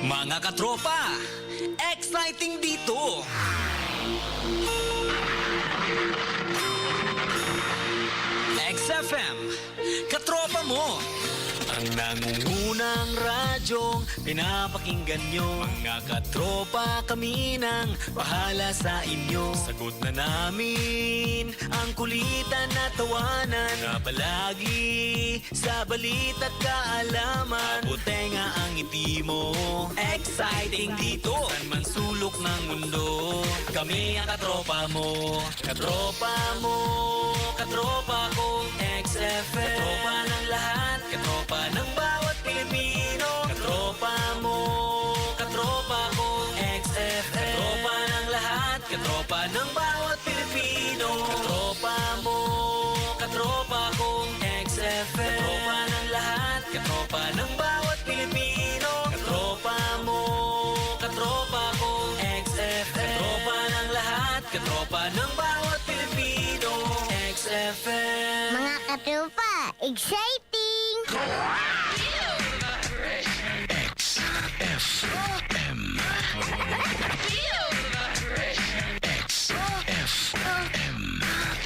Mga katropa, exciting dito! XFM, katropa mo! Ang nangungunang radyong pinapakinggan nyo. Mga katropa kami nang bahala sa inyo. Sagot na namin ang kulitan na tawanan na palagi sa balita't kaalaman. Butenga ang ngiti mo, exciting dito. Saan man sulok ng mundo, kami ang katropa mo. Katropa mo, katropa kong XFM. Katropa ng lahat, katropa ng bawat Pilipino. Katropa mo, katropa kong XFM. Katropa ng lahat, katropa ng bawat Pilipino. Katropa mo, katropa kong XFM. Katropa ng lahat, katropa ng bawat Pilipino. Katropa mo, katropa kong XFM. Katropa ng lahat, katropa ng bawat Pilipino. XFM. Mga katropa, exciting! XFM. XFM.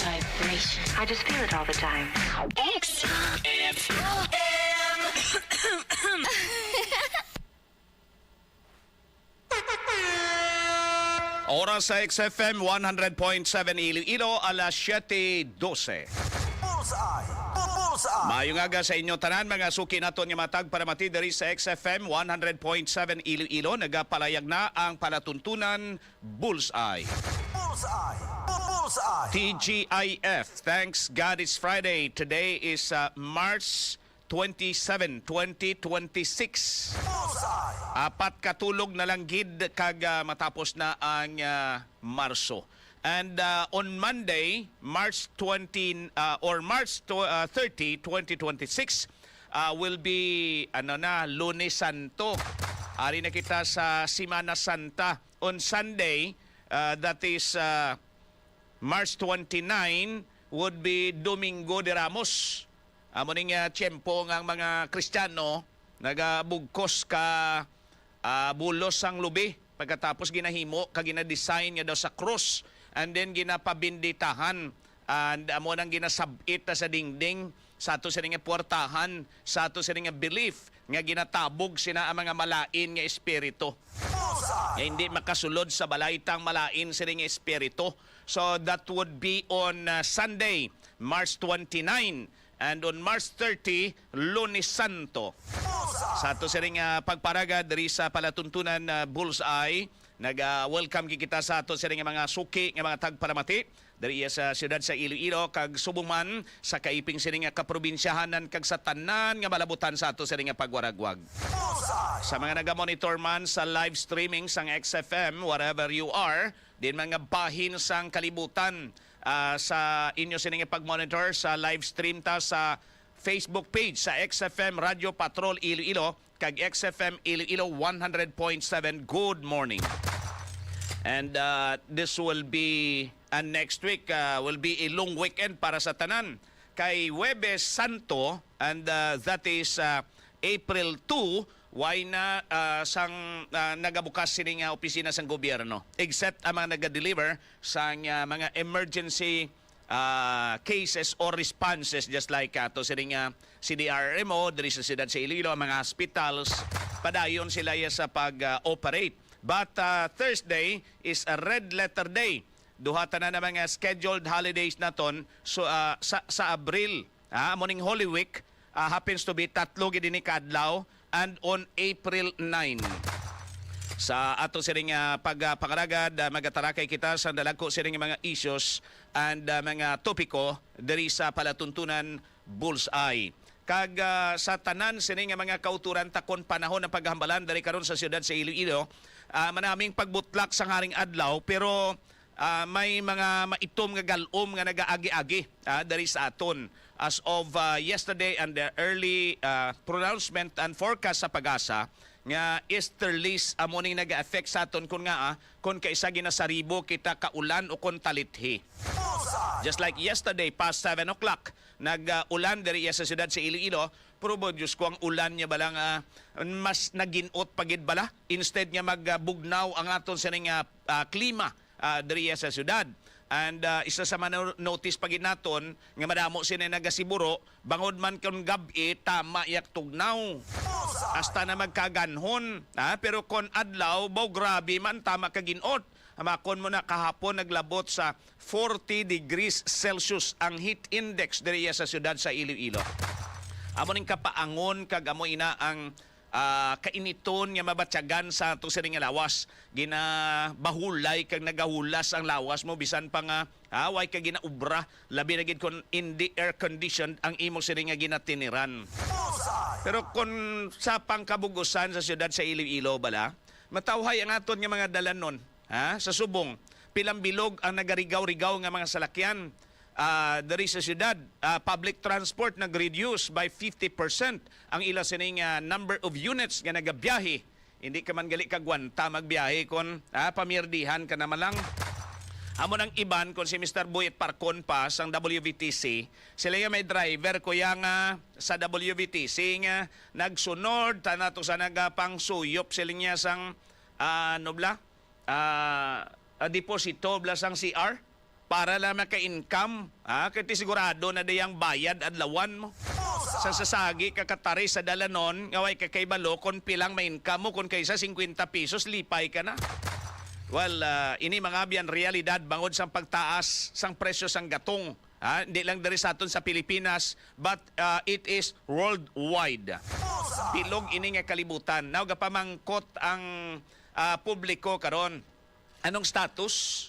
Vibration. I just feel it all the time. Oras sa XFM 100.7 Iloilo, alas 7:12. Maayong aga sa inyo tanan, mga suki naton nga matag para mati diri sa XFM 100.7 Iloilo. Nagapalayag na ang palatuntunan Bullseye. TGIF, thanks God it's Friday. Today is March 27, 2026. Apat katulog na lang gid kag matapos na ang Marso. And on Monday, March 30, 2026, will be Lunes Santo. Ari na kita sa Semana Santa. On Sunday, that is March 29, would be Domingo de Ramos. Amo ning tiyempo ng mga Kristiyano nagabugkos ka bulos ang lubi pagkatapos ginahimo ka gina-design nga daw sa cross and then ginapabinditahan and amo nang ginasabit sa dingding sa ato sa nga puwertahan sa ato sa nga belief nga ginatabog sina ang mga malain nga espiritu. Hindi makasulod sa balaytang malain sa nga espiritu. So that would be on Sunday, March 29. And on March 30, Lunes Santo. Sa ato sa ring pagparaga diri sa palatuntunan Bullseye, nag-welcome kita sa ato sa ring mga suki nga mga tagparamati diri sa siyudad sa Iloilo kag Subuman sa kaiping sa ring kaprobinsyahanan kag sa tanan nga malabutan sa ato sa ring pagwaragwag. Sa mga naga-monitor man sa live streaming sang XFM wherever you are, din mga bahin sang kalibutan sa inyo sining pag-monitor sa live stream ta sa Facebook page sa XFM Radio Patrol Iloilo kag XFM Iloilo 100.7. Good morning. And this will be next week will be a long weekend para sa tanan. Kay Huwebes Santo and that is April 2, why na sang nagabukas sining opisina sang gobyerno except ang mga naga-deliver sang mga emergency cases or responses just like to sining CDRMO diri sa siyudad sa Iloilo, mga hospitals padayon sila sa pag-operate. But Thursday is a red letter day. Duhata na mga scheduled holidays naton so sa Abril morning Holy Week happens to be tatlo gid ni kadlaw and on April 9. Sa ato siring pagpangaragad, magatarakay kita sa dalagko siring mga issues and mga topiko diri sa palatuntunan Bullseye. Kag sa tanan siring mga kauturan takon panahon ng paghambalan dari karon sa siyudad sa Iloilo, manaming pagbutlak sa haring adlaw pero may mga maitom nga galom nga nagaagi-agi dari sa aton. As of yesterday and the early pronouncement and forecast sa pag-asa nga easterlies amo ning naga-affect sa aton kun kaisa ginasaribo kita kaulan o kun talithi. Just like yesterday past 7 o'clock, nag-ulan diri sa siyudad sa Iloilo, pero Diyos ko ang ulan niya balang mas naginot pagid bala instead nga magbugnaw ang aton sa klima diri sa siyudad. And isa sa notice pagid naton nga madamo sila nagasiburo bangod man kon gabi tama yak tugnaw hasta na magkaganhon pero kon adlaw baw grabe man tama kaginot. Amakon mo na kahapon naglabot sa 40 degrees Celsius ang heat index diri sa siyudad sa Iloilo. Amo ning kapaangon kag amo ina ang kainiton nga mabatyagan sa itong sining lawas. Ginabahulay kag nagahulas ang lawas mo bisan pa nga way kag ginaubra labi na gid kon hindi air conditioned ang imong sining nga ginatiniran. Pero kung sa pangkabugusan sa siyudad sa Iloilo bala, matawhay ang aton nga mga dalanon sa subong. Pilang bilog ang nagarigaw-rigaw nga mga salakyan. Dari sa siyudad, public transport nag-reduce by 50% ang ila sining number of units nga nagabiyahe. Hindi ka man gali kagwanta magbiyahe kon pamirdihan ka naman lang. Amo nang iban kon si Mr. Buyet Parcon pa sang WVTC, sila yung may driver ko yang sa WVTC nga nagsunod tanato sa nagapang suyop sila niya sang deposito bla sang CR para lang maka-income. Kaya sigurado na dayang bayad adlawan mo. Sa sasagi kakatari sa dalanon, ngaway kakaibalo, kung pilang may income mo, kung kaysa 50 pesos, lipay ka na. Well, ini mga biyan realidad bangod sang pagtaas sang presyo sang gatong. Hindi lang dari sa aton sa Pilipinas, but it is worldwide. Pilog ini nga kalibutan. Now, gapamangkot ang publiko karon. Anong status?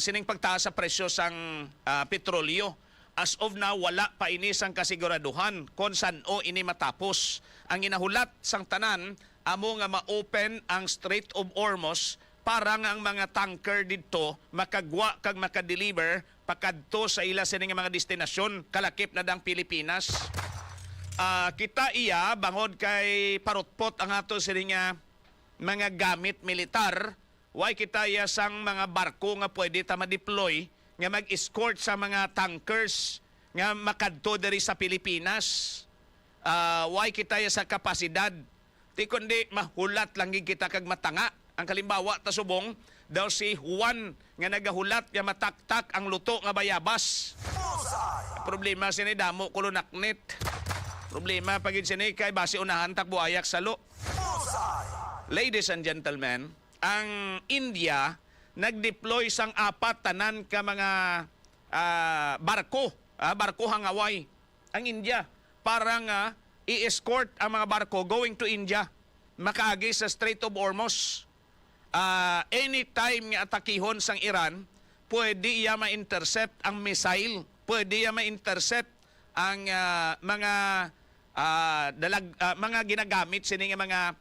Sining pagtaas sa presyo sang petrolyo. As of now, wala pa ini sang kasiguraduhan kung saan o ini matapos. Ang inahulat sang tanan, amo nga ma-open ang Strait of Hormuz para nga ang mga tanker dito makagwa kag makadeliver pakadto sa ila sining mga destinasyon kalakip na dang Pilipinas. Kita iya bangod kay parutpot ang ato sining mga gamit militar. Why kita iya sang mga barko nga pwede ta ma-deploy nga mag-escort sa mga tankers nga makadto diri sa Pilipinas. Why kita iya sa kapasidad? Ti kundi mahulat lang kita kag matanga. Ang kalimbawa ta subong daw si Juan nga nagahulat nga mataktak ang luto nga bayabas. Problema sini damo kulunaknit. Problema pagid sini kay base unahan takbo ayak salo. Ladies and gentlemen, ang India nag-deploy sang apat tanan ka mga barko hangaway ang India para nga i-escort ang mga barko going to India makaagi sa Strait of Hormuz. Anytime nga atakihon sang Iran, pwede iya ma-intercept ang missile, pwede iya ma-intercept ang mga ginagamit sining mga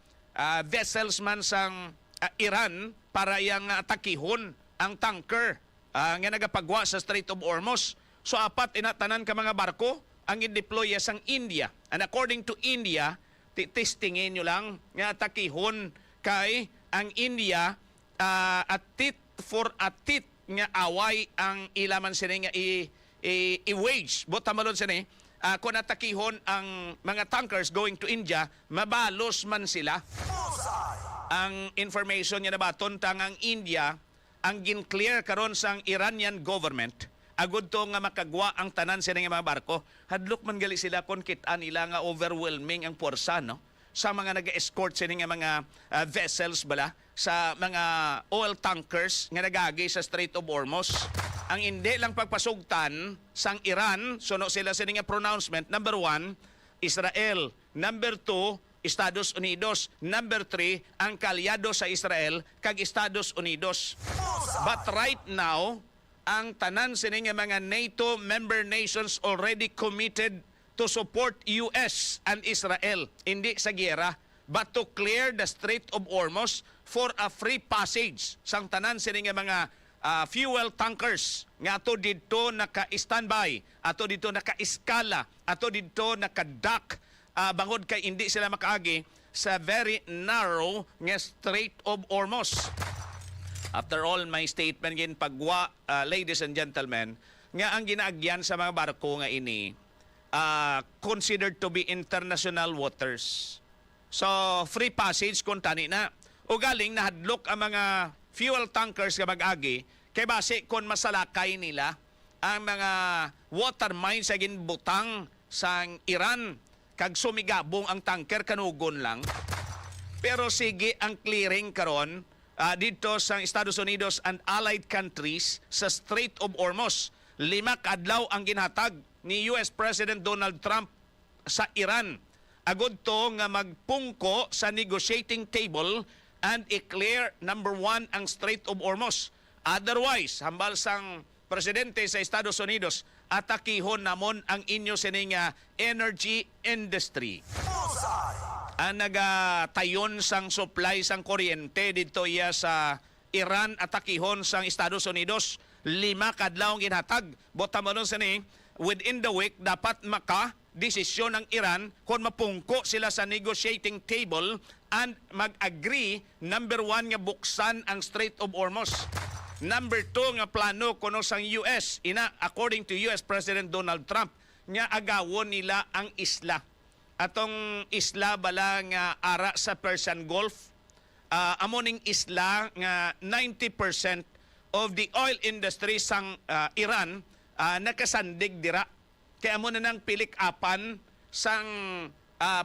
vessels man sang Iran para yang atakihon ang tanker nga nagapagwa sa Strait of Hormuz. So apat inatanan ka mga barko ang i-deploy sang India. And according to India, testingin nyo lang nga atakihon kay ang India atit for atit nga away ang ilaman sini nga i-wage. Botamalon sini, kung atakihon ang mga tankers going to India, mabalos man sila. Ang information niya na ba, tontang ang India, ang gin-clear karon sang Iranian government, agud to nga makagwa ang tanan sila nga mga barko, hadlok man gali sila kung kita nila nga overwhelming ang porsa, no? Sa mga nag-escort sila nga mga vessels bala, sa mga oil tankers nga nagagi sa Strait of Hormuz. Ang hindi lang pagpasugtan sang Iran, suno sila sila nga pronouncement, number 1, Israel. Number 2, Estados Unidos. Number 3, ang kalyado sa Israel kag Estados Unidos. But right now, ang tanan sining mga NATO member nations already committed to support US and Israel, hindi sa giyera, but to clear the Strait of Hormuz for a free passage sang tanan sining mga fuel tankers nga ato dito naka-standby, ato dito naka-iskala, ato dito naka-dock, bangod kay hindi sila makaagi sa very narrow nga Strait of Hormuz. After all, my statement gin pagwa, ladies and gentlemen, nga ang ginaagyan sa mga barko nga ini considered to be international waters. So, free passage kung tani na. O galing nahadlok ang mga fuel tankers nga mag-agi kay base kung masalakay nila ang mga water mines sa ginbutang sang Iran kag sumigabong ang tanker kanugon lang. Pero sige ang clearing karon dito sa Estados Unidos and allied countries sa Strait of Hormuz. 5 kadlaw ang ginhatag ni US President Donald Trump sa Iran. Agod to nga magpungko sa negotiating table and i-clear number 1 ang Strait of Hormuz. Otherwise, hambal sang presidente sa Estados Unidos, atakihon namon ang inyo sining energy industry. Ang nagatayon sang supply sang kuryente dito iya sa Iran, atakihon sang Estados Unidos. 5 kadlaw ang ginhatag. Bota mo nun sini, within the week, dapat desisyon ng Iran kung mapungko sila sa negotiating table and mag-agree, number 1 nga buksan ang Strait of Hormuz. Number 2 nga plano kuno sang US, according to US President Donald Trump, nga agawon nila ang isla. Atong isla bala nga ara sa Persian Gulf, amoning isla nga 90% of the oil industry sang Iran nakasandig dira. Kaya mo na nang pilik-apan sang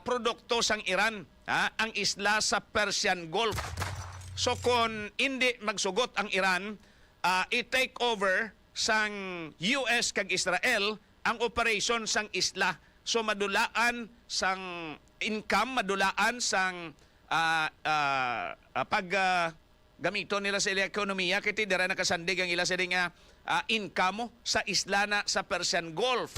produkto sang Iran, ang isla sa Persian Gulf. So kung hindi magsugot ang Iran, i-take over sang US kag Israel ang operation sang isla. So madulaan sang income, madulaan sang gamito nila sa ilang ekonomiya, kiti dira nakasandig ang ila sa income sa isla na sa Persian Gulf.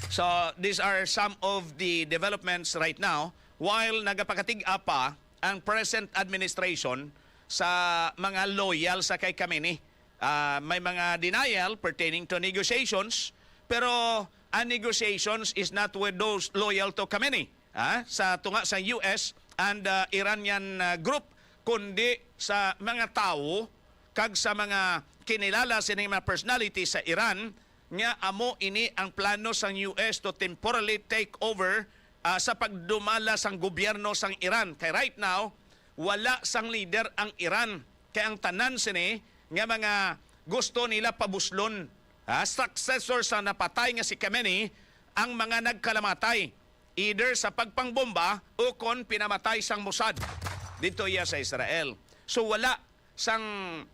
So these are some of the developments right now while nagapakatig-a pa ang present administration sa mga loyal sa kay Khamenei. May mga denial pertaining to negotiations, pero ang negotiations is not with those loyal to Khamenei, sa tunga sa US and Iranian group, kundi sa mga tao kag sa mga kinilala sining mga personality sa Iran nga amo ini ang plano sang US to temporarily take over sa pagdumala sang gobyerno sang Iran. Kay right now, wala sang leader ang Iran. Kaya ang tanan sini nga mga gusto nila pabuslon. Successor sa napatay nga si Khamenei ang mga nagkalamatay either sa pagpangbomba o kon pinamatay sang Mossad dito iya sa Israel. So wala sang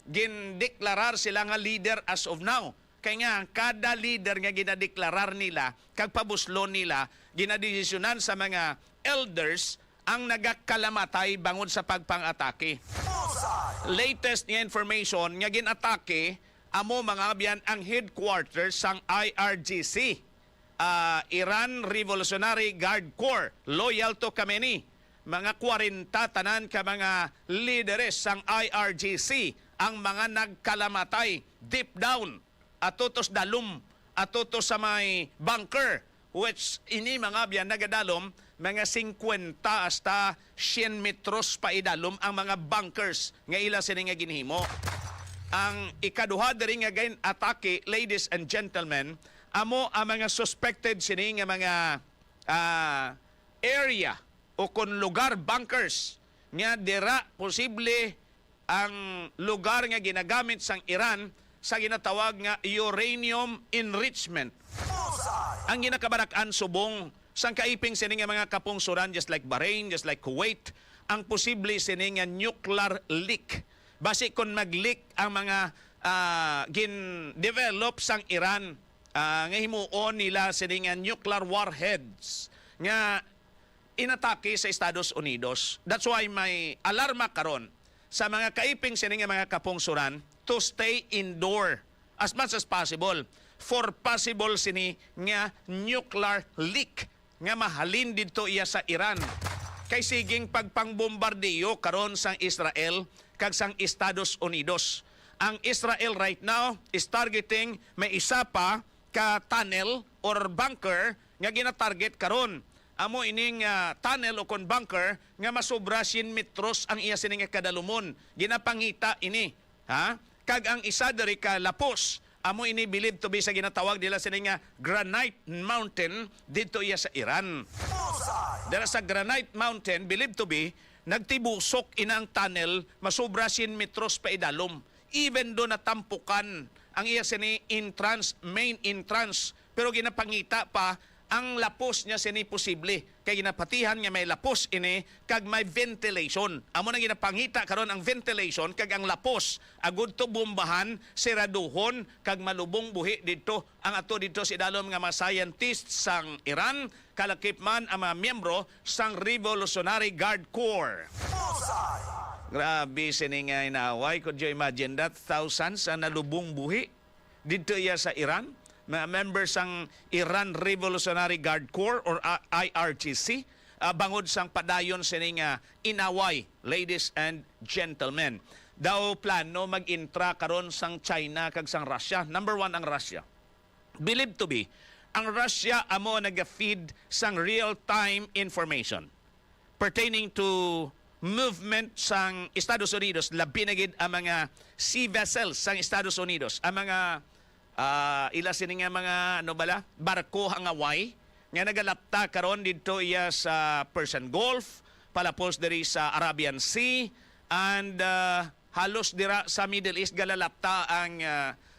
gindeklarar sila nga leader as of now. Kaya nga, kada leader nga ginadeklarar nila, kag pabuslon nila, ginadesisyonan sa mga elders ang nagakalamatay bangod sa pagpang-atake. Latest nga information nga ginatake, amo mga biyan ang headquarters sang IRGC, Iran Revolutionary Guard Corps, loyal to Khamenei. Mga 40 tanan ka mga leaders sang IRGC ang mga nagkalamatay deep down atutos dalum, atutos sa may bunker, which ini mga biyan nagadalom, mga 50 hasta 100 metros pa idalom ang mga bunkers nga ila sini nga ginhimo. Ang ikaduha diri nga gain atake, ladies and gentlemen, amo ang mga suspected sini nga mga area o kun lugar bunkers nga dira posible ang lugar nga ginagamit sang Iran sa ginatawag nga uranium enrichment. Ang ginakabarak-an subong sang kaiping sini nga mga kapungsuran just like Bahrain, just like Kuwait, ang posible sini nga nuclear leak. Basi kung mag-leak ang mga gin-develop sang Iran, nga himuon nila sini nga nuclear warheads nga inatake sa Estados Unidos. That's why may alarma karon sa mga kaiping sini nga mga kapungsuran to stay indoor as much as possible for possible sini nga nuclear leak nga mahalin dito iya sa Iran. Kay siging pagpangbombardiyo karon sang Israel kag sang Estados Unidos. Ang Israel right now is targeting may isa pa ka tunnel or bunker nga gina-target karon. Amo ining tunnel o kon bunker nga masobra 100 metros ang iya sini nga kadalumon. Ginapangita ini, Kag ang isa diri ka lapos amo ini believed to be sa ginatawag nila sila nga Granite Mountain dito iya sa Iran. Dara sa Granite Mountain believed to be nagtibusok inang tunnel masubra 100 metros pa idalom. Even do natampukan ang iya sini entrance, main entrance, pero ginapangita pa ang lapos niya sini posible. Kay ginapatihan nga may lapos ini kag may ventilation. Amo na ginapangita karon ang ventilation kag ang lapos agud to bombahan, siraduhon kag malubong buhi didto ang ato didto si dalom nga mga scientists sang Iran, kalakip man ang mga miyembro sang Revolutionary Guard Corps. Grabe sini nga inaway. Could you imagine that? Thousands ang nalubong buhi dito iya sa Iran. Mga members sang Iran Revolutionary Guard Corps or IRGC, bangod sang padayon sini nga inaway, ladies and gentlemen. Daw plano mag-intra karon sang China kag sang Russia. Number 1 ang Russia. Believed to be, ang Russia amo nag-feed sang real-time information pertaining to movement sang Estados Unidos, labi na gid ang mga sea vessels sang Estados Unidos, ang mga ila sini nga mga barko ang away nga nagalapta karon didto iya sa Persian Gulf, palapos diri sa Arabian Sea, and halos dira sa Middle East galalapta ang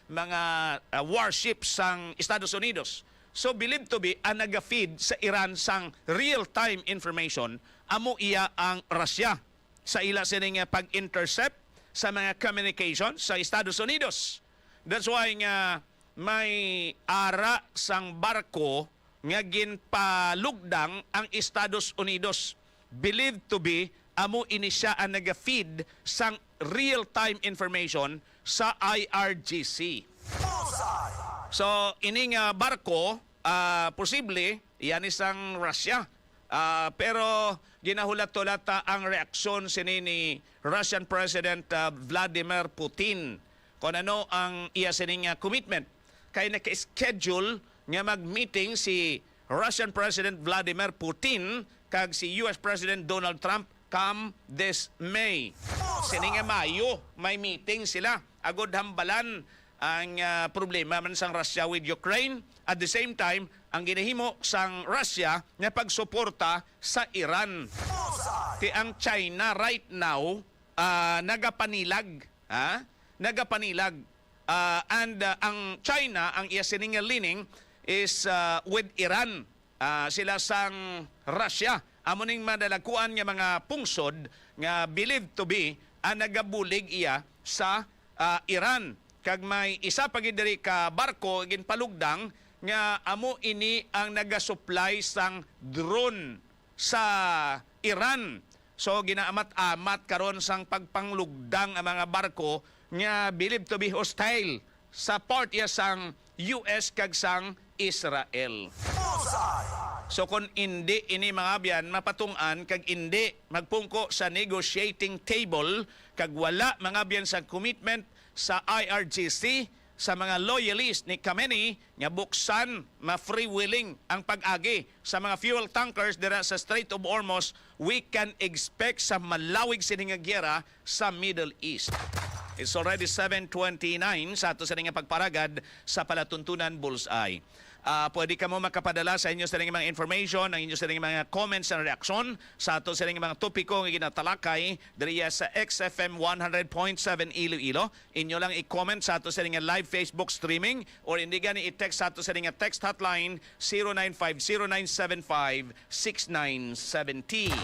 mga warships sang Estados Unidos. So believed to be ang naga-feed sa Iran sang real-time information amo iya ang Russia sa ila sini nga pag-intercept sa mga communication sa Estados Unidos. That's why nga may ara sang barko nga ginpalugdang ang Estados Unidos. Believed to be amo ini siya ang naga-feed sang real-time information sa IRGC. So ini nga barko posible yan isang Russia. Pero ginahulat-tulata ang reaksyon sini ni Russian President Vladimir Putin kung ano ang iya sining commitment. Kaya naka-schedule nga mag-meeting si Russian President Vladimir Putin kag si US President Donald Trump come this May. Sining Mayo, may meeting sila. Agod hambalan ang problema man sang Russia with Ukraine. At the same time, ang ginahimo sang Russia nga pagsuporta sa Iran. Ti ang China right now nagapanilag, nagapanilag. And ang China, ang iya sining leaning is with Iran. Sila sang Russia. Amo ning madalakuan nga mga pungsod nga believed to be ang nagabulig iya sa Iran. Kag may isa pa gid diri ka barko ginpalugdang nga amo ini ang naga-supply sang drone sa Iran. So ginaamat-amat karon sang pagpanglugdang ang mga barko nga believed to be hostile sa part ya sang US kag sang Israel. So kung hindi ini mga biyan mapatungan kag hindi magpungko sa negotiating table kag wala mga biyan sa commitment sa IRGC sa mga loyalist ni Khamenei nga buksan ma-free willing ang pag-agi sa mga fuel tankers dira sa Strait of Hormuz, we can expect sa malawig sining nga giyera sa Middle East. It's already 7:29 sa ato sa nga pagparagad sa palatuntunan Bullseye. Pwede ka mo makapadala sa inyo sa mga information, ang inyo sa mga comments and reaction sa ato sa mga topiko nga ginatalakay diriya sa XFM 100.7 Iloilo. Inyo lang i-comment sa ato sa live Facebook streaming or hindi gani i-text sa ato sa text hotline 0950-975-6970.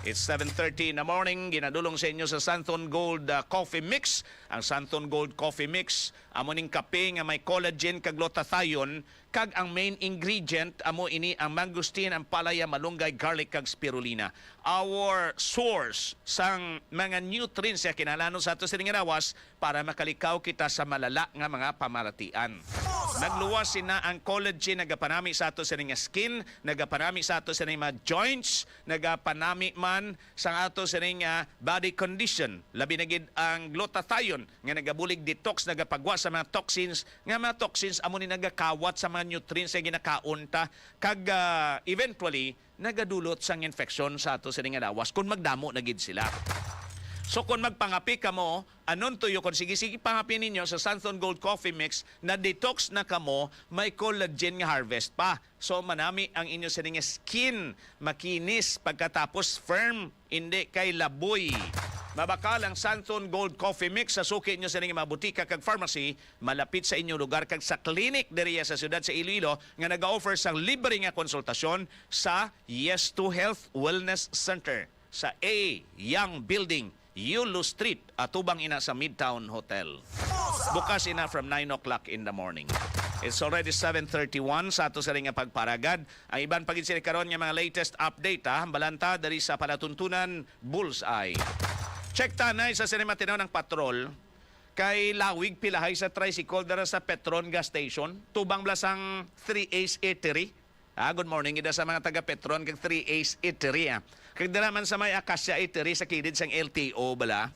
It's 7:30 in the morning. Ginadulong sa inyo sa Santon Gold Coffee Mix. Ang Santon Gold Coffee Mix, amo ning kape nga may collagen kag glutathione kag ang main ingredient amo ini ang mangosteen, ang palaya, malunggay, garlic kag spirulina. Our source sang mga nutrients nga kinahanglan sa ato sa rawas para makalikaw kita sa malala nga mga pamaratian. Nagluwas sina ang collagen, nagapanami sa ato sa skin, nagapanami sa ato sa mga joints, nagapanami man sa ato sa body condition. Labi na gid ang glutathione nga nagabulig detox, nagapagwa sa mga toxins, nga mga toxins amo ni nagakawat sa mga nutrients nga ginakaunta kag eventually nagadulot sang infection sa ato sa lawas kung magdamo na gid sila. So kung magpangapi ka mo, anon tuyo kung sige pangapi ninyo sa Santon Gold Coffee Mix na detox na kamo, may collagen nga harvest pa. So manami ang inyo sa nga skin, makinis pagkatapos firm, hindi kay laboy. Mabakal ang Santon Gold Coffee Mix sa suki inyo sa nga butika kag pharmacy, malapit sa inyong lugar kag sa clinic diriya sa siyudad sa Iloilo nga nag-offer sang libre nga konsultasyon sa Yes to Health Wellness Center sa A Young Building, Yulo Street, atubang ina sa Midtown Hotel. Bukas ina from 9 o'clock in the morning. It's already 7:31 sa ato sa ring nga pagparagad. Ang iban pagin sila karon nga mga latest update balanta dari sa palatuntunan Bullseye. Check tanay sa sinema tinaw ng patrol kay lawig pilahay sa tricycle dara sa Petron gas station, tubang blasang 3 Ace Eatery. Good morning ida sa mga taga Petron kag 3 Ace Eatery. Kag dala man sa may Acacia Eatery sa kilid sang LTO bala.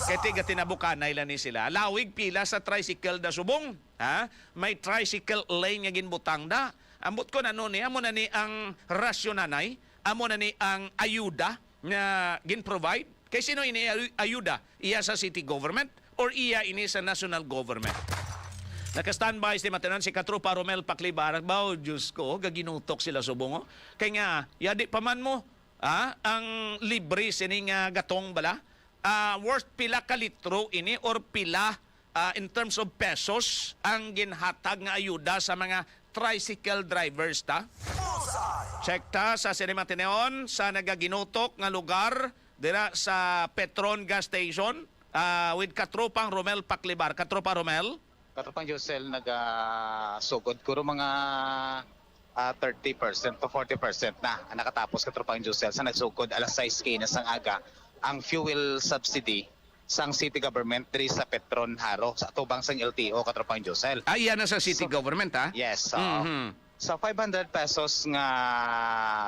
Kay tiga tinabukanay lang ni sila. Lawig pila sa tricycle da subong. May tricycle lane nga ginbutang da. Ambot ko na ni amo na ni ang rasyonanay, amo na ni ang ayuda nga gin-provide. Kay sino ini ayuda? Iya sa city government or iya ini sa national government? Naka-standby si Matenan si Katropa Romel Paclibar. Bao, Diyos ko, gaginutok sila subong. Kaya nga, yadi paman mo, ang libre sining gatong bala. Worth pila ka litro ini or pila in terms of pesos ang ginhatag nga ayuda sa mga tricycle drivers ta. Check ta sa Cinema Tineon sa nagaginutok nga lugar dira sa Petron gas station with Katropang Romel Paclibar. Katropa Romel? Katropang Josel nagasugod kuro mga 30% to 40% na ang nakatapos Katropang Josel sa nagsugod alas 6 na sang aga ang fuel subsidy sang city government diri sa Petron Haro sa tubang sang LTO Katropang Josel. Yan na sa city government Yes. Sa 500 pesos nga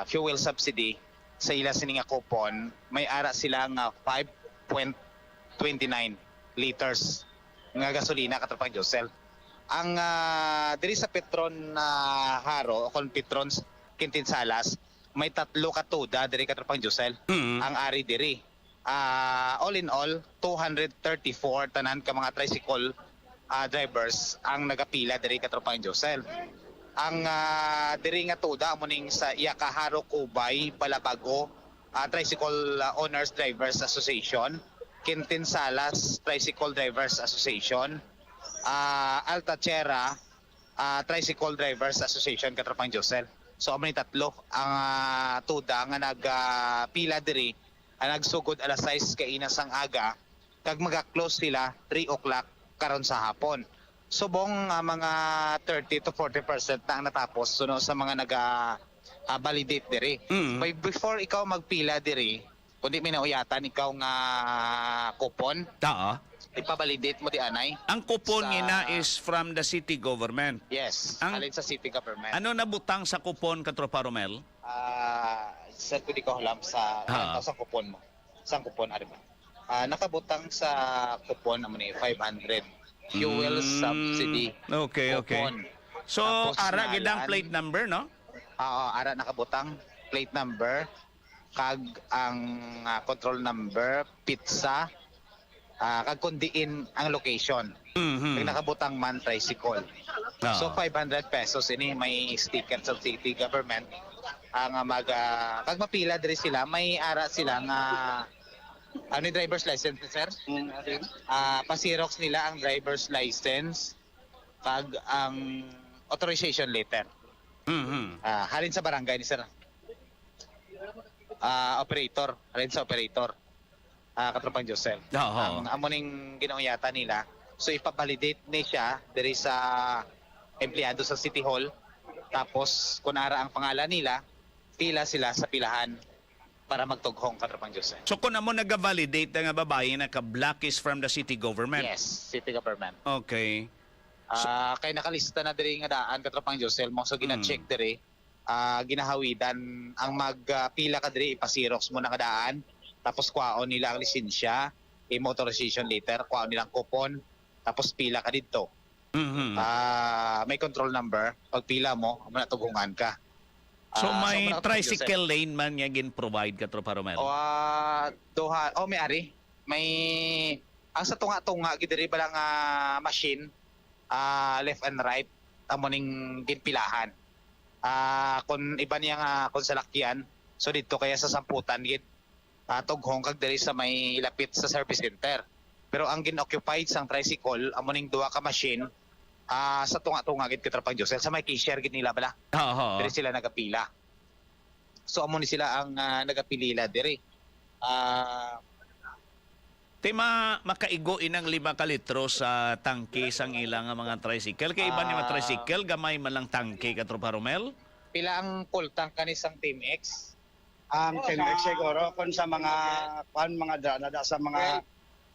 fuel subsidy sa ila sini nga coupon may ara sila nga 5.29 liters nga gasolina Katropang Josel. Ang diri sa Petron Haro o kon Petron Quintinsalas may 3 katuda diri Katropang Josel. Ang ari diri all in all 234 tanan ka mga tricycle drivers ang nagapila diri Katropang Josel. Ang diri nga tuda muning sa Iyakaharo Kubay Balabago Tricycle Owners Drivers Association, Quintinsalas Tricycle Drivers Association, Altachera Tricycle Drivers Association Katropang Josel. So amo ni tatlo ang tuda nga nagpila diri ang nagsugod alas 6 kaina sang aga kag maga-close sila 3 o'clock karon sa hapon. Subong mga 30 to 40% na ang natapos suno sa mga validate diri. Before ikaw magpila diri, kundi minauyatan ikaw nga coupon. Ipabalidate mo di anay. Ang kupon ina is from the city government. Yes, alin sa city government. Ano nabutang sa kupon Katropa Romel? Sir, pwede ko alam sa sa kupon mo. Sa kupon ari ba? Nakabutang sa kupon amo ni 500 fuel subsidy. Okay. Coupon. So Tapos ara gidang plate number, no? Ara nakabutang plate number kag ang control number, pizza, kag kundiin ang location. Kag nakabutang man tricycle. So 500 pesos ini may sticker sa city government ang kag mapila diri sila may ara sila nga ano driver's license sir? Pa-Xerox nila ang driver's license kag ang authorization letter. Halin sa barangay ni sir. Operator, halin sa operator. Katropang Josel. Ang amoning ginauyata nila. So ipabalidate ni siya diri sa empleyado sa City Hall. Tapos kunara ang pangalan nila, pila sila sa pilahan para magtughong Katropang Josel. So kung amo nag-validate nga babae na ka-blacklist from the city government? Yes, city government. Okay. Kay nakalista na diri nga daan Katropang Josel mo so gina-check diri. Ginahawidan ang magpila ka diri ipa-Xerox mo na kadaan. Tapos kuhaon nila ang lisensya, authorization letter, kuhaon nilang coupon, tapos pila ka dito. May control number, pag pila mo, manatugungan ka. So may tricycle lane man nga gin-provide Katropa Romel? May ari. may ang sa tunga-tunga gid diri balang machine left and right amo ning ginpilahan. Kung iba niya nga kung salakyan, so dito kaya sa samputan gid tughong kag diri sa may lapit sa service center. Pero ang gin-occupied sang tricycle amo ning duha ka machine sa tunga-tunga gid katrapang Josel sa may cashier gid nila bala. Oo. Diri sila nagapila. So amo ni sila ang nagapilila diri. Makaigo inang 5 ka litro sa tangke sang ilang mga tricycle. Kay iba ni mga tricycle, gamay man lang tangke ka Tropa Romel. Pila ang full tank kanisang Team X? Ang Team-X siguro kung sa mga mga dranada sa mga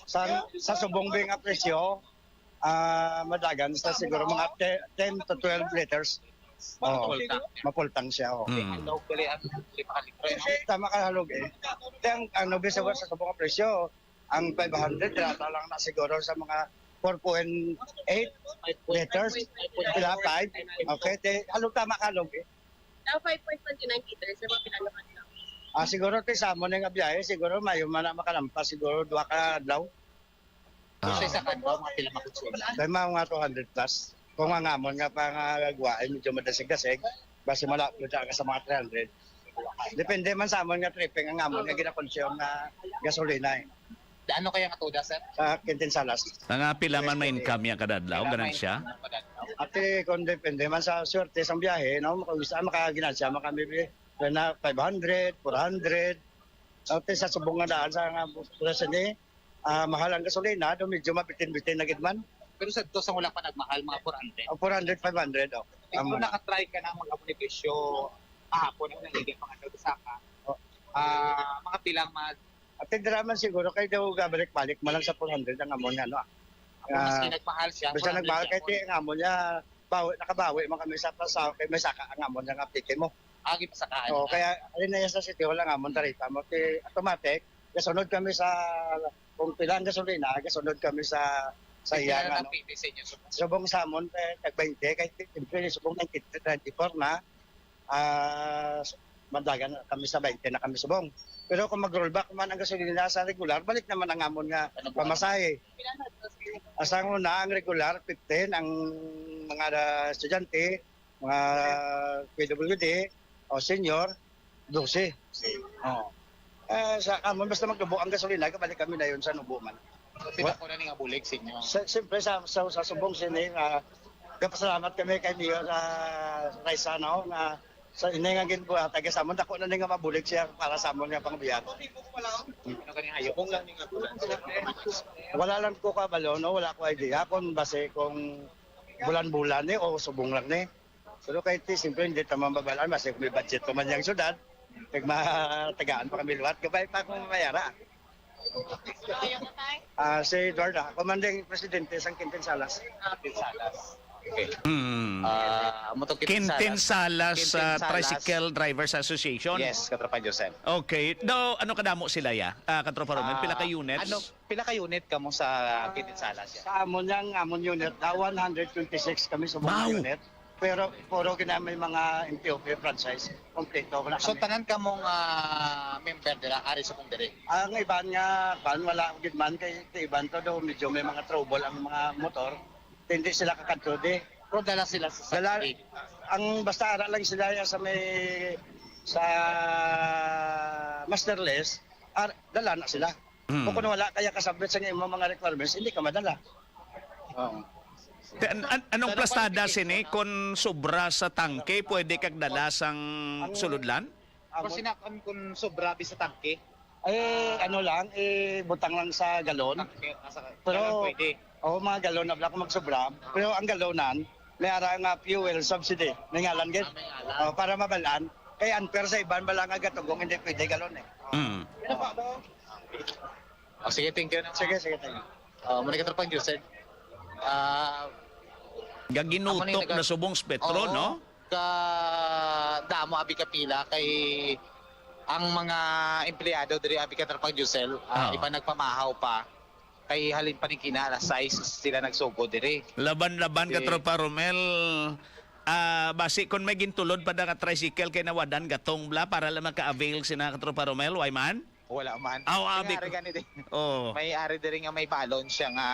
sa subong nga presyo, madagan sa siguro mga 10 to 12 liters. Mapultang siya. Mm. Daw pili ang 5 litro. Tama ka halog eh. Ang nobis sa subong nga presyo, ang 500 drata lang na siguro sa mga 4.8 liters. Pila 5. Okay, halog tama ka halog eh. Now 5.29 liters sa mga pinalaman lang. Siguro ti sa mo nga biyahe, siguro mayo man na makalampas siguro 2 ka adlaw. Sa isa ka daw mga pila makutsun. Kaya mga 200 plus. Kung ang amon nga pangagawa ay medyo madasig-dasig, basi malapit ka sa mga 300. Depende man sa amon nga tripping ang amon nga ginakonsyon na gasolina eh. Ano kaya nga tuda, sir? Sa Quintinsalas. Ang pila man may income niya kadadlaw, ganun siya. Ate, kung depende man sa swerte sa biyahe, no? Makagisa, makaginansya, makamibili na 500, 400. Ate, sa subong nga daan sa nga pulasan eh, mahal ang gasolina, do medyo mabitin-bitin na gitman. Pero sa ito sa wala pa nagmahal, mga 400. 400, 500, oh. Kung nakatry ka na mag-amunipisyo kahapon ang nagiging mga nagsaka, mga pilang At tindraman siguro kayo daw gabalik-balik malang sa 400 ang amon nga, no? mas nagmahal siya. Basta nagmahal kay ti ang amon niya, nakabawi man kami sa pasaw kay may saka ang amon nga apike mo. Agi pa sa kaan. So kaya alin na yan sa city wala nga amon tarita mo ti automatic, gasunod kami sa kung pilang gasolina, gasunod kami sa iya nga, no? Subong sa amon tag 20 kay siyempre subong 24 na madagan kami sa 20 na kami subong. Pero kung mag-rollback man ang gasolina sa regular, balik naman ang amon nga pamasahe. Asang una ang regular, 15, ang mga estudyante, mga PWD, o senior, 12. Sa amon, basta magdubo ang gasolina, kabalik kami na yun sa nubo man. Sila ko na nga bulig sa inyo. Siyempre sa subong sini, kapasalamat kami kay Mayor Raisa, no, na sa inay nga ginbo taga samon dako na nga mabulig siya para sa amon nga pangbiyan. Ano kani ayo kung lang nga bulan. Wala lang ko kabalo, no, wala ko idea kung base kung bulan-bulan ni o subong lang ni. Pero kay ti simple hindi ta mababalaan base kung may budget pa man yang syudad. Kag matagaan pa kami luwat gabay pa kung mayara. Si Eduardo, Commanding Presidente sang Quintinsalas. Okay. Quintinsalas Tricycle Drivers Association. Yes, Katropa Josel. Okay. Daw ano kadamo sila ya? Katropa Romel, pila ka units? Pila ka unit kamo sa Quintinsalas ya? Sa amon unit, 126 kami sa mga unit. Pero puro ginamay mga MPOP franchise. Kompleto na kami. So tanan kamong member dira ari sa kong diri. Ang iban nga, wala gid man kay iban to daw medyo may mga trouble ang mga motor. Hindi sila kakadto di. Pero dala sila sa Dala, safety. ang basta ara lang sila sa may sa masterless, dala na sila. Kung wala kaya kasabit sa imong mga requirements, hindi ka madala. Anong plastada sini kung sobra sa tangke pwede kag dala sang suludlan? Pero sinakon kung sobra bi sa tangke. Ano lang, butang lang sa galon. Pero pwede. mga galon na kung magsobra. Pero ang galonan, may ara nga fuel subsidy. May ngalan gid. Para mabalaan. Kaya unfair sa iban bala nga gatugong hindi pwede galon eh. Sige, thank you. Sige, thank you. Muna ka Tropang Joseph. Gaginutok na subong spetro, no? Damo abi kapila kay ang mga empleyado diri abi ka Tropang Joseph, iba nagpamahaw pa. Kay halin pa ni kina alas 6 sila nagsugod diri. Laban-laban ka Tropa Romel. Basi kung may gintulod pa na ka tricycle kay nawadan gatong bla para lang maka-avail sina ka Tropa Romel, why man? Wala man. Aw, abi May ari ko. ganito. Oh. May ari diri nga may balon siya nga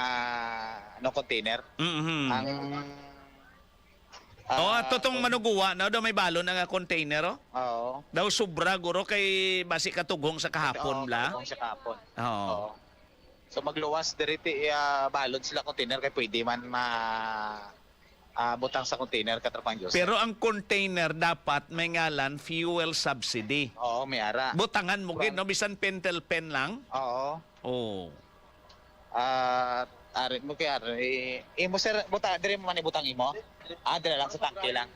container. Mhm. Ang Oh, totong manuguwa na daw may balon nga container oh. Oo. Daw sobra guro kay basi katugong sa kahapon la. Kung siya kahapon. Oo. Oo. So magluwas diri ti balon sila container kay pwede man butang sa container katrapang Diyos. Pero ang container dapat may ngalan fuel subsidy. Oo, may ara. Butangan mo gid no bisan pentel pen lang. Oo. Oh. Ari mo kay ari. Imo sir, buta diri mo man ibutang imo. Diri lang sa tangke lang.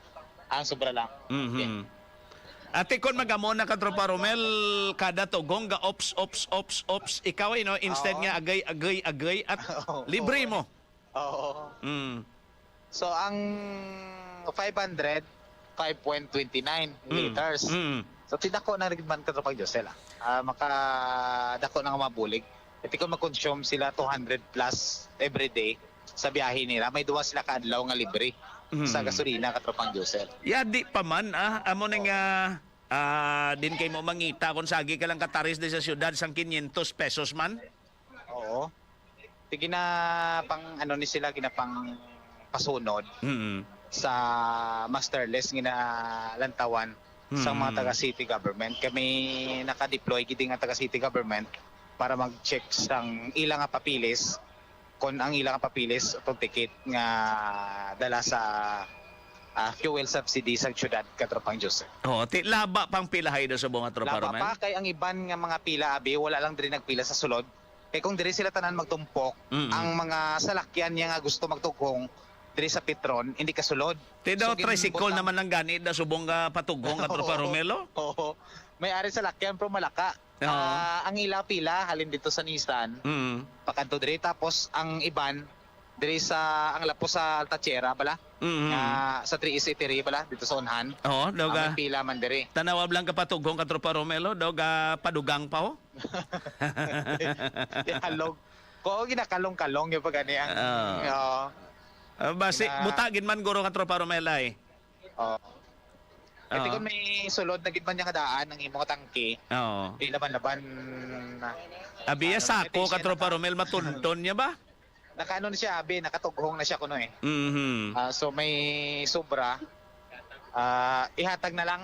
Ang sobra lang. Mhm. Ate kon magamo na ka tropa Romel kada tugong ga ops ikaw no instead Oo. nga agay at Oo. libre mo. Oo. Mm. So ang 500 5.29 liters. Mm. So tidako na rin man katropang Josel. Makadako na nga mabulig. Iti kung mag-consume sila 200 plus every day sa biyahe nila, may duwa sila kaadlaw nga libre sa gasolina katropang Josel. Ya di pa man amo na nga din kay mo mangita kung sagi ka lang kataris di sa syudad sang 500 pesos man. Oo. Iti pang ano ni sila ginapang pasunod Mm. sa masterless lantawan sa mga taga city government. Kami naka-deploy gid nga taga city government para mag-check sang ilang nga papilis kung ang ilang nga papilis itong ticket nga dala sa fuel subsidy sa syudad katropang Diyos. Oh, ti laba pang pilahay do sa bunga tropa Laba Romel. pa kay ang iban nga mga pila abi wala lang diri nagpila sa sulod. Kay kung diri sila tanan magtumpok, ang mga salakyan niya nga gusto magtugong diri sa Petron, hindi kasulod. Ti daw So, tricycle ginbutang- naman ang ganit da subong nga patugong ka tropa Romelo. Oo. May ari sa lakyan pero malaka. Oo. Ang ila pila halin dito sa Nissan, Mm. pakanto diri tapos ang iban diri sa ang lapo sa Altachera bala. Nga sa 3 bala dito sa Unhan. Oh, daw Ang ga may pila man diri. tanawab lang ka patugong ka tropa Romelo, daw ga padugang pa ho. Halog. Ko ginakalong-kalong yung pag ani ang. Oo. Basi Ina- butagin man guro ka tropa Romela eh. Oo. Kasi Oo. kung may sulod na gid man nga daan ng imong tangke, Oo. di laban-laban na Abiya sako ka siya tropa Romel matunton niya ba? nakaano na siya abi, nakatughong na siya kuno eh. Mhm. So may sobra. Ihatag na lang.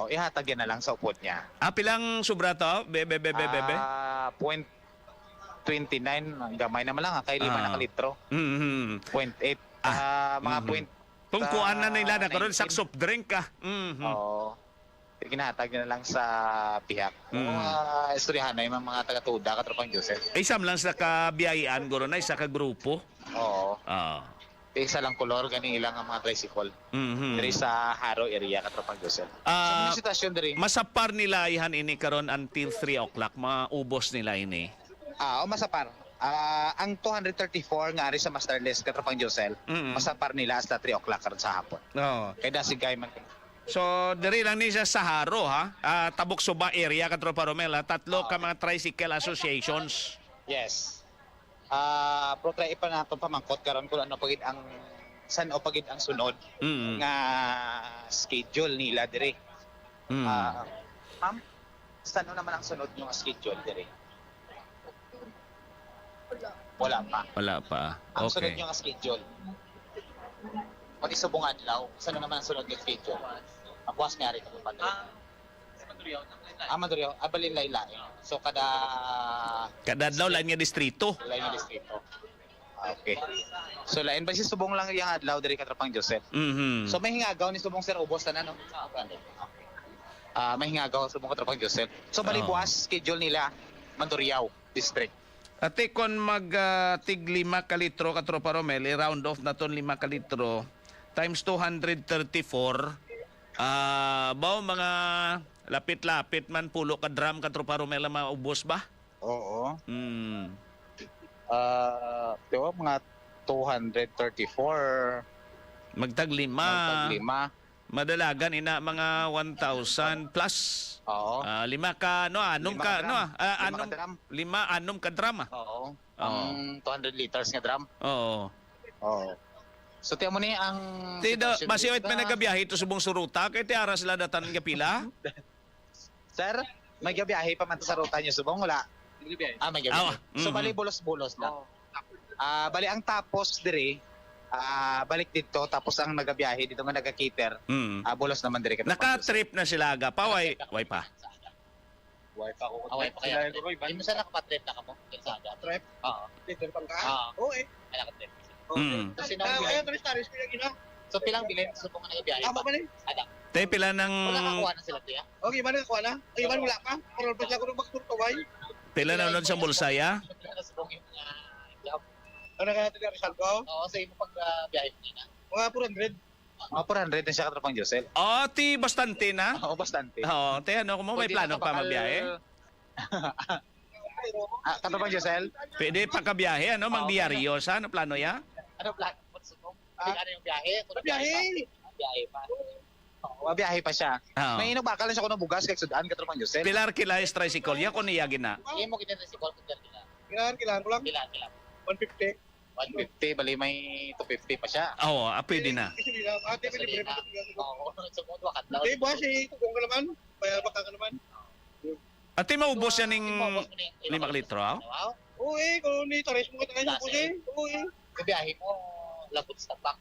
Ihatag yan na lang sa upod niya. Pilang sobra to? Bebe. Point 29, ang gamay naman lang kay 5 na litro. Mhm. 0.8. Mga point. Kung kuan na nila na karon 19. sa soft drink ka. Mhm. Oo. Ginahatag na lang sa pihak. Istoryahan na yung mga taga-tuda, katropang Joseph. Isam lang sa kabiyayaan guro na isa ka grupo. Oo. Ah. Isa lang kolor, ganing ilang ang mga tricycle. Mhm. Diri sa Haro area, katropang Joseph. Ah, Sa sitwasyon diri. Masapar nila ihan ini karon until 3 o'clock. Maubos nila ini. Masapar. Ang 234 nga ari sa Masterless, katropang Joseph. Masapar nila hasta 3 o'clock karon sa hapon. Oo. Kaya dasigay man. So, diri lang ni sa Saharo ha. Tabok Suba area ka tropa Romela, tatlo ka mga tricycle associations. Yes. Pero try pa natin pamangkot karon kung ano pagid ang san o pagid ang sunod nga schedule nila dire. Ma'am, saan naman ang sunod yung schedule dire? Wala pa. Wala pa. Ang sunod Okay. yung schedule. Pag isubong adlaw, saan naman ang sunod yung schedule? Akwas nga rin kami pati. Maduryaw. Balin laylain. So kada Kadadlaw lain nga distrito. lain na distrito. Okay. So lain ba si subong lang yung adlaw diri katrapang Joseph. Mhm. So may hingagaw ni subong sir ubos na no. May hingagaw subong katrapang Joseph. So bali Oo. buwas schedule nila Mandurriao district. Ate kon mag tig 5 ka litro ka tropa Romel, round off na ton 5 ka litro times 234 bao mga lapit-lapit man pulo ka drum ka tropa Romel ang maubos ba? Oo. Mm. Diba mga 234 Magtag 5. lima. Madalagan ina mga 1,000 plus. Oo. 5 ka anom Lima ka ka drum. Lima anom ka drum. 5 anom ka drum. Oo. Ang 200 liters nga drum. Oo. Oo. So tiyan mo ni ang Tida, sitwasyon basi dito oit may nagabiyahe ito subong suruta kay ti ara sila datan nga pila. Sir, May gabiyahe pa man to sa ruta niyo subong wala. May gabiyahe. So bali bulos-bulos lang. Bali ang tapos dire balik dito tapos ang nagabiyahe dito nga nagka-cater. Bulos naman dire ka. Naka-trip na sila aga pa, way pa. Way pa ko. Away pa kaya. Hindi mo sana nakapatrip na ka mo? Trip? Oo. Dito pang ka? Oo. Oo eh. Ay, nakatrip. Kasi ayaw taris-taris ko yung ina. So, pilang bilhin? So, kung nagabiyahe Tama ba ni? Ada. Tayo pila ng... Wala kakuha na sila, tiya? Okay, man nakakuha na? Ay, man wala pa? Pero pa siya ko nung magturtaway. Pila na nun sa bulsaya? Nasubong yung mga job. Ano kaya natin yung result ko? Oo, sa imo pag-biyahe mo nila. Mga 400. 400 na siya katropang Josel. Oh, ti bastante na. Oo, bastante. Oo, te ano mo may plano pa magbiyahe? Katropang Josel? Pwede pa kabiyahe ano, magdiaryo sa ano plano ya? Ano plano mo subong? Ano yung biyahe? Biyahe! Biyahe pa. Mabiyahe pa siya. Oo. May inubakal na siya ko ng bugas kay Sudan katropang Josel. Pilar kila is tricycle ya kun iyagin na. Hindi mo kinita si Call Kunder nila. Kailangan ko lang. Kila. 150. 150, bali may 250 pa siya. Oo, pwede na. Kasi nila, ate, pwede Gasolina. Oo, sa mundo ka daw. Okay, buwas eh. Kung ka naman. Bayar baka ka naman. Ati maubos yan ng 5 litro, ah? Oo eh. Kung ni taris mo ka tayo sa pusi. Oo eh. Biyahe mo, labot sa back.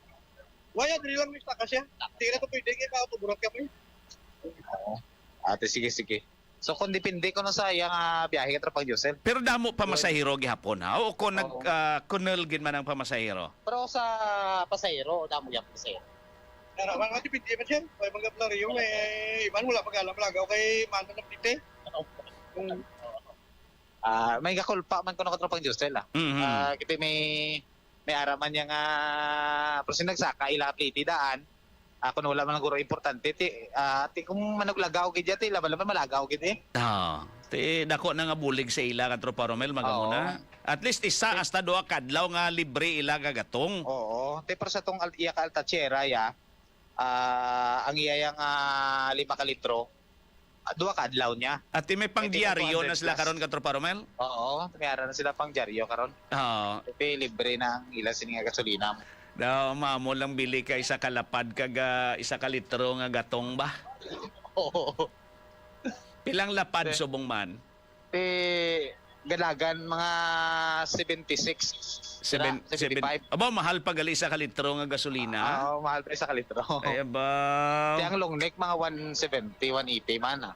Waya, dali lang may staka siya. Hindi na ito pwede. Kaya pautuburat ka pa eh. Ate, sige. So kung depende ko na sa iyang biyahe katropang Josel. Pero damo pamasahero gihapon ha? O kung kunulgin man ang pamasahero? Pero sa pasahero, damo yan pasahero. Kaya naman natin pwede man siya. May mga planaryo. Iban wala pag-alam-lagaw kay Mando na pwede. May gakulpa man ko na katropang Josel Kita may araman niya nga pero sinagsaka ila pliti daan. Kung wala man ang guro importante ti kung managlagaw gid ti laban malagaw gid Ti dako na nga bulig sa ila ka tropa Romel magamuna. At least isa hasta duha kadlaw nga libre ila gagatong. Oo, ti para sa tong iya ka altachera ya ang iya yang 5 ka litro duha ka adlaw niya. At ti may pang diaryo na sila karon ka tropa Romel? Oo, mayara na sila pang dyaryo karon. Oo. Ti libre na ang ila sining gasolina. Daw mamo lang bili ka isa ka lapad kag isa ka litro nga gatong ba? Oo. Pilang lapad subong man? Galagan mga 76. 75. Aba mahal pa gali isa ka litro nga gasolina. Oo, mahal pa sa kalitro. Ay ba. Ang long neck mga 170, 180 man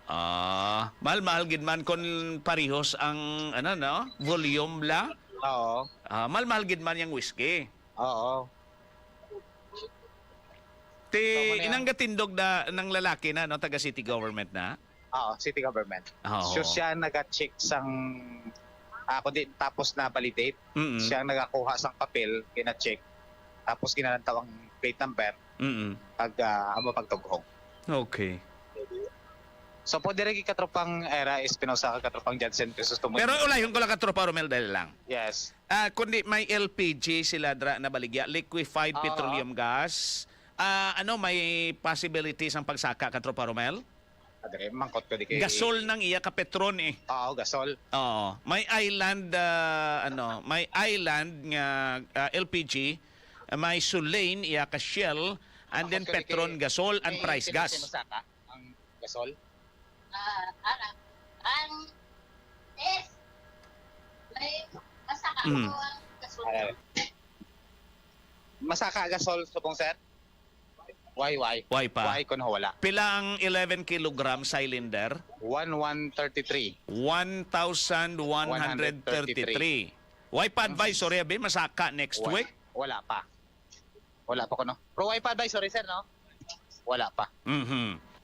Mahal gid man kon parehos ang ano no, volume la. Oo. Mahal gid man yang whiskey. Oo. Inang gatindog na ng lalaki na no, taga city government na. Oo, city government. Oo. So siya nag-check sang kundi tapos na validate. Siya nagakuha sang papel, kina-check. Tapos ginalantaw ang plate number. Pag amo pagtughong. Okay. So pwede rin katropang era Espinosa katropang Jansen Crisos Tumuy. Pero ulayhon ko lang katropa Romel dahil lang. Yes. Kundi may LPG sila dra na baligya, liquefied petroleum gas. May possibilities ang pagsaka katropa Romel? Adre mangkot ko di kay Gasol nang iya ka petron eh. Oo, gasol. Oo. May island may island nga LPG, may Sulane iya ka Shell, and then petron gasol and price gas. Ang gasol. Masaka gasol subong sir. Why? Why pa? Why kun wala? Pilang 11 kilogram cylinder? 1133. 1,133. Why pa advisory abi masaka next week? Wala pa. Wala pa ko no. Pero why pa advisory sir no? Wala pa.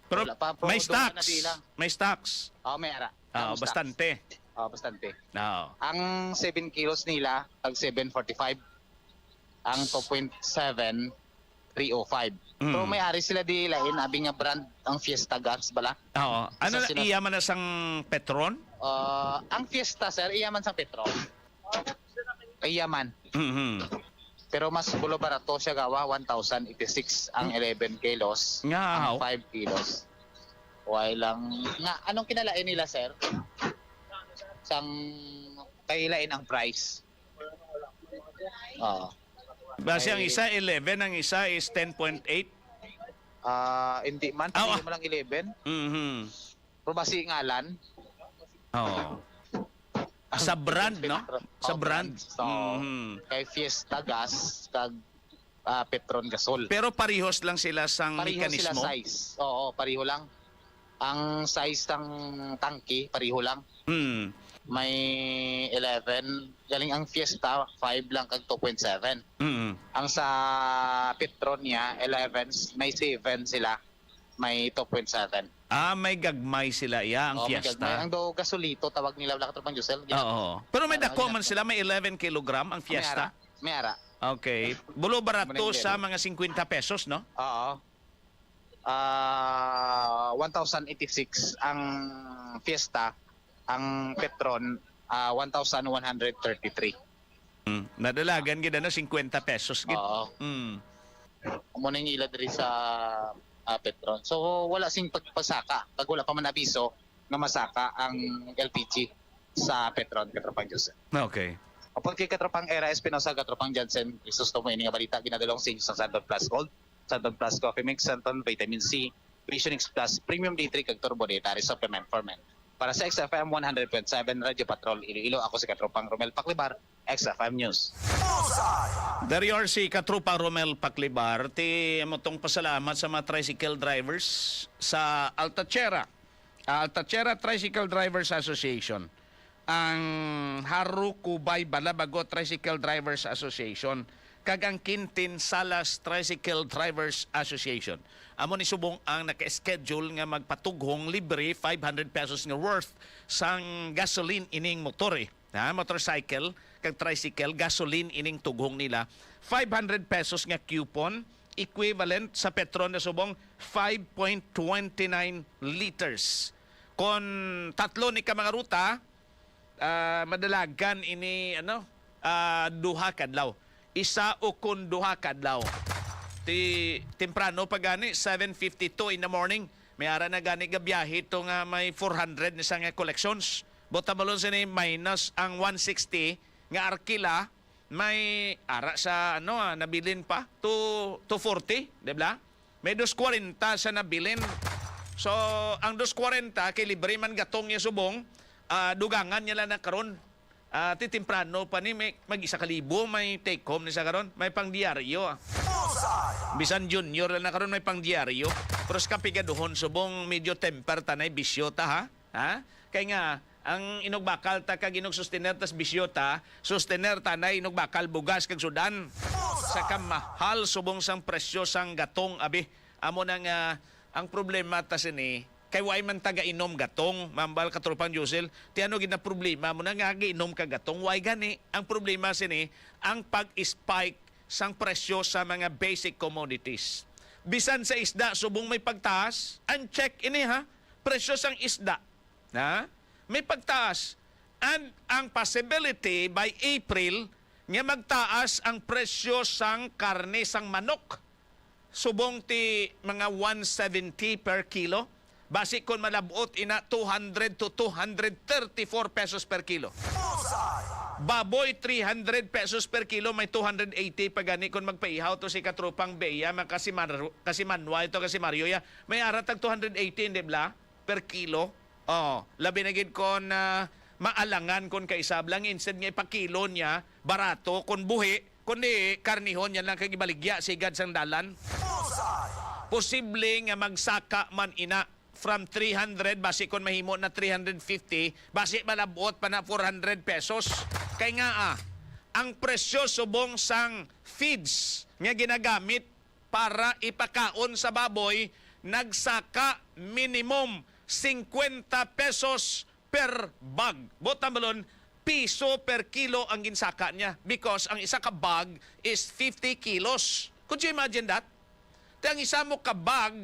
Pero Wala pa, may doon ka na stocks. bilang. May stocks. May ara. Bastante. Bastante. Oo. Ang 7 kilos nila, pag 745. Ang 2.7, 305. Pero may ari sila di lain, abi nga brand, ang Fiesta gas bala. Oo. Ano na, iya man na sang petron? Ang Fiesta, sir, iyaman sang Petron. Iyaman. Pero mas bulo barato siya gawa, 1,086 ang 11 kilos. Nga. Ang 5 kilos. Why lang. Nga, anong kinalain nila, sir? Sang kailain ang price. Base ang isa 11, ang isa is 10.8. Hindi man, hindi mo lang 11. Pero basi ngalan, Oo. Sa brand, no? Sa brand. So, Mhm. kay Fiesta Gas, kag Petron Gasol. Pero parehos lang sila sang Pareho sila mekanismo. size. Oo, pareho lang. Ang size ng tangke, pareho lang. Hmm. May 11. Galing ang Fiesta, 5 lang kag 2.7. Mm. Ang sa Petron niya, 11, may 7 sila. May 2.7. May gagmay sila ang May Fiesta. ang do gasolito, tawag nila wala katropang Jusel. Oo. Pero may dako man sila, may 11 kilogram ang Fiesta. May ara. Okay. Bulo barato Maningil. sa mga 50 pesos, no? Oo. 1,086 ang Fiesta, ang Petron 1,133. Nadalagan gid 50 pesos gid. Oo. Mm. Amo na yung ila diri sa Petron. So wala sing pagpasaka, pag wala pa man abiso nga masaka ang LPG sa Petron katropang Jose. Okay. Kapag kay katropang Era Espinosa, katropang Jansen, isusto mo ini nga balita ginadalong sa inyo sa Santon Plus Gold, Santon Plus Coffee Mix, Santon Vitamin C, Vision X Plus, Premium D3 kag Turbo Dietary Supplement for Men. Para sa XFM 100.7 Radio Patrol Iloilo, ako si katropang Romel Paclibar, XFM News. Dari si Katrupa Romel Paclibar, ti motong pasalamat sa mga tricycle drivers sa Altatxera. Altatxera Tricycle Drivers Association. Ang Harukubay Balabago Tricycle Drivers Association. Kag ang Quintin Salas Tricycle Drivers Association. Amo ni subong ang naka-schedule nga magpatughong libre 500 pesos nga worth sang gasoline ining motore. Motorcycle kag tricycle, gasoline ining tughong nila. 500 pesos nga coupon, equivalent sa petron na subong 5.29 liters. Kon tatlo ni ka mga ruta, madalagan ini duha kadlaw. Isa o kun duha kadlaw. Temprano pa gani 7:52 in the morning. May ara na gani ga biyahe to nga may 400 ni nga collections. Bota balon sini minus ang 160 nga arkila, may ara sa nabilin pa to 40, di ba? May 240 sa nabilin. So ang 240 kay libre man gatong niya subong, dugangan niya lang na karon. Titimprano pa ni may mag-1,000 may take home ni sa karon, may pangdiaryo. Bisan junior na karon may pangdiaryo. Pero sa kapigaduhon subong medyo temper tanay bisyota ha? Kay nga ang inugbakal ta kag inog sustener tas bisyota, sustener tanay inugbakal bugas kag sudan. Sa kamahal subong sang presyo sang gatong abi. Amo na nga ang problema ta sini kay way man taga-inom gatong, mambal katropang Josel, ti ano gina problema mo na nga giinom ka gatong, way gani. Ang problema sini, ang pag-spike sang presyo sa mga basic commodities. Bisan sa isda, subong may pagtaas, uncheck ini presyo sang isda. May pagtaas. And ang possibility by April, nga magtaas ang presyo sang karne sang manok. Subong ti mga 170 per kilo. Basi kung malabot ina 200 to 234 pesos per kilo. Baboy 300 pesos per kilo, may 280 pagani kung magpaihaw to si katropang Beya, kasi Manwa ito kasi Mario ya. May aratag 280 di ba per kilo. Labi na gid kon maalangan kon kaisablang instead nga ipakilo niya barato kon buhi kundi karnihon yan lang kag ibaligya sigad sang dalan. Posible nga magsaka man ina from 300, basi kon mahimo na 350, basi malabot pa na 400 pesos. Kay nga ang presyo subong sang feeds nga ginagamit para ipakaon sa baboy, nagsaka minimum 50 pesos per bag. Botamalon, piso per kilo ang ginsaka niya because ang isa ka bag is 50 kilos. Could you imagine that? Ang isa mo ka bag,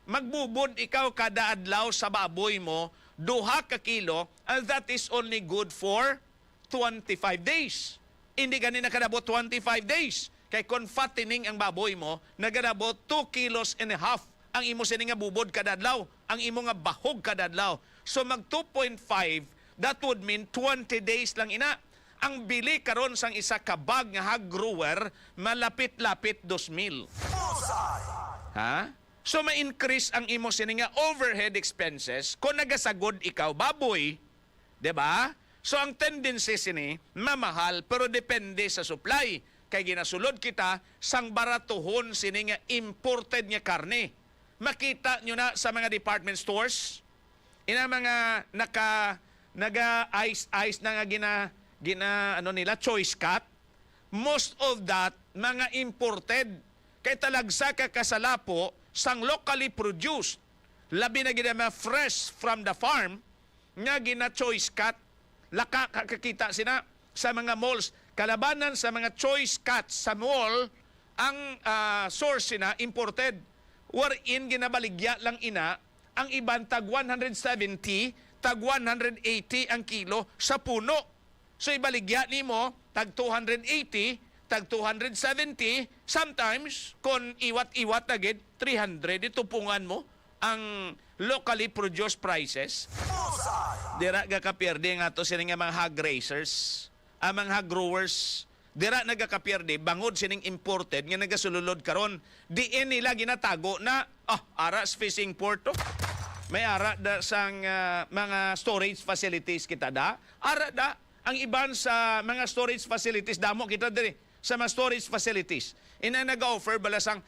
magbubod ikaw kada adlaw sa baboy mo, 2 ka kilo, and that is only good for 25 days. Hindi ganun nakadabot 25 days. Kay kung fattening ang baboy mo, nagadabot 2 kilos and a half ang imo sini nga bubod kada adlaw, ang imo nga bahog kada adlaw. So mag 2.5, that would mean 20 days lang ina. Ang bili karon sang isa ka bag nga hog grower, malapit-lapit 2,000. So ma-increase ang imo sini nga overhead expenses kung nagasagod ikaw baboy. 'Diba? So ang tendency sini mamahal pero depende sa supply. Kay ginasulod kita sang baratuhon sini nga imported nga karne. Makita nyo na sa mga department stores, ina mga naga-ice na nga ano nila, choice cut. Most of that, mga imported. Kay talagsa ka kasalapo sang locally produced. Labi na gina fresh from the farm, nga gina choice cut. Laka kakakita sina sa mga malls. Kalabanan sa mga choice cuts sa mall, ang source sina imported. Wherein ginabaligya lang ina, ang iban tag 170, tag 180 ang kilo sa puno. So ibaligya nimo tag 280, tag 270, sometimes kung iwat-iwat na gid 300 itupungan mo ang locally produced prices. Dira gakapierde nga to sila nga mga hog raisers, ang mga growers. Dira nagakapierde bangod sining imported nga nagasululod karon. Diin nila ginatago na aras fishing port to. May ara da sang mga storage facilities kita da. Ara da ang iban sa mga storage facilities damo kita diri sa mga storage facilities. Ina nag-offer bala sang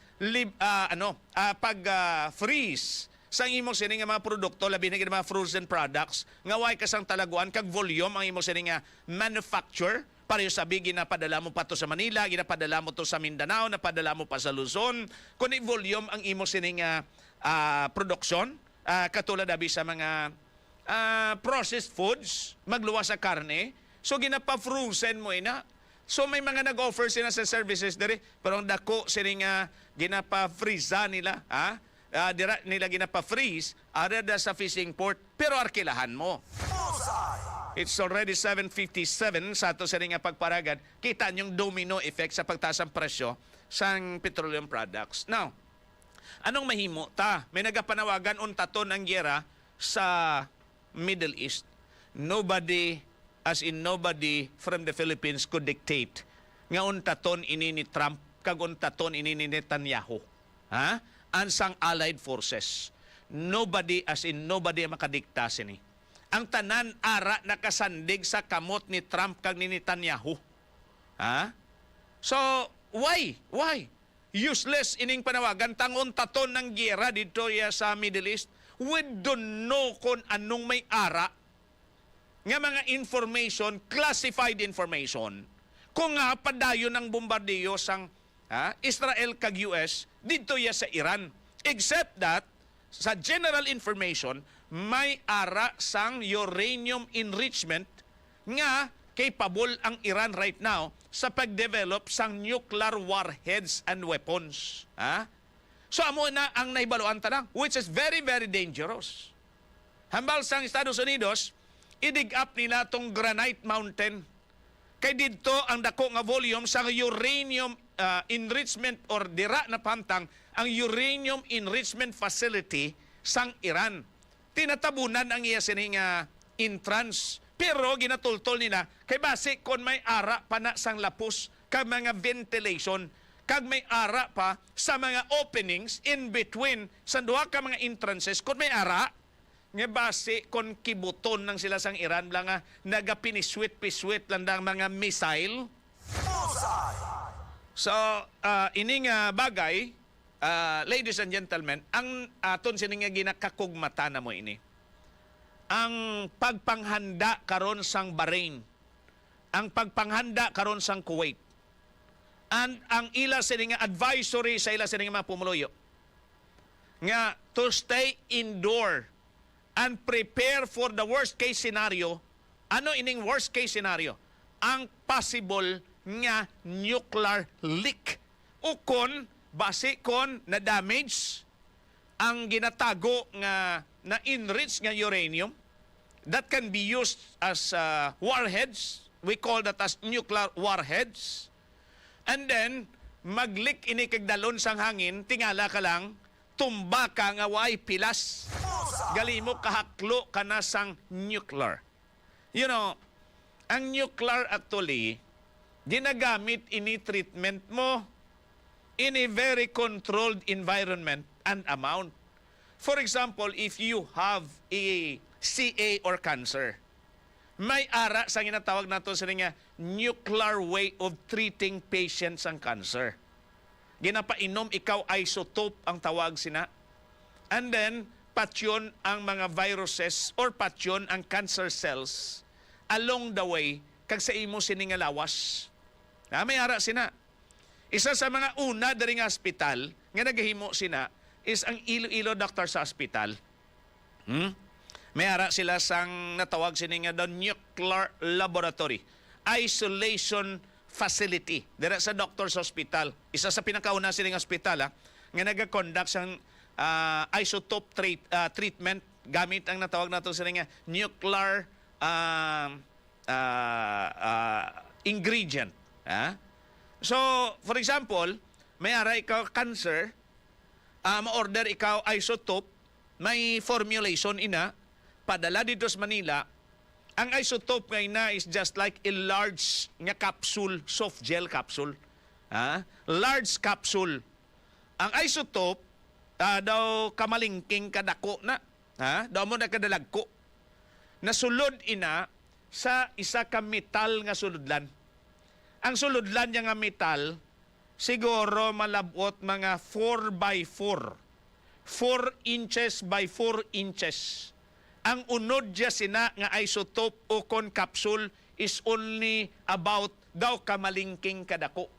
pag-freeze sa imong sining mga produkto, labi na gid mga frozen products nga way kasang talaguan kag volume ang imong sining manufacture. Pareho sabi, ginapadala mo pa to sa Manila, ginapadala mo to sa Mindanao, napadala mo pa sa Luzon. Kung volume ang imo sining production, katulad abi sa mga processed foods, magluwas sa karne, so ginapa-frozen mo ina. So may mga nag-offer sila sa services diri, pero ang dako sining ginapa-freeze nila, dira nila ginapa-freeze, ada sa fishing port, pero arkilahan mo. It's already 7:57 sa ato sa nga pagparagan. Kita niyong domino effect sa pagtaas ng presyo sang petroleum products. Now, anong mahimo ta? May nagapanawagan untaton ang giyera sa Middle East. Nobody, as in nobody from the Philippines could dictate nga untaton ini ni Trump kag untaton ini ni Netanyahu. Ansang allied forces. Nobody, as in nobody ang makadikta sini. Ang tanan ara nakasandig sa kamot ni Trump kag ni Netanyahu. So, why? Why? Useless ining panawagan tangon taton ng giyera dito sa Middle East. We don't know kung anong may ara nga mga information, classified information. Kung nga padayon ng bombardiyo sang Israel kag US dito sa Iran. Except that, sa general information, may ara sang uranium enrichment nga capable ang Iran right now sa pag-develop sang nuclear warheads and weapons. So amo na ang naibaluan tanang, which is very, very dangerous. Hambal sang Estados Unidos, i-dig up nila tong Granite Mountain. Kay dito ang dako nga volume sa uranium enrichment or dira na pantang ang uranium enrichment facility sang Iran. Tinatabunan ang iya sining entrance. Pero ginatultol nila kay base kon may ara pa na sang lapos kag mga ventilation kag may ara pa sa mga openings in between sa duha ka mga entrances kon may ara nga base kon kibuton nang sila sang Iran lang nga nagapiniswit-piswit lang dang mga missile. So ining bagay, ladies and gentlemen, ang aton sining nga ginakakugmata na mo ini. Ang pagpanghanda karon sang Bahrain, ang pagpanghanda karon sang Kuwait, and ang ila sining advisory sa ila sining mga pumuluyo nga to stay indoor and prepare for the worst case scenario. Ano ining worst case scenario? Ang possible nga nuclear leak. O kon base kon na damage ang ginatago nga na enrich nga uranium that can be used as warheads. We call that as nuclear warheads. And then mag-leak ini kag dalon sang hangin, tingala ka lang tumba ka nga way pilas. Gali mo kahaklo ka na sang nuclear. You know, ang nuclear actually ginagamit ini treatment mo in a very controlled environment and amount. For example, if you have a CA or cancer, may ara sa ginatawag nato sa nga nuclear way of treating patients ang cancer. Ginapainom ikaw isotope ang tawag sina. And then, patyon ang mga viruses or patyon ang cancer cells along the way kag sa imo sini nga lawas. May ara sina. Isa sa mga una diri nga hospital nga nagahimo sina is ang ILOILO Doctors Hospital. May ara sila sang natawag sini nga the nuclear laboratory, isolation facility dira sa Doctors Hospital. Isa sa pinakauna sining hospital nga naga-conduct sang isotope treatment gamit ang natawag nato sini nga nuclear ingredient. So, for example, may ara ikaw cancer, ma-order ikaw isotope, may formulation ina, padala dito sa Manila. Ang isotope ngayon na is just like a large nga capsule, soft gel capsule. Large capsule. Ang isotope, daw kamalingking kadako na. Daw mo na kadalagko. Nasulod ina sa isa ka metal nga suludlan. Ang suludlan niya nga metal, siguro malabot mga 4 by 4. 4 inches by 4 inches. Ang unod niya sina nga isotope o kon capsule is only about daw kamalingking kadako.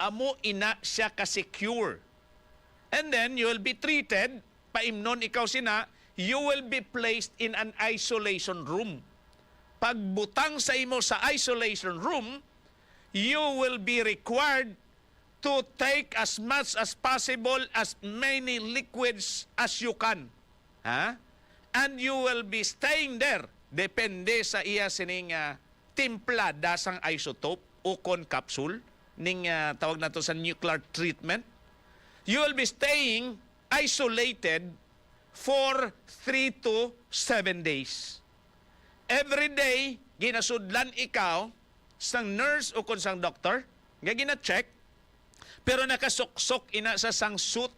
Amo ina siya ka-secure. And then you will be treated, paimnon ikaw sina, you will be placed in an isolation room. Pagbutang sa imo sa isolation room, you will be required to take as much as possible as many liquids as you can. And you will be staying there. Depende sa iya sining timplada sang isotope o kon capsule ning tawag nato sa nuclear treatment. You will be staying isolated for 3 to 7 days. Every day, ginasudlan ikaw sang nurse o kung sang doctor, nga gina-check, pero nakasuksok ina sa sang suit.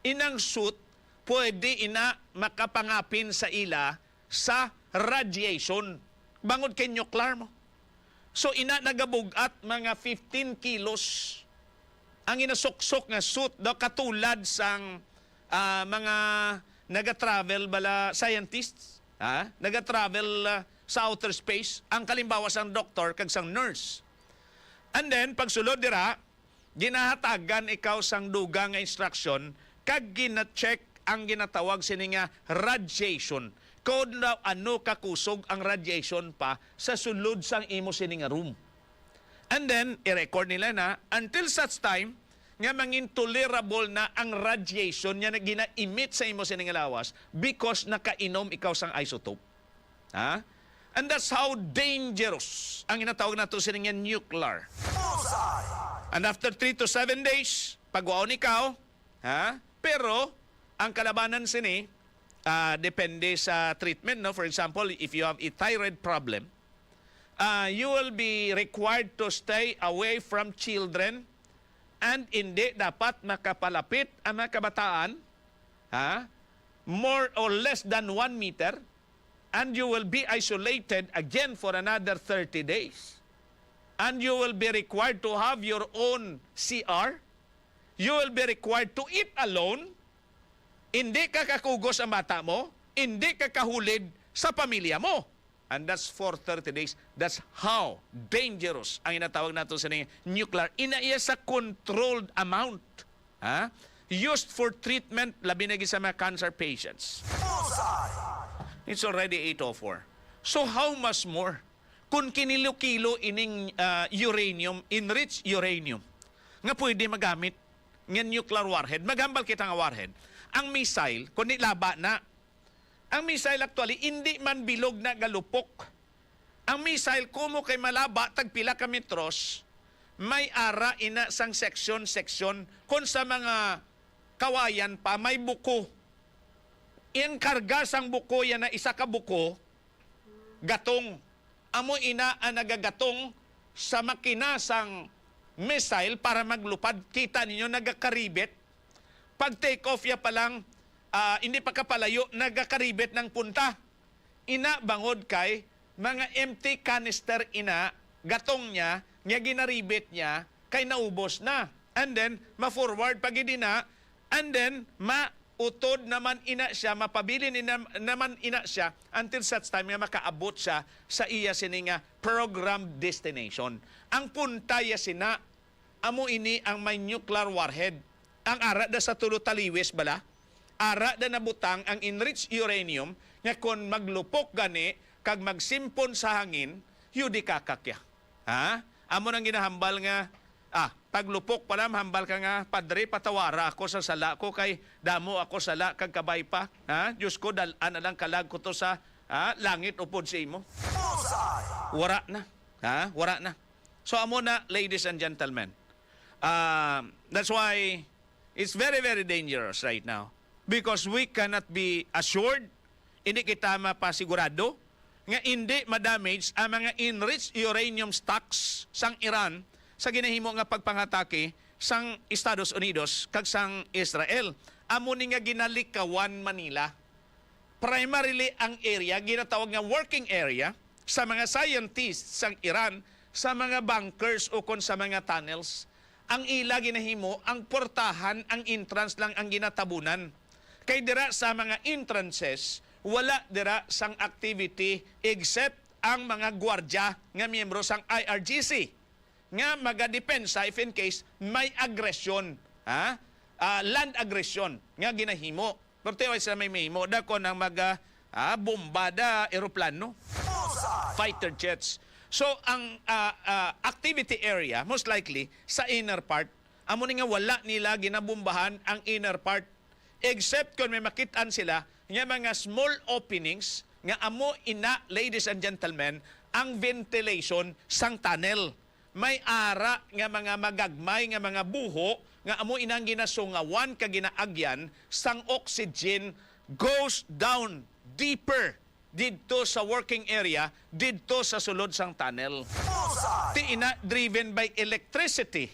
Inang suit, pwede ina makapangapin sa ila sa radiation. Bangod kay nuclear mo. So ina nagabugat mga 15 kilos ang inasuksok nga suit daw katulad sang mga naga-travel bala scientists, naga-travel sa outer space, ang kalimbawa sang doktor kag sang nurse. And then pagsulod dira, ginahatagan ikaw sang dugang nga instruction kag gina-check ang ginatawag sini nga radiation. Kung daw ano kakusog ang radiation pa sa sulod sang imo sini nga room. And then, i-record nila na until such time nga mangin tolerable na ang radiation nga na gina-emit sa imo sining lawas because nakainom ikaw sang isotope. And that's how dangerous ang inatawag nato sining nga nuclear. And after 3 to 7 days, pagwaon ikaw, pero ang kalabanan sini, depende sa treatment. No? For example, if you have a thyroid problem, you will be required to stay away from children and hindi dapat makapalapit ang mga kabataan more or less than 1 meter, and you will be isolated again for another 30 days. And you will be required to have your own CR. You will be required to eat alone. Hindi ka kakugos ang bata mo, hindi ka kahulid sa pamilya mo. And that's for 30 days. That's how dangerous ang inatawag nato sa nuclear. Inaiya sa controlled amount. Used for treatment, labi na sa mga cancer patients. It's already 8:04. So how much more? Kung kinilo-kilo ining uranium, enriched uranium, nga pwede magamit ng nuclear warhead, magambal kita nga warhead. Ang missile, kung laba na, ang missile actually, hindi man bilog na galupok. Ang missile, kumo kay malaba, tagpila ka metros, may ara ina sang seksyon, kung sa mga kawayan pa, may buko. Iyang karga sang buko, yan na isa ka buko, gatong. Amo ina ang nagagatong sa makina sang missile para maglupad. Kita ninyo, nagakaribet. Pag take off ya pa lang, hindi pa kapalayo, nagakaribet ng punta. Ina bangod kay mga empty canister ina, gatong niya, nga ginaribit niya, kay naubos na. And then, ma-forward pag na, and then, mautod naman ina siya, mapabili naman ina siya, until such time nga makaabot siya sa iya sininga program destination. Ang punta ya sina, amo ini ang may nuclear warhead. Ang ara da sa tulo taliwis bala, ara da nabutang ang enriched uranium, nga kung maglupok gani, kag magsimpon sa hangin, yudi kakakya. Ha? Amo nang ginahambal nga, paglupok pa lang, hambal ka nga, Padre, patawara ako sa sala ko, kay damo ako sala, kag kabay pa. Ha? Diyos ko, dalaan na lang kalag ko to sa langit upod sa imo. Wara na. Ha? Wara na. So, amo na, ladies and gentlemen. That's why it's very, very dangerous right now. Because we cannot be assured, hindi kita mapasigurado, nga hindi madamage ang mga enriched uranium stocks sang Iran sa ginahimo nga pagpangatake sang Estados Unidos kag sang Israel. Amo ni nga ginalikawan Manila. Primarily ang area ginatawag nga working area sa mga scientists sang Iran, sa mga bunkers o kon sa mga tunnels. Ang ila ginahimo, ang portahan, ang entrance lang ang ginatabunan. Kay dira sa mga entrances, wala dira sang activity except ang mga gwardya nga miyembro sang IRGC nga magadepensa if in case may aggression, land aggression nga ginahimo. Pero tayo sa may mahimo, dako ng bombada eroplano, fighter jets. So ang activity area most likely sa inner part, amo ni nga wala nila ginabombahan ang inner part except kung may makitaan sila nga mga small openings nga amo ina, ladies and gentlemen, ang ventilation sang tunnel. May ara nga mga magagmay nga mga buho nga amo inang ginasungawan ka ginaagyan sang oxygen goes down deeper didto sa working area, didto sa sulod sang tunnel. Ti ina driven by electricity.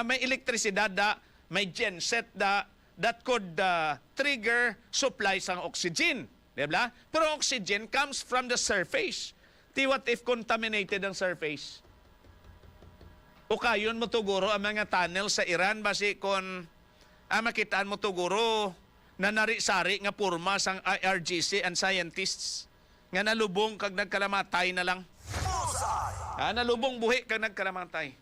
May elektrisidad da, may genset da, that could trigger supply sang oxygen. Diba? Pero oxygen comes from the surface. What if contaminated ang surface? O kayon mo tuguro ang mga tunnel sa Iran basi kung makitaan mo tuguro na nari-sari nga purma sang IRGC and scientists nga nalubong kag nagkalamatay na lang. Nalubong buhi kag nagkalamatay.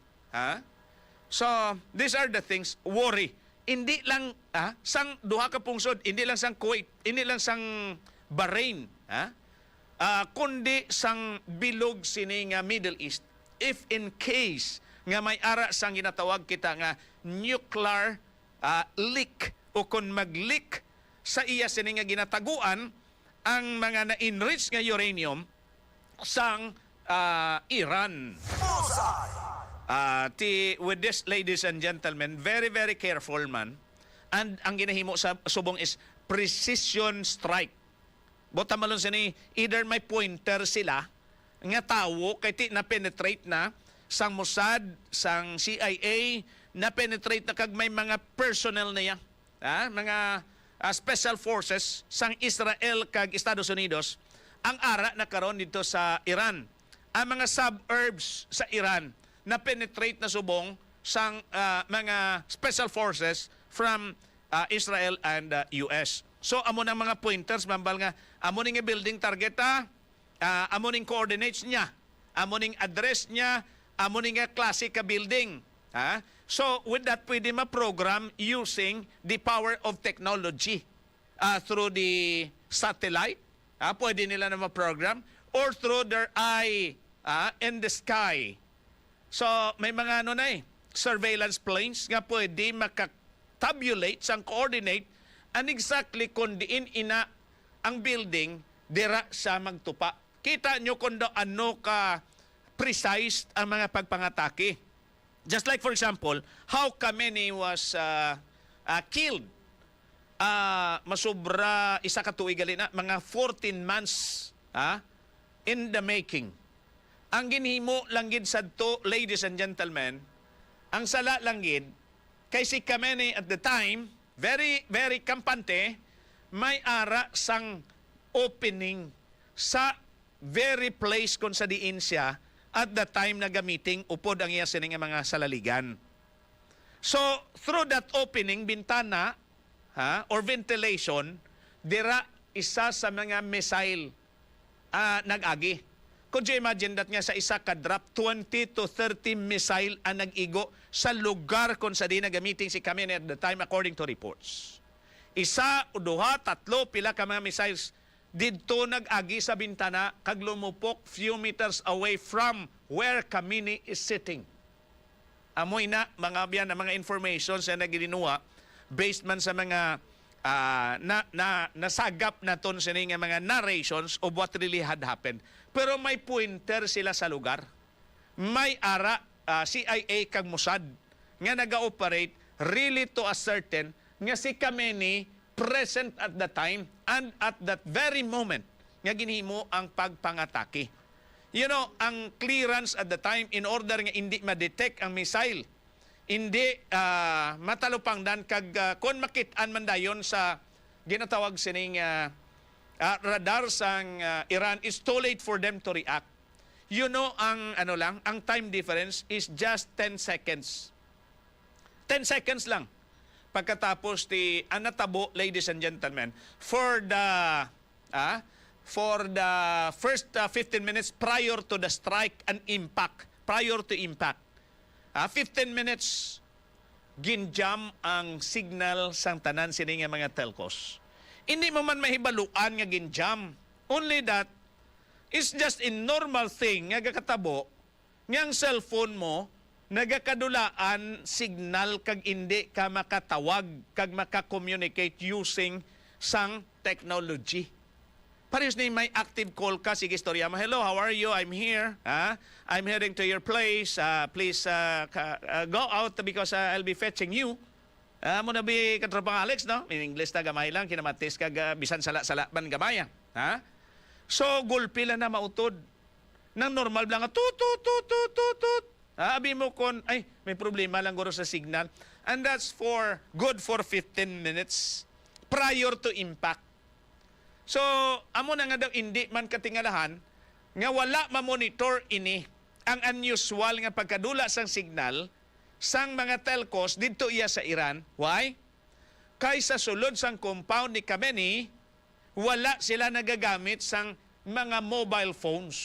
So, these are the things, worry. Hindi lang sang duha ka pungsod, hindi lang sang Kuwait, hindi lang sang Bahrain, kundi sang bilog sini nga Middle East. If in case nga may ara sang ginatawag kita nga nuclear leak o kung mag-leak sa iya sini nga ginataguan ang mga na-enrich nga uranium sang Iran. With this, ladies and gentlemen, very, very careful man. And ang ginahimo sa subong is precision strike. Bota malon sini, either may pointer sila, nga tawo, kay ti na-penetrate na, sang Mossad, sang CIA, na-penetrate na kag may mga personnel na yan. Mga special forces sang Israel kag Estados Unidos, ang ara na karon dito sa Iran. Ang mga suburbs sa Iran, na-penetrate na subong sang mga special forces from Israel and US. So, amo ng mga pointers, mambal nga, amo ng building target amo ng coordinates niya, amo ng address niya, amo ng klase ka building. So, with that, pwede ma-program using the power of technology through the satellite. Pwede nila na ma-program or through their eye in the sky. So, may mga surveillance planes nga pwede makatabulate sang coordinate and exactly kung diin ina ang building, dira sa magtupa. Kita nyo kung ano ka precise ang mga pagpangatake. Just like, for example, how Khamenei was killed. Masubra, isa ka tuig gali na, mga 14 months in the making. Ang ginhimo langgid sadto, ladies and gentlemen, ang sala langgid, kay si Khamenei at the time, very, very kampante, may ara sang opening sa very place kung sa diin siya at the time na gamiting upod ang iya sining mga salaligan. So, through that opening, bintana, or ventilation, dira isa sa mga missile nag-agi. Could you imagine that nga sa isa ka drop, 20 to 30 missile ang nag-igo sa lugar kung sa di na gamitin si Khamenei at the time according to reports. Isa, duha, tatlo, pila ka mga missiles didto nag-agi sa bintana kag lumupok few meters away from where Khamenei is sitting. Amoy na mga biyan na mga information sa naginuwa based man sa mga nasagap na ton sa nga mga narrations of what really had happened. Pero may pointer sila sa lugar. May ara CIA kag Mossad nga naga-operate really to ascertain nga si Khamenei present at the time and at that very moment nga ginhimo ang pagpangatake. You know, ang clearance at the time in order nga hindi ma-detect ang missile, hindi matalupangdan kag kon makit-an man dayon sa ginatawag sining radar sang Iran, is too late for them to react. You know, ang time difference is just 10 seconds. 10 seconds lang. Pagkatapos ti anatabo, ladies and gentlemen, for the first 15 minutes prior to the strike and impact, 15 minutes ginjam ang signal sang tanan sini nga mga telcos. Hindi mo man mahibaluan nga ginjam. Only that is just a normal thing nga gakatabo nga ang cellphone mo nagakadulaan signal kag hindi ka makatawag kag maka-communicate using sang technology. Parehas ni may active call ka, sige istorya mo, hello, how are you? I'm here. I'm heading to your place. Please go out because I'll be fetching you. Mo na bi katropang Alex, no? In English na gamay lang, kinamatis kag bisan sala-sala ban gamaya. So, gulpi lang na mautod. Nang normal lang, tut. Abi mo kon, ay, may problema lang guro sa signal. And that's good for 15 minutes prior to impact. So, amo na nga daw hindi man katingalahan nga wala ma-monitor ini ang unusual nga pagkadula sang signal sang mga telcos dito iya sa Iran. Why? Kay sa sulod sang compound ni Khamenei, wala sila nagagamit sang mga mobile phones.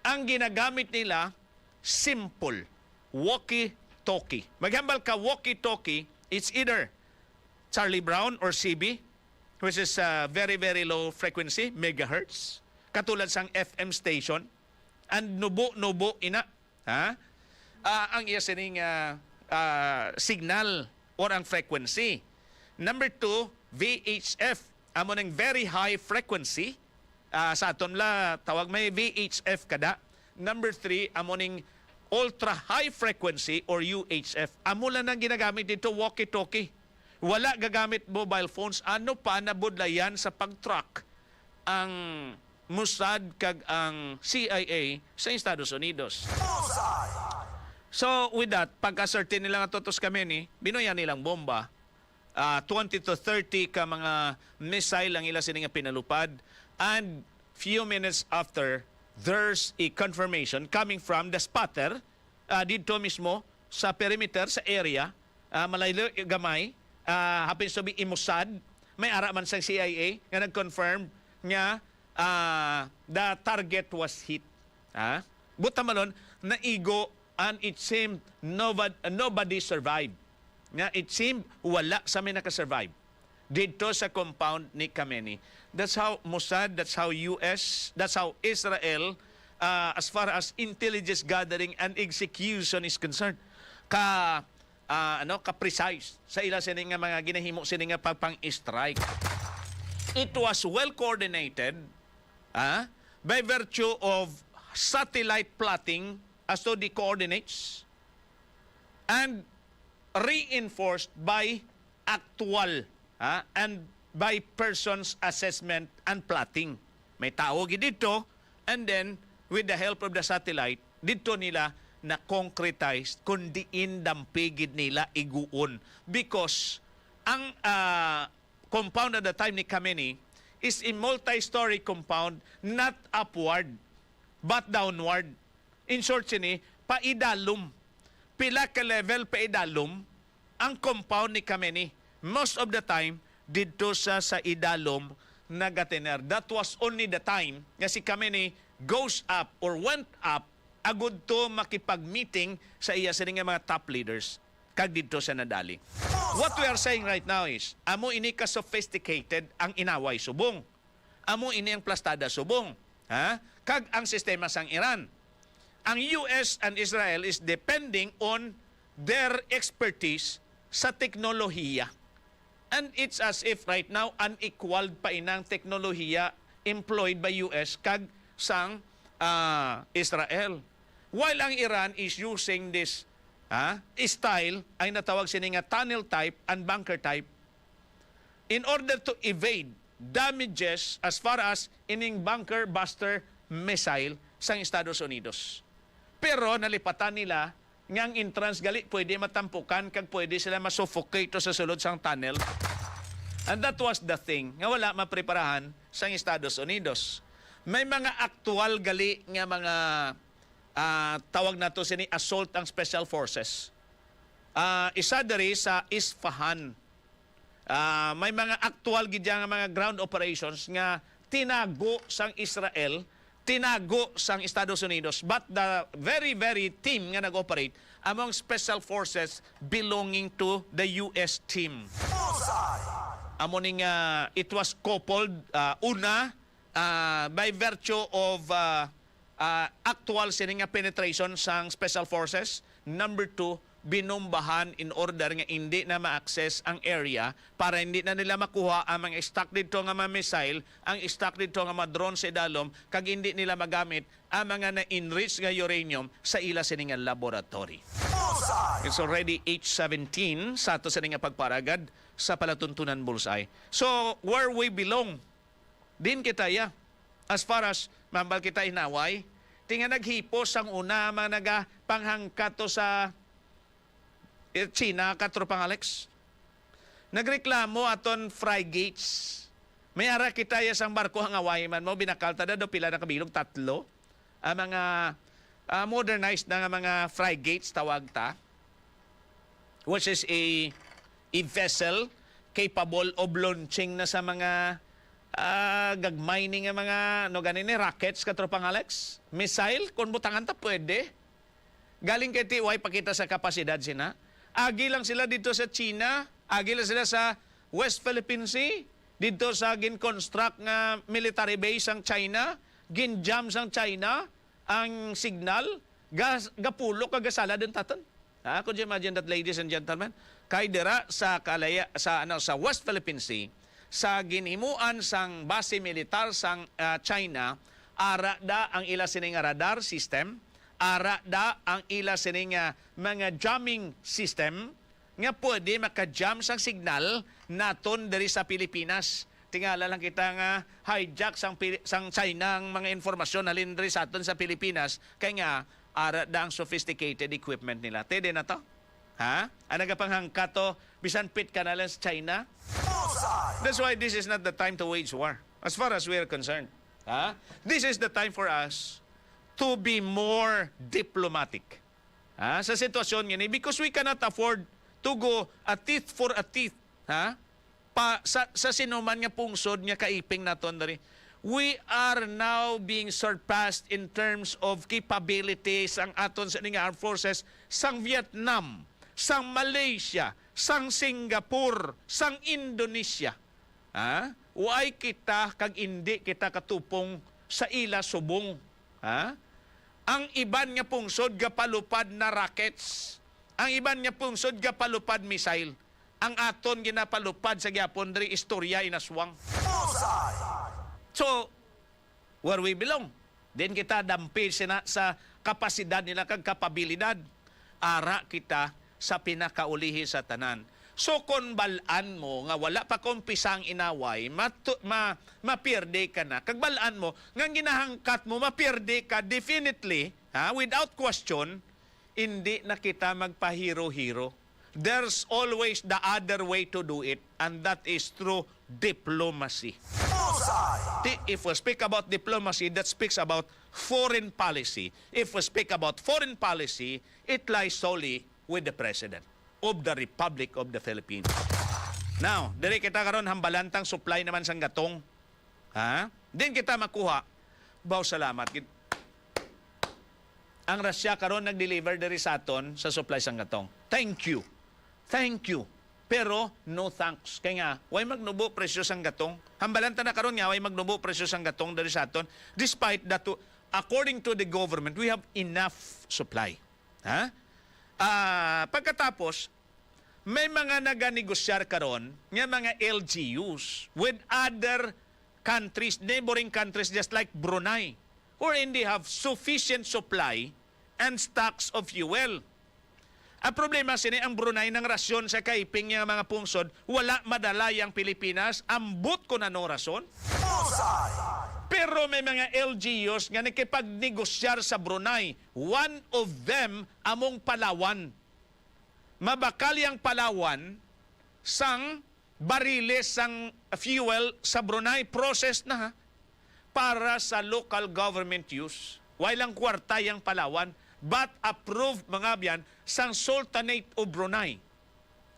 Ang ginagamit nila, simple, walkie-talkie. Maghambal ka walkie-talkie, it's either Charlie Brown or CB, which is very, very low frequency, megahertz, katulad sang FM station, and nubo ina. Ang iya sining signal or ang frequency. Number 2, VHF. Amo ng very high frequency. Sa aton la, tawag may VHF kada. Number 3, amo ng ultra high frequency or UHF. Amo lang nang ginagamit dito, walkie-talkie. Wala gagamit mobile phones. Ano pa nabudlayan sa pag-track ang Mossad kag ang CIA sa Estados Unidos. So with that, pagka-certain nila nga totos kami ni, binoyan nilang bomba. 20 to 30 ka mga missile ang ila sininga pinalupad. And few minutes after, there's a confirmation coming from the spotter dito mismo sa perimeter, sa area, malaylo gamay, happens to be Mossad, may ara man sa CIA nga nag-confirm nga the target was hit. Buta malon, naigo and it seemed nobody survived. Nga it seemed wala sa may nakasurvive dito sa compound ni Khamenei. That's how Mossad, that's how US, that's how Israel, as far as intelligence gathering and execution is concerned, ka-precise sa ila sining nga mga ginahimo sining nga pagpang-strike. It was well coordinated by virtue of satellite plotting as to the coordinates and reinforced by actual and by persons assessment and plotting. May tao dito and then with the help of the satellite, dito nila na concretized kung diin dampigid nila iguon. Because ang compound at the time ni Khamenei is a multi-story compound, not upward, but downward. In short, sini, paidalom. Pila ka level paidalom ang compound ni Kameni. Most of the time, dito sa idalom nagatiner. That was only the time nga si Kameni goes up or went up agud to makipag-meeting sa iya sining mga top leaders kag dito sa nadali. What we are saying right now is, amo ini ka sophisticated ang inaway subong. Amo ini ang plastada subong. Ha? Kag ang sistema sang Iran. Ang US and Israel is depending on their expertise sa teknolohiya. And it's as if right now unequaled pa inang teknolohiya employed by US kag sang Israel. While ang Iran is using this style ay natawag sini nga tunnel type and bunker type in order to evade damages as far as ining bunker buster missile sang Estados Unidos. Pero nalipatan nila ngang entrance gali pwede matampukan kag pwede sila masuffocate sa sulod sang tunnel. And that was the thing nga wala mapreparahan sang Estados Unidos. May mga aktual gali nga mga tawag nato sini assault ang special forces. Isa diri sa Isfahan. May mga aktual gid nga mga ground operations nga tinago sang Israel, tinago sang Estados Unidos, but the very team nga nag-operate among special forces belonging to the US team. Amo ning it was coupled una by virtue of actual sining penetration sang special forces. Number 2, binombahan in order nga hindi na ma-access ang area para hindi na nila makuha ang mga stock dito nga mga missile, ang stock dito nga mga drone sa idalom, kag hindi nila magamit ang mga na-enrich nga uranium sa ila sining laboratory. It's already 8:17 sa ato sining pagparagad sa palatuntunan bullseye. So, where we belong, din kita ya. As far as mambal kita inaway, tinga naghipos ang una mga nagapanghangkato sa China, katropang Alex. Nagreklamo aton frigates. May ara kita ya sang barko hangaway man mo, binakalta na do pila na kabilog, 3. Ang mga modernized na mga frigates tawag ta, which is a vessel capable of launching na sa mga gagmining nga mga ganini rockets katropang Alex, missile kung butangan ta pwede. Galing kay TY pakita sa kapasidad sina. Agi lang sila dito sa China, agi lang sila sa West Philippine Sea, dito sa gin-construct nga military base ang China, gin-jam sang China ang signal, gapulo kagasala din taton. Could you imagine that, ladies and gentlemen? Kay dira sa sa West Philippine Sea, sa ginimuan sang base militar sang China, ara da ang ila sining radar system, ara da ang ila sining mga jamming system nga pwede maka-jam sang signal naton diri sa Pilipinas. Tingala lang kita nga hijack sang China ang mga informasyon halin diri sa aton sa Pilipinas kay nga ara da ang sophisticated equipment nila. Tede na to? Ha? Ang nagapanghangkato, bisan pit ka na lang sa China? That's why this is not the time to wage war, as far as we are concerned. Ha? This is the time for us to be more diplomatic. Ha? Sa sitwasyon ngayon, because we cannot afford to go a teeth for a teeth. Ha? Sa sinuman nga pungsod nga kaiping naton dari. We are now being surpassed in terms of capabilities ang aton sa armed forces sang Vietnam, sang Malaysia, sang Singapore, sang Indonesia. Ha? Why kita kag hindi kita katupong sa ila subong? Ha? Ang iban nga pungsod gapalupad na rockets. Ang iban nga pungsod gapalupad missile. Ang aton ginapalupad sa gyapon diri istorya inaswang. So, where we belong? Din kita dampi sa kapasidad nila kag kapabilidad. Ara kita sa pinakaulihi sa tanan. So kung balaan mo nga wala pa kumpisang inaway, mapierde ka na. Kag balaan mo nga ginahangkat mo, mapierde ka definitely, without question, hindi na kita magpahiro-hiro. There's always the other way to do it, and that is through diplomacy. If we speak about diplomacy, that speaks about foreign policy. If we speak about foreign policy, it lies solely with the President of the Republic of the Philippines. Now, diri kita karon hambalantang supply naman sang gatong. Ha? Din kita makuha. Baw salamat. Ang Russia karon nag-deliver diri sa aton sa supply sang gatong. Thank you. Thank you. Pero no thanks. Kaya nga, way magnubo presyo sang gatong. Hambalanta na karon nga way magnubo presyo sang gatong diri sa aton despite that according to the government we have enough supply. Ha? Pagkatapos may mga naganigosyar karon nga mga LGUs with other countries, neighboring countries just like Brunei, wherein they have sufficient supply and stocks of fuel. Ang problema sini ang Brunei ng rasyon sa kaiping nga mga pungsod, wala madala yang Pilipinas, ambot ko na no rason. Pero may mga LGUs nga nakipagnegosyar sa Brunei. One of them among Palawan. Mabakal yang Palawan sang bariles sang fuel sa Brunei process na ha, para sa local government use. Walang kwarta yang Palawan but approved mga biyan sang Sultanate of Brunei.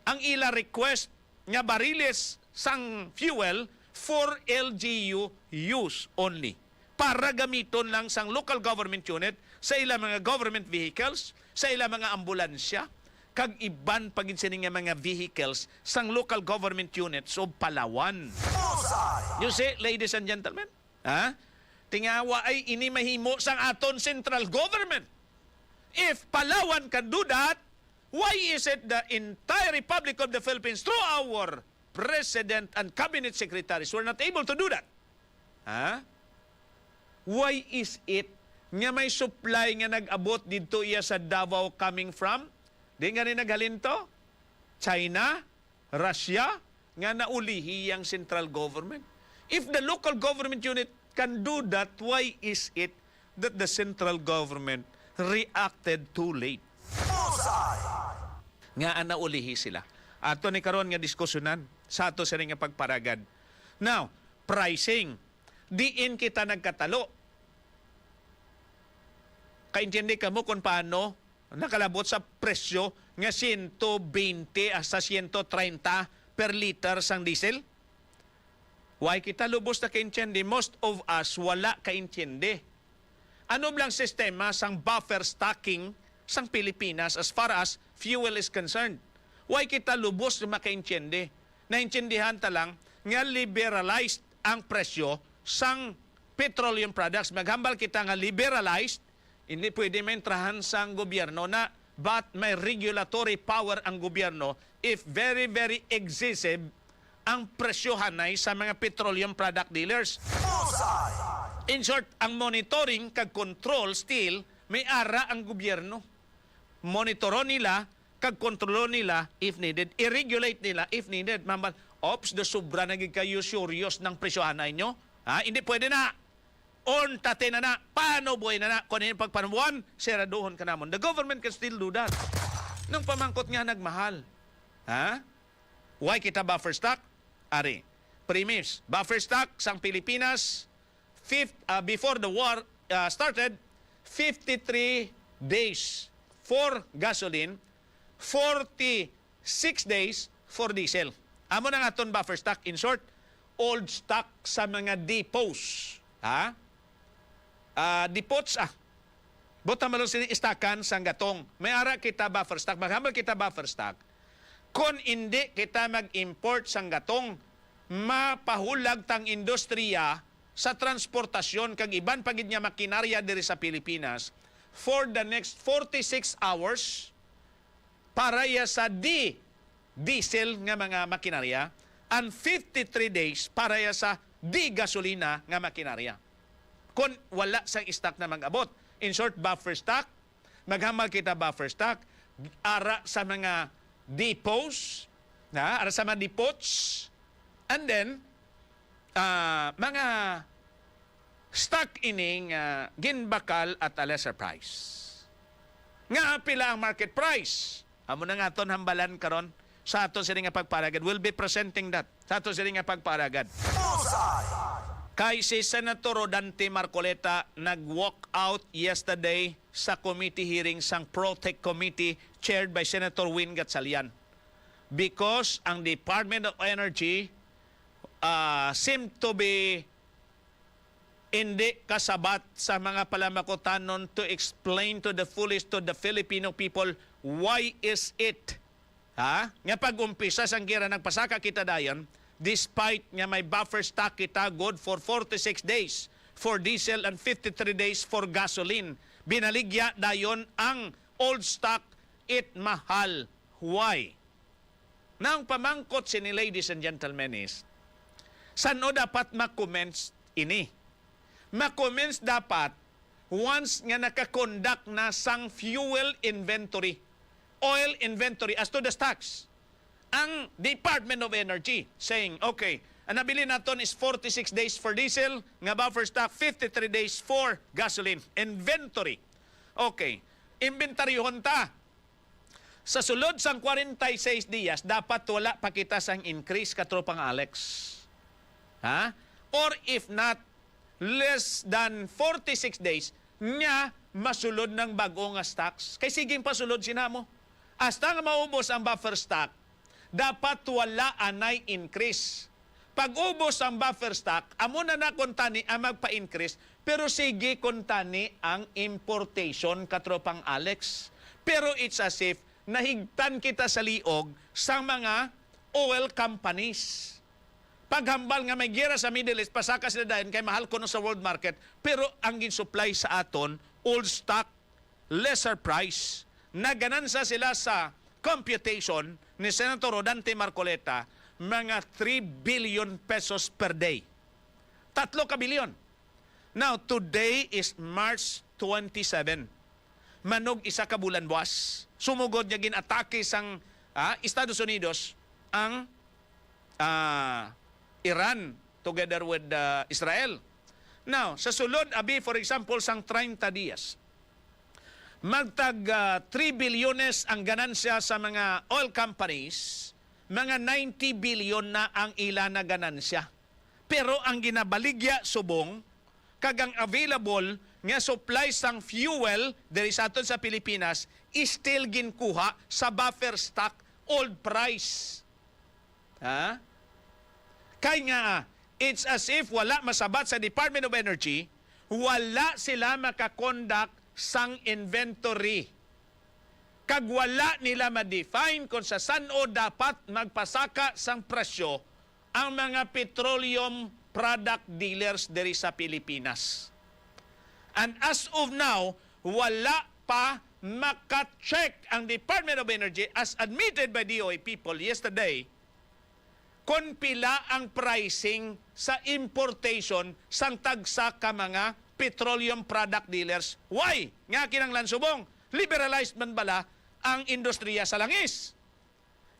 Ang ila request nga bariles sang fuel for LGU use only. Para gamiton lang sang local government unit sa ila mga government vehicles, sa ila mga ambulansya, kag iban pagin sining mga vehicles sang local government units of Palawan. You see, ladies and gentlemen, ha? Tingawa ay ini mahimo sang aton central government. If Palawan can do that, why is it the entire Republic of the Philippines through our President and Cabinet Secretaries were not able to do that? Ha? Why is it nga may supply nga nag-abot dito iya sa Davao coming from? Di nga rin naghalin to? China, Russia, nga naulihi ang central government. If the local government unit can do that, why is it that the central government reacted too late? Nga naulihi sila. Ato ni karon nga diskusyonan sa ato sa nga pagparagad. Now, pricing. Diin kita nagkatalo. Kaintindi ka mo kung paano nakalabot sa presyo nga 120 hasta 130 per liter sang diesel? Why kita lubos na kaintindi? Most of us wala kaintindi. Ano blang sistema sang buffer stocking sang Pilipinas as far as fuel is concerned? Why kita lubos na makaintindi? Naintindihan ta lang nga liberalized ang presyo sang petroleum products. Maghambal kita nga liberalized, hindi pwede maintrahan sang gobyerno na but may regulatory power ang gobyerno if very, very excessive ang presyohanay sa mga petroleum product dealers. In short, ang monitoring kag control still may ara ang gobyerno. Monitoro nila kag kontrolo nila if needed, i-regulate nila if needed. Mambal, ops, the sobra naging kayo serious ng presyohanay nyo. Ha? Hindi pwede na. On tate na. Paano buhay na? Kung ano yung pagpanubuan, seraduhon ka namon. The government can still do that. Nung pamangkot nga nagmahal. Ha? Why kita buffer stock? Ari. Premise, buffer stock sang Pilipinas, before the war started, 53 days for gasoline, 46 days for diesel. Amo na nga ton buffer stock. In short, old stock sa mga depots. Ha? Depots Bota malo sini istakan sang gatong. May ara kita buffer stock. Maghambal kita buffer stock. Kung hindi kita mag-import sang gatong, mapahulag tang industriya sa transportasyon kag iban pagid nga makinarya diri sa Pilipinas for the next 46 hours para ya sa diesel nga mga makinarya and 53 days para ya sa gasolina nga makinarya. Kung wala sang stock na mag-abot. In short, buffer stock, maghamal kita buffer stock, ara sa mga depots, ara sa mga depots, and then, mga stock ining ginbakal at a lesser price. Nga pila ang market price? Amo na nga aton hambalan karon sa aton sila nga pagparagad. We'll be presenting that sa aton sila nga pagparagad. Kay si Senator Rodante Marcoleta nag-walk out yesterday sa committee hearing sang Protect Committee chaired by Senator Win Gatchalian. Because ang Department of Energy seemed to be hindi kasabat sa mga palamakutanon to explain to the fullest to the Filipino people why is it. Nga pag-umpisa sang gira nagpasaka kita dayon, despite nga may buffer stock kita good for 46 days for diesel and 53 days for gasoline. Binaligya dayon ang old stock, it mahal. Why? Nang pamangkot sini ladies and gentlemen is, saan o dapat makommense ini? Makommense dapat once nga nakakonduct na sang fuel inventory, oil inventory as to the stocks. Ang Department of Energy saying, okay, ang nabili natin is 46 days for diesel, nga buffer stock, 53 days for gasoline. Inventory. Okay, inventoryhon ta. Sa sulod sang 46 dias, dapat wala pa kita sang increase katropang Alex. Or if not, less than 46 days, nga masulod ng bago nga stocks. Kay siging pasulod sinamo. Hasta nga maubos ang buffer stock, dapat wala anay increase. Pag ubos ang buffer stock, amo na nakuntani ang magpa-increase, pero sige kuntani ang importation katropang Alex. Pero it's as if nahigtan kita sa liog sa mga oil companies. Paghambal nga may gira sa Middle East, pasaka sila dahin kay mahal ko no sa world market, pero ang gin-supply sa aton, old stock, lesser price. Naganansa sila sa computation ni Senator Rodante Marcoleta, mga 3 billion pesos per day. 3 kabilyon. Now, today is March 27. Manog isa ka bulan buwas. Sumugod niya ginatake sang Estados Unidos ang Iran together with Israel. Now, sa sulod, abi, for example, sang 30 dias, magtag 3 bilyones ang ganansya sa mga oil companies, mga 90 bilyon na ang ila na ganansya. Pero ang ginabaligya subong, kagang available nga supply sang fuel diri sa aton sa Pilipinas, is still ginkuha sa buffer stock old price. Kaya nga, it's as if wala masabat sa Department of Energy, wala sila makakonduct sang inventory. Kag wala nila ma-define kung sa saan o dapat magpasaka sang presyo ang mga petroleum product dealers diri sa Pilipinas. And as of now, wala pa maka-check ang Department of Energy as admitted by DOE people yesterday kung pila ang pricing sa importation sang tagsa ka mga petroleum product dealers. Why? Nga kinanglan subong, liberalized man bala ang industriya sa langis.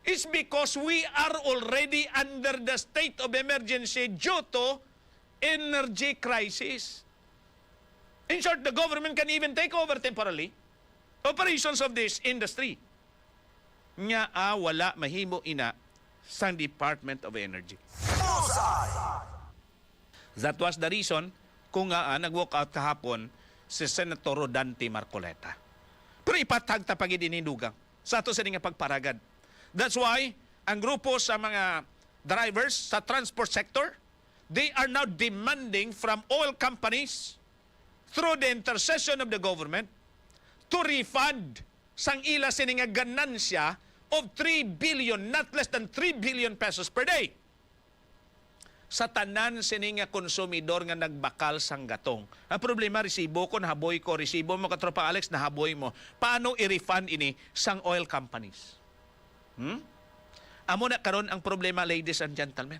It's because we are already under the state of emergency due to energy crisis. In short, the government can even take over temporarily operations of this industry. Nga wala mahimo ina sang Department of Energy. That was the reason kung nag-walk out kahapon si Senator Rodante Marcoleta. Pero ipatag tapagid ininugang sa ato sa nga pagparagad. That's why ang grupo sa mga drivers sa transport sector, they are now demanding from oil companies through the intercession of the government to refund sang ila sini nga ganansya of 3 billion, not less than 3 billion pesos per day. Sa tanan sini nga konsumidor nga nagbakal sang gatong. Ang problema, resibo ko, nahaboy ko. Resibo mo, katropa Alex, nahaboy mo. Paano i-refund ini sang oil companies? Amo na karon ang problema, ladies and gentlemen.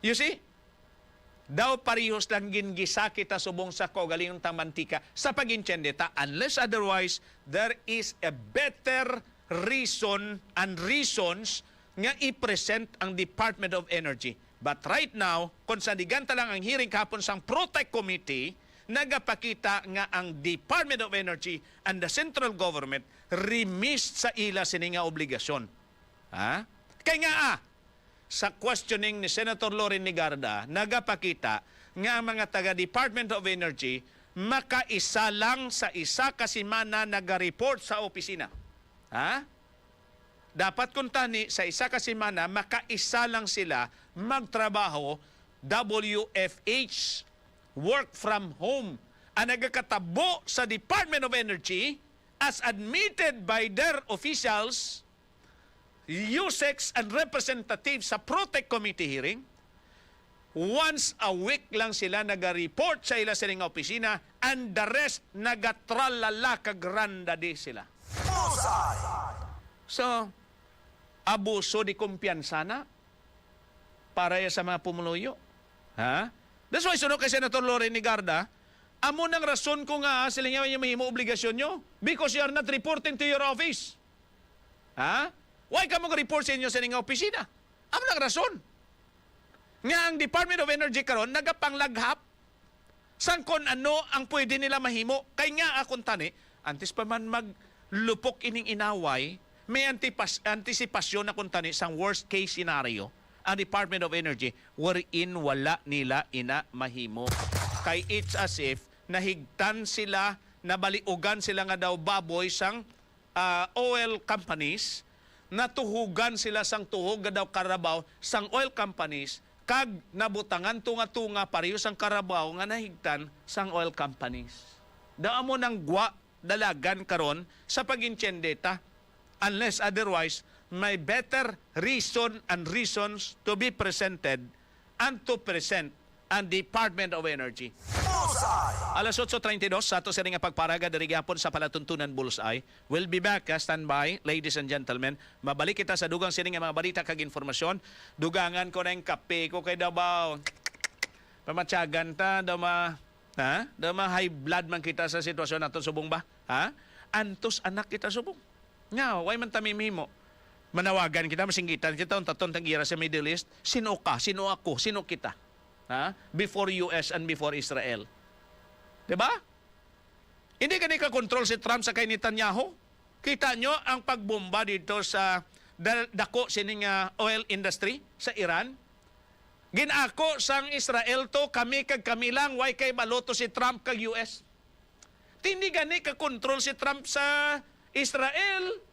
You see? Daw parihos lang gingisa kita subong sa kaugalingong mantika sa pag-intende ta, unless otherwise there is a better reason and reasons nga i-present ang Department of Energy. But right now, kung sandiganta lang ang hearing kahapon sang Protect Committee, nagapakita nga ang Department of Energy and the central government remissed sa ila sini nga obligasyon. Kaya nga sa questioning ni Senator Loren Legarda, nagapakita nga mga taga Department of Energy makaisa lang sa isa ka semana naga-report sa opisina. Ha? Dapat kung tani sa isa ka semana makaisa lang sila magtrabaho WFH, work from home, ang nagakatabo sa Department of Energy as admitted by their officials, USEX and representatives sa Protect Committee hearing. Once a week lang sila naga-report sa ila sining opisina and the rest nagatralala kagranda di sila. So, abuso di kumpiyansa na para sa mga pumuluyo. Ha? That's why sunod kay Senator Loren ni Garda, amo nang rason ko nga sila nga yung mahimo obligasyon nyo because you are not reporting to your office. Ha? Why ka mo report sa inyo sa inyong opisina? Amo nang rason. Nga ang Department of Energy karon nagapanglaghap sang kon ano ang pwede nila mahimo. Kay nga akong tani, antes pa man maglupok ining inaway, may antisipasyon na kung tani sang worst case scenario ang Department of Energy wherein wala nila ina mahimo. Kay it's as if nahigtan sila, nabaliugan sila nga daw baboy sang oil companies, natuhugan sila sang tuhog nga daw karabaw sang oil companies, kag nabutangan tunga-tunga pareho sang karabaw nga nahigtan sang oil companies. Daamo nang gwa dalagan karon sa pag-insyendeta unless otherwise may better reason and reasons to be presented and to present ang Department of Energy. Alas 8:32 sa ato sa nga pagparaga diri gyapon sa palatuntunan Bullseye. We'll be back. Stand by, ladies and gentlemen. Mabalik kita sa dugang sini nga mga balita kag informasyon. Dugangan ko na yung kape ko kay Dabaw. Pamatyagan ta daw high blood man kita sa sitwasyon naton subong ba? Ha? Antos anak kita subong. Nga, why man tamimimo? Manawagan kita, masinggitan kita, taton tangira sa Middle East. Sino ka? Sino ako? Sino kita? Ha? Before US and before Israel. Diba? Hindi ka kontrol si Trump sa kay Netanyahu. Kita nyo ang pagbomba dito sa dako sining oil industry sa Iran. Ginako sang Israel to, kami kag kami lang, why kay baloto si Trump kag US. Hindi gani ka kontrol si Trump sa Israel.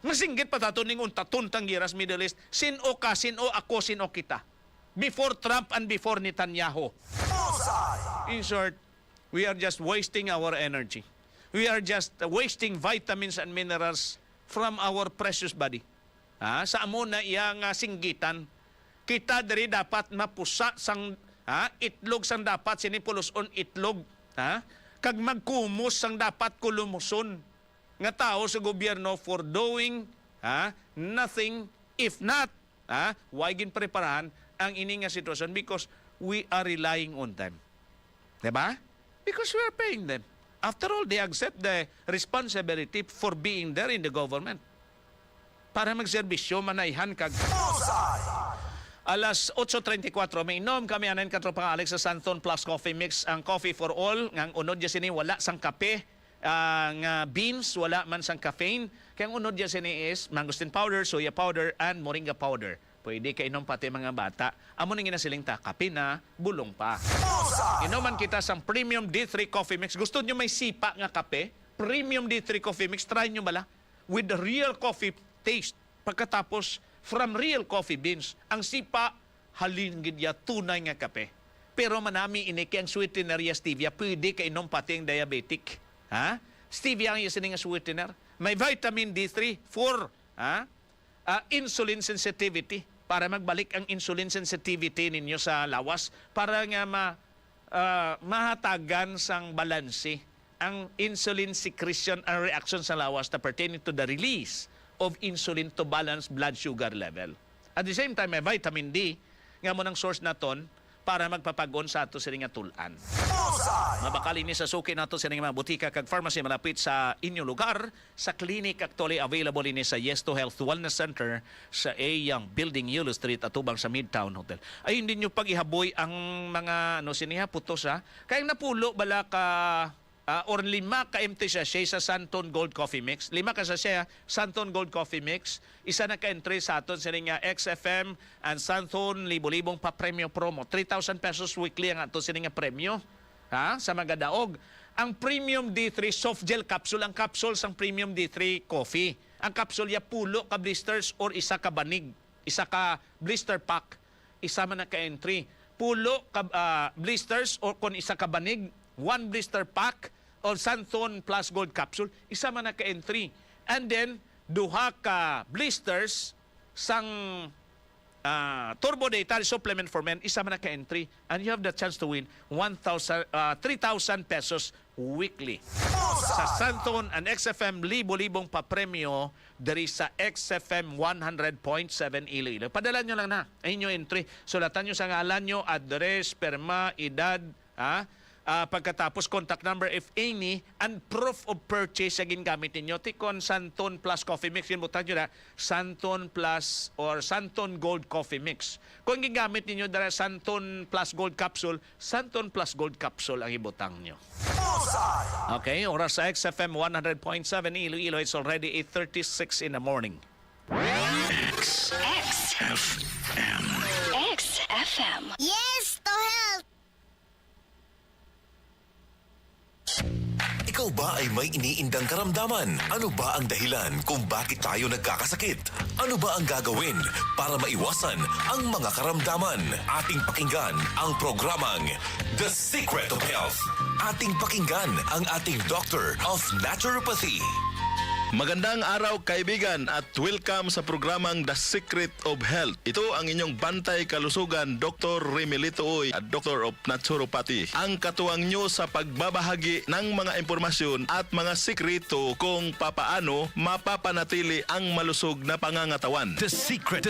Masinggit pa tato ning untatun giras Middle East. Sino ka, sino ako, sino kita. Before Trump and before Netanyahu. In short, we are just wasting our energy. We are just wasting vitamins and minerals from our precious body. Sa amo na iyang singgitan, kita diri dapat mapusa sang itlog sang dapat sinipuluson itlog. Kag magkumos sang dapat kulumuson nga tao sa gobyerno for doing nothing if not why ginpreparahan ang ini nga sitwasyon because we are relying on them. Diba? Because we are paying them. After all, they accept the responsibility for being there in the government. Para magserbisyo, manayhan kag. Alas 8:34, may inom kami anan katropang Alex sa Santon Plus Coffee Mix, ang coffee for all, ngang unod dya sini wala sang kape, nga beans, wala man sang caffeine. Kaya ang unod dya sini is mangosteen powder, soya powder, and moringa powder. Pwede ka inom pati mga bata. Amo nang inasiling ta, kape na, bulong pa. Inoman kita sang Premium D3 Coffee Mix. Gusto nyo may sipa nga kape? Premium D3 Coffee Mix, try nyo bala. With the real coffee taste. Pagkatapos, from real coffee beans, ang sipa, halin gidya, tunay nga kape. Pero manami iniki ang sweetener ya stevia, pwede ka inom pati ang diabetic. Stevia ang yasin nga sweetener. May vitamin D3 for insulin sensitivity, para magbalik ang insulin sensitivity ninyo sa lawas, para nga mahatagan sang balanse ang insulin secretion and reaction sa lawas na pertaining to the release of insulin to balance blood sugar level. At the same time, may vitamin D nga mo ng source naton para magpapagon sa ato sining tulan. Mabakal ini sa suki nato sining mga butika kag pharmacy malapit sa inyong lugar. Sa clinic actually available ini sa Yes to Health Wellness Center sa Young Building, Yulo Street, atubang sa Midtown Hotel. Ay hindi nyo pag-ihaboy ang mga siniha putos Kaya napulo bala ka or 5 ka-empty sachet sa Santon Gold Coffee Mix. 5 ka sachet, Santon Gold Coffee Mix. Isa na ka-entry sa aton sa nga XFM and Santon libo-libong pa premyo promo. 3,000 pesos weekly ang aton sa nga premyo. Sa mga daog. Ang Premium D3 soft gel capsule, ang capsule sang Premium D3 coffee. Ang capsule ya pulo ka blisters or isa ka banig, isa ka blister pack, isa man na ka-entry. Pulo ka blisters or kung isa ka banig, 1 blister pack or Santon Plus Gold capsule, isa man na ka-entry. And then, duha ka blisters sang Turbo Data Supplement for Men, isa man na ka-entry. And you have the chance to win 3,000 pesos weekly. Sa Santon and XFM, libo-libong papremyo dari sa XFM 100.7 Iloilo. Padala nyo lang na ang inyong entry. Sulatan nyo sa ngalan nyo, address, perma, edad, pagkatapos contact number if any, and proof of purchase sa gingamit ninyo. Tikon Santon Plus Coffee Mix, ginbutan nyo na Santon Plus or Santon Gold Coffee Mix. Kung gingamit ninyo dara Santon Plus Gold Capsule, Santon Plus Gold Capsule ang ibutang nyo. Okay, oras sa XFM 100.7 Iloilo. It's already 8:36 in the morning. XFM. Yes, to help! Ikaw ba ay may iniindang karamdaman? Ano ba ang dahilan kung bakit tayo nagkakasakit? Ano ba ang gagawin para maiwasan ang mga karamdaman? Ating pakinggan ang programang The Secret of Health. Ating pakinggan ang ating Doctor of Naturopathy. Magandang araw kaibigan at welcome sa programang The Secret of Health. Ito ang inyong bantay kalusugan, Dr. Remelito Uy at Doctor of Naturopathy. Ang katuwang nyo sa pagbabahagi ng mga impormasyon at mga sikreto kung papaano mapapanatili ang malusog na pangangatawan. The Secret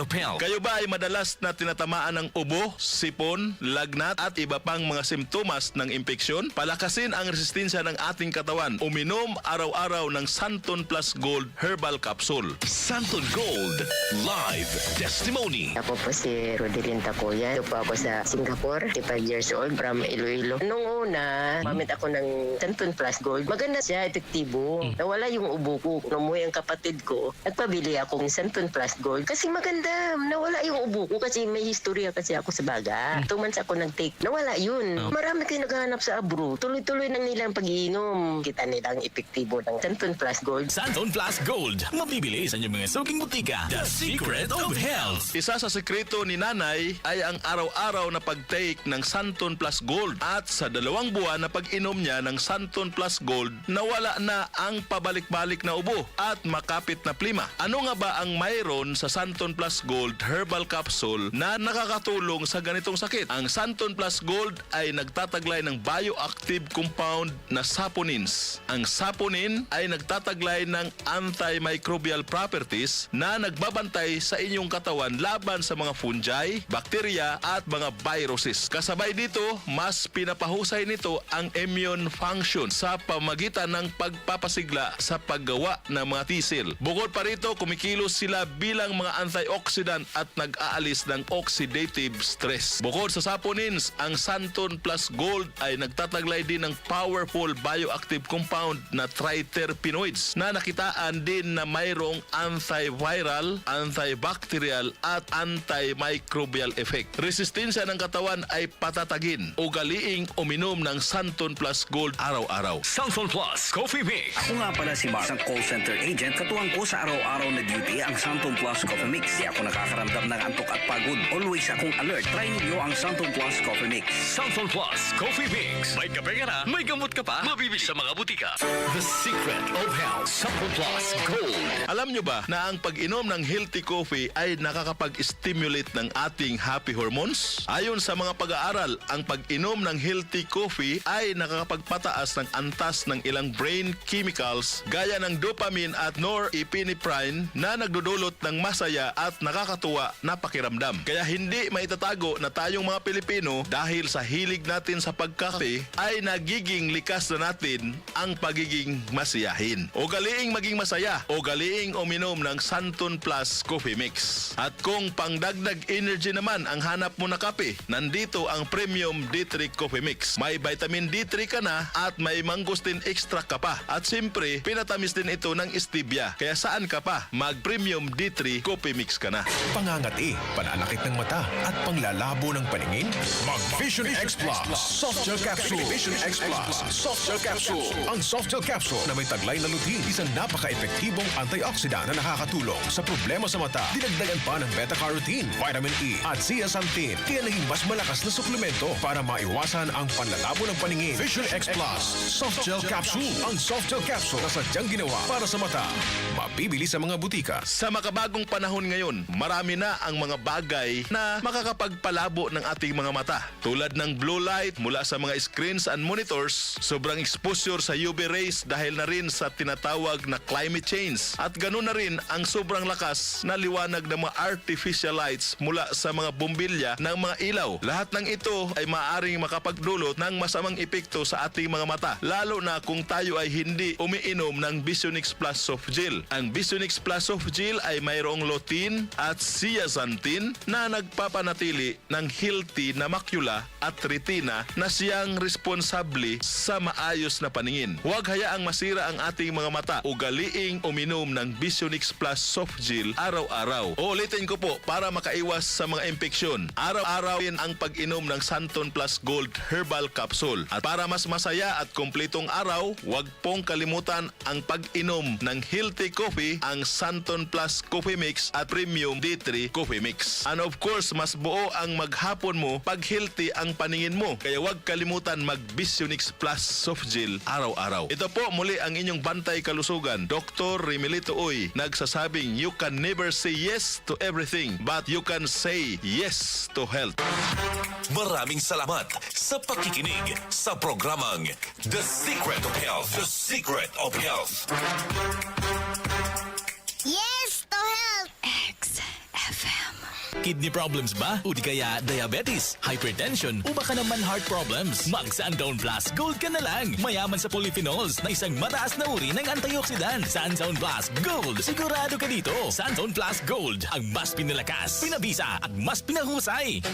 of Health. Kayo ba ay madalas na tinatamaan ng ubo, sipon, lagnat at iba pang mga simptomas ng impeksyon? Palakasin ang resistensya ng ating katawan. Uminom araw-araw ng Santon Plus Gold Herbal Capsule. Santon Gold Live Testimony. Ako po si Rodelyn Tacoya. Ito po ako sa Singapore, 35 years old, from Iloilo. Nung una, mamit ako ng Santon Plus Gold. Maganda siya, epektibo. Nawala yung ubo ko. Numuwi ang kapatid ko. Nagpabili akong Santon Plus Gold kasi maganda. Nawala yung ubo ko kasi may historya kasi ako sa baga. 2 months ako nag-take. Nawala yun. Marami kayo naghahanap sa abro. Tuloy-tuloy nang nilang pag-iinom. Kita nilang epektibo ng Santon Plus Gold. Santon Plus Gold. Mabibili sa inyong mga suking butika. The Secret of Health. Isa sa sekreto ni nanay ay ang araw-araw na pag-take ng Santon Plus Gold at sa 2 buwan na pag-inom niya ng Santon Plus Gold, nawala na ang pabalik-balik na ubo at makapit na plima. Ano nga ba ang mayroon sa Santon Plus Gold Herbal Capsule na nakakatulong sa ganitong sakit? Ang Santon Plus Gold ay nagtataglay ng bioactive compound na saponins. Ang saponin ay nagtataglay ng antimicrobial properties na nagbabantay sa inyong katawan laban sa mga fungi, bakterya at mga viruses. Kasabay dito, mas pinapahusay nito ang immune function sa pamagitan ng pagpapasigla sa paggawa ng mga T-cell. Bukod pa rito, kumikilos sila bilang mga antioxidant at nag-aalis ng oxidative stress. Bukod sa saponins, ang Santon Plus Gold ay nagtataglay din ng powerful bioactive compound na triterpenoids na nakitaan din na mayroong antiviral, antibacterial at antimicrobial effect. Resistensya ng katawan ay patatagin. Ugaliing uminom ng Santon Plus Gold araw-araw. Santon Plus Coffee Mix. Ako nga pala si Mark, isang call center agent. Katuwang ko sa araw-araw na duty ang Santon Plus Coffee Mix. Di ako nakakaramdam ng antok at pagod. Always akong alert. Try ninyo ang Santon Plus Coffee Mix. Santon Plus Coffee Mix. May kape ka na, may gamot ka pa, mabibili sa mga butika. The Secret of Health. Santon Plus Gold. Alam nyo ba na ang pag-inom ng healthy coffee ay nakakapag-stimulate ng ating happy hormones? Ayon sa mga pag-aaral, ang pag-inom ng healthy coffee ay nakakapagpataas ng antas ng ilang brain chemicals gaya ng dopamine at norepinephrine na nagdudulot ng masaya at nakakatuwa na pakiramdam. Kaya hindi maitatago na tayong mga Pilipino dahil sa hilig natin sa pagkape ay nagiging likas na natin ang pagiging masiyahin. ugaliing maging masaya, ugaliing uminom ng Santon Plus Coffee Mix. At kung pangdagdag energy naman ang hanap mo na kape, nandito ang Premium D3 Coffee Mix. May vitamin D3 ka na at may mangosteen extract ka pa. At siyempre, pinatamis din ito ng stevia. Kaya saan ka pa? Mag-Premium D3 Coffee Mix ka na. Pangangati, pananakit ng mata at panglalabo ng paningin? Mag-Vision X Plus Soft Gel Capsule. Vision X Plus Soft Gel Capsule. Ang Soft Gel Capsule na may taglay na lutein, isang napaka-epektibong antioxidant na nakakatulong sa problema sa mata. Dinagdagan pa ng beta-carotene, vitamin E at zeaxanthin. Kaya naging mas malakas na suplemento para maiwasan ang panlalabo ng paningin. Vision X Plus Soft Gel Capsule. Ang Soft Gel Capsule na sadyang ginawa para sa mata. Mabibili sa mga butika. Sa makabagong panahon ngayon, marami na ang mga bagay na makakapagpalabo ng ating mga mata. Tulad ng blue light mula sa mga screens and monitors, sobrang exposure sa UV rays dahil na rin sa tinatawag na climate change. At ganoon na rin ang sobrang lakas na liwanag ng mga artificial lights mula sa mga bombilya ng mga ilaw. Lahat ng ito ay maaaring makapagdulot ng masamang epekto sa ating mga mata, lalo na kung tayo ay hindi umiinom ng Vision X Plus Soft Gel. Ang Vision X Plus Soft Gel ay mayroong lutein at zeaxanthin na nagpapanatili ng healthy na makula at retina na siyang responsable sa maayos na paningin. Huwag hayaang masira ang ating mga mata. Ugaliing uminom ng Vision X Plus Soft Gel araw-araw. Ulitin ko po para makaiwas sa mga impeksyon. Araw-araw din ang pag-inom ng Santon Plus Gold Herbal Capsule. At para mas masaya at kumpletong araw, huwag pong kalimutan ang pag-inom ng healthy coffee, ang Santon Plus Coffee Mix at Premium D3 Coffee Mix. And of course, mas buo ang maghapon mo pag healthy ang paningin mo. Kaya huwag kalimutan mag-Vision X Plus Soft Gel araw-araw. Ito po muli ang inyong bantay kalusugan, Dr. Remelito Uy, nagsasabing you can never say yes to everything, but you can say yes to health. Maraming salamat sa pakikinig sa programang The Secret of Health. The Secret of Health. Yes to health! XFM. Kidney problems ba? O di kaya diabetes, hypertension, o baka naman heart problems? Mag-Sandown Plus Gold ka na lang. Mayaman sa polyphenols na isang mataas na uri ng antioxidant. Sandown Plus Gold. Sigurado ka dito. Sandown Plus Gold. Ang mas pinalakas, pinabisa, at mas pinahusay.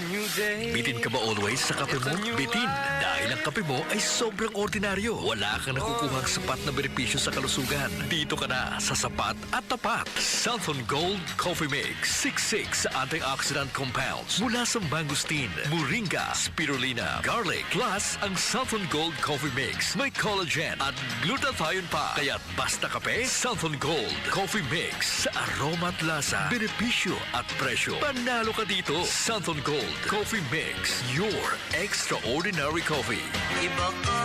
Bitin ka ba always sa kape mo? Bitin. Dahil ang kape mo ay sobrang ordinaryo. Wala kang nakukuhang sapat na benepisyo sa kalusugan. Dito ka na sa sapat at tapat. Santon Gold Coffee Mix. 66 antioxidant compounds mula sa mangosteen, moringa, spirulina, garlic. Plus, ang Santon Gold Coffee Mix may collagen at glutathione pa. Kaya't basta kape, Santon Gold Coffee Mix. Sa aroma at lasa, benepisyo at presyo. Panalo ka dito. Santon Gold Coffee Mix. Your extraordinary coffee. Iba ka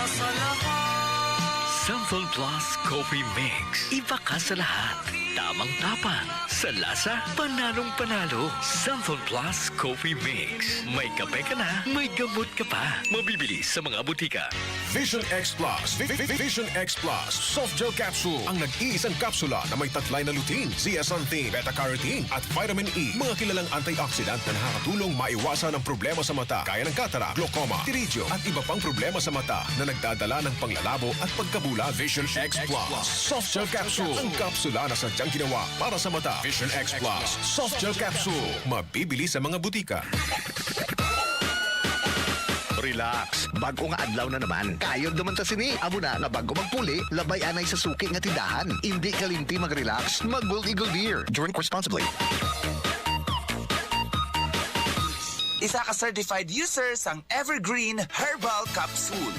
sa lahat. Santon Plus Coffee Mix. Iba ka sa lahat. Tamang tapang. Sa lasa, panalong-panalo. Santon Plus Coffee Mix. May kape ka na, may gamot ka pa. Mabibili sa mga butika. Vision X Plus. Vision X Plus Soft Gel Capsule. Ang nag-iisang kapsula na may tatlay na lutein, zeaxanthin, beta-carotene at vitamin E. Mga kilalang antioxidant na nakakatulong maiwasan ang problema sa mata gaya ng cataract, glaucoma, pterygium at iba pang problema sa mata na nagdadala ng panglalabo at pagkabula. Vision X Plus Soft Gel Capsule. Ang kapsula na sadyang ginawa para sa mata. Vision X Plus Soft Gel Capsule. Mabibili sa mga butika. Relax, bago nga adlaw na naman. Kayod naman ta sini. Amo na nga bago magpuli, labay anay sa suki nga tindahan. Hindi kalimti mag-relax, mag-Gold Eagle Beer. Drink responsibly. Isa ka certified user sang Evergreen Herbal Capsule.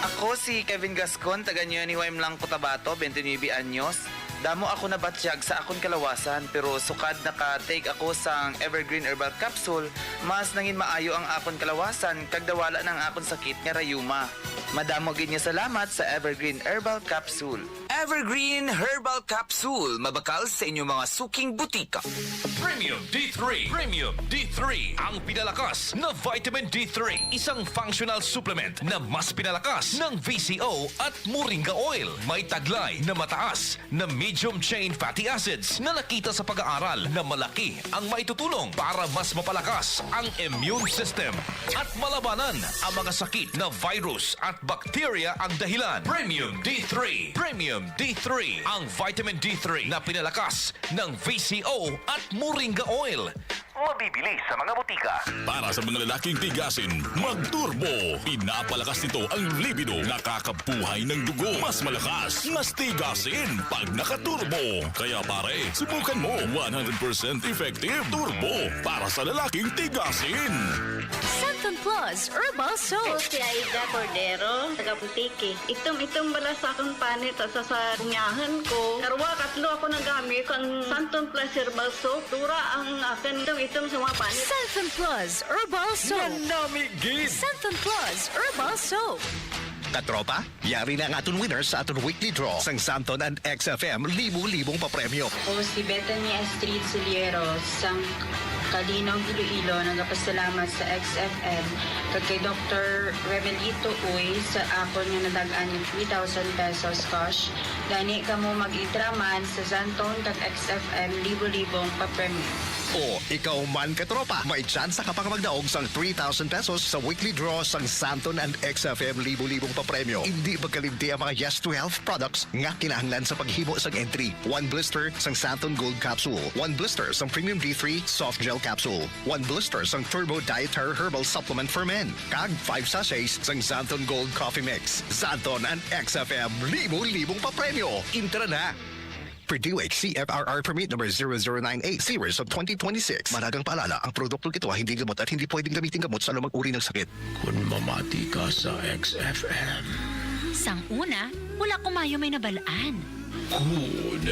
Ako si Kevin Gascon, taga Niwem lang Cotabato, 29 anyos. Damo ako na batsyag sa akong kalawasan pero sukad naka-take ako sang Evergreen Herbal Capsule, mas nangin maayo ang akong kalawasan kag dawala ng akong sakit nga rayuma. Madamo gid nga salamat sa Evergreen Herbal Capsule. Evergreen Herbal Capsule, mabakal sa inyong mga suking butika. Premium D3. Premium D3. Ang pinalakas na vitamin D3. Isang functional supplement na mas pinalakas ng VCO at moringa oil. May taglay na mataas na medium chain fatty acids na nakita sa pag-aaral na malaki ang maitutulong para mas mapalakas ang immune system at malabanan ang mga sakit na virus at bacteria ang dahilan. Premium D3. Premium D3. Ang vitamin D3 na pinalakas ng VCO at Moringa Oil. Mabibili sa mga butika. Para sa mga lalaking tigasin, mag-turbo. Pinapalakas nito ang libido, nakakabuhay ng dugo. Mas malakas, mas tigasin pag naka-turbo. Kaya pare, subukan mo 100% effective turbo para sa lalaking tigasin. Santon Plus Herbal Soap. Si Aida Cordero, taga Butiki. Itom bala sa akong panit sa kunyahan ko. Karwa, katlo ako nagamit ang Santon Plus Herbal Soap. Dura ang akin itom sa mga panit. Santon Plus Herbal Soap. Nanamigin! Santon Plus Herbal Soap. Katropa, yari na ang aton winners sa aton weekly draw sang Santon and XFM libu-libong papremyo. O si Bethany Astrid Suliero, sang Kalinong Iloilo, nagapasalamat sa XFM. Kag kay Dr. Remelito Uy sa akon nga nadagaan yung 3,000 pesos cash. Gani ka mo mag-itraman sa Santon kag XFM libu-libong papremyo. O ikaw man katropa, may tsansa ka pang magdaog sang 3,000 pesos sa weekly draw sang Santon and XFM libu-libong papremyo. Hindi magkalimti ang mga Yes to Health products nga kinahanglan sa paghimo sang entry. 1 blister sang Santon Gold Capsule, 1 blister sang Premium D3 Soft Gel Capsule, 1 blister sang Turbo Dietary Herbal Supplement for Men, kag 5 sachets sang Santon Gold Coffee Mix. Santon and XFM libu-libong papremyo. Intra na! Purdue CFRR Permit number 0098 series of 2026. Maragang paalala, ang produktong ito ay hindi gamot at hindi pwedeng gamitin gamot sa anumang uri ng sakit. Kung mamati ka sa XFM, Sang una, wala kumayo may nabalaan. kung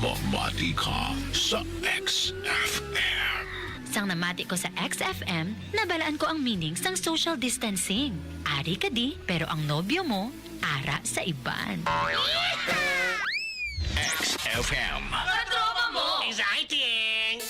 mamati ka sa XFM. Sang namati ko sa XFM, nabalaan ko ang meaning sang social distancing. Ari ka di, pero ang nobyo mo, ara sa iban. XFM. Katropa mo! Exciting!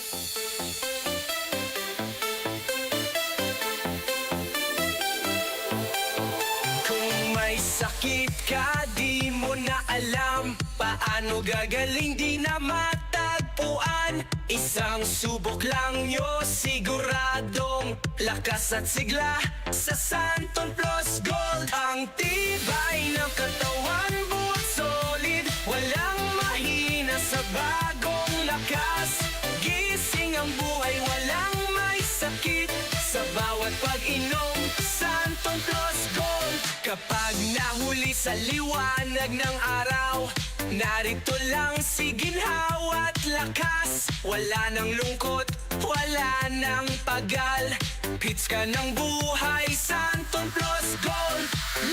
Kung may sakit ka, di mo na alam paano gagaling, di na matagpuan. Isang subok lang yo, siguradong lakas at sigla sa Santon Plus Gold. Ang tibay ng katawan, buhat solid, walang mahina sa bagong lakas. Gising ang buhay, walang may sakit sa bawat pag-inom. Santon Plus Gold. Kapag nahuli sa liwanag ng araw, narito lang si ginhawa at lakas. Wala nang lungkot, wala nang pagal. Hits ka ng buhay, Santon Plus Gold.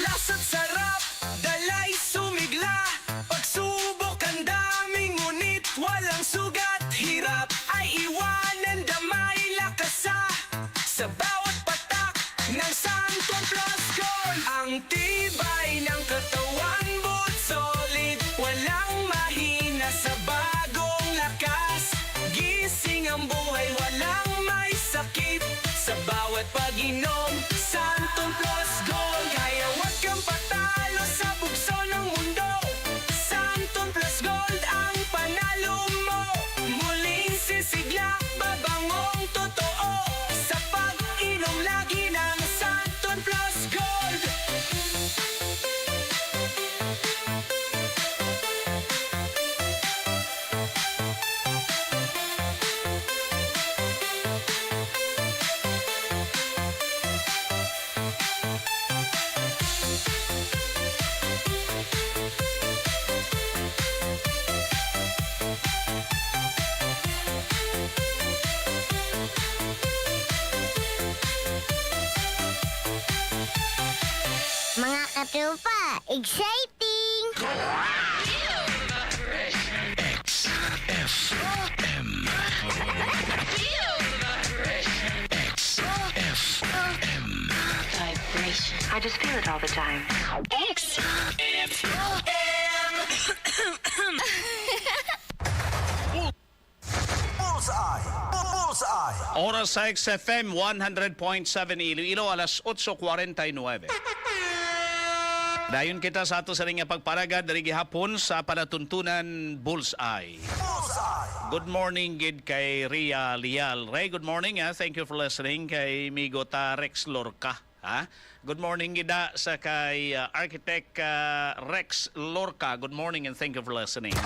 Lasa't sarap, dalay sumigla. Pagsubok ang daming ngunit walang sugat. Hirap ay iwanan, damay lakasa sa bawat patak ng Santon Plus Gold. Ang tibay ng katawan, buhat solid, walang mahina sa bagong lakas. Gising ang buhay, walang may sakit sa bawat pag-inom. Santon Plus Gold. Kaya wag kang patalo sa bugso ng mundo. Santon Plus Gold ang panalo mo. Muling sisigla, babangong totoo sa pag-inom lagi ng Santon Plus Gold. Mga katropa, exciting! XFM. XFM. Vibration. I just feel it all the time. Oras sa XFM 100.7 Iloilo, alas 8:49. Dayon kita sa ato sa ring pagparagad dari gihapon sa palatuntunan Bullseye. Good morning gid kay Ria Lial. Ray, good morning. Thank you for listening kay Migota Rex Lorca. Good morning gida sa kay Architect Rex Lorca. Good morning and thank you for listening.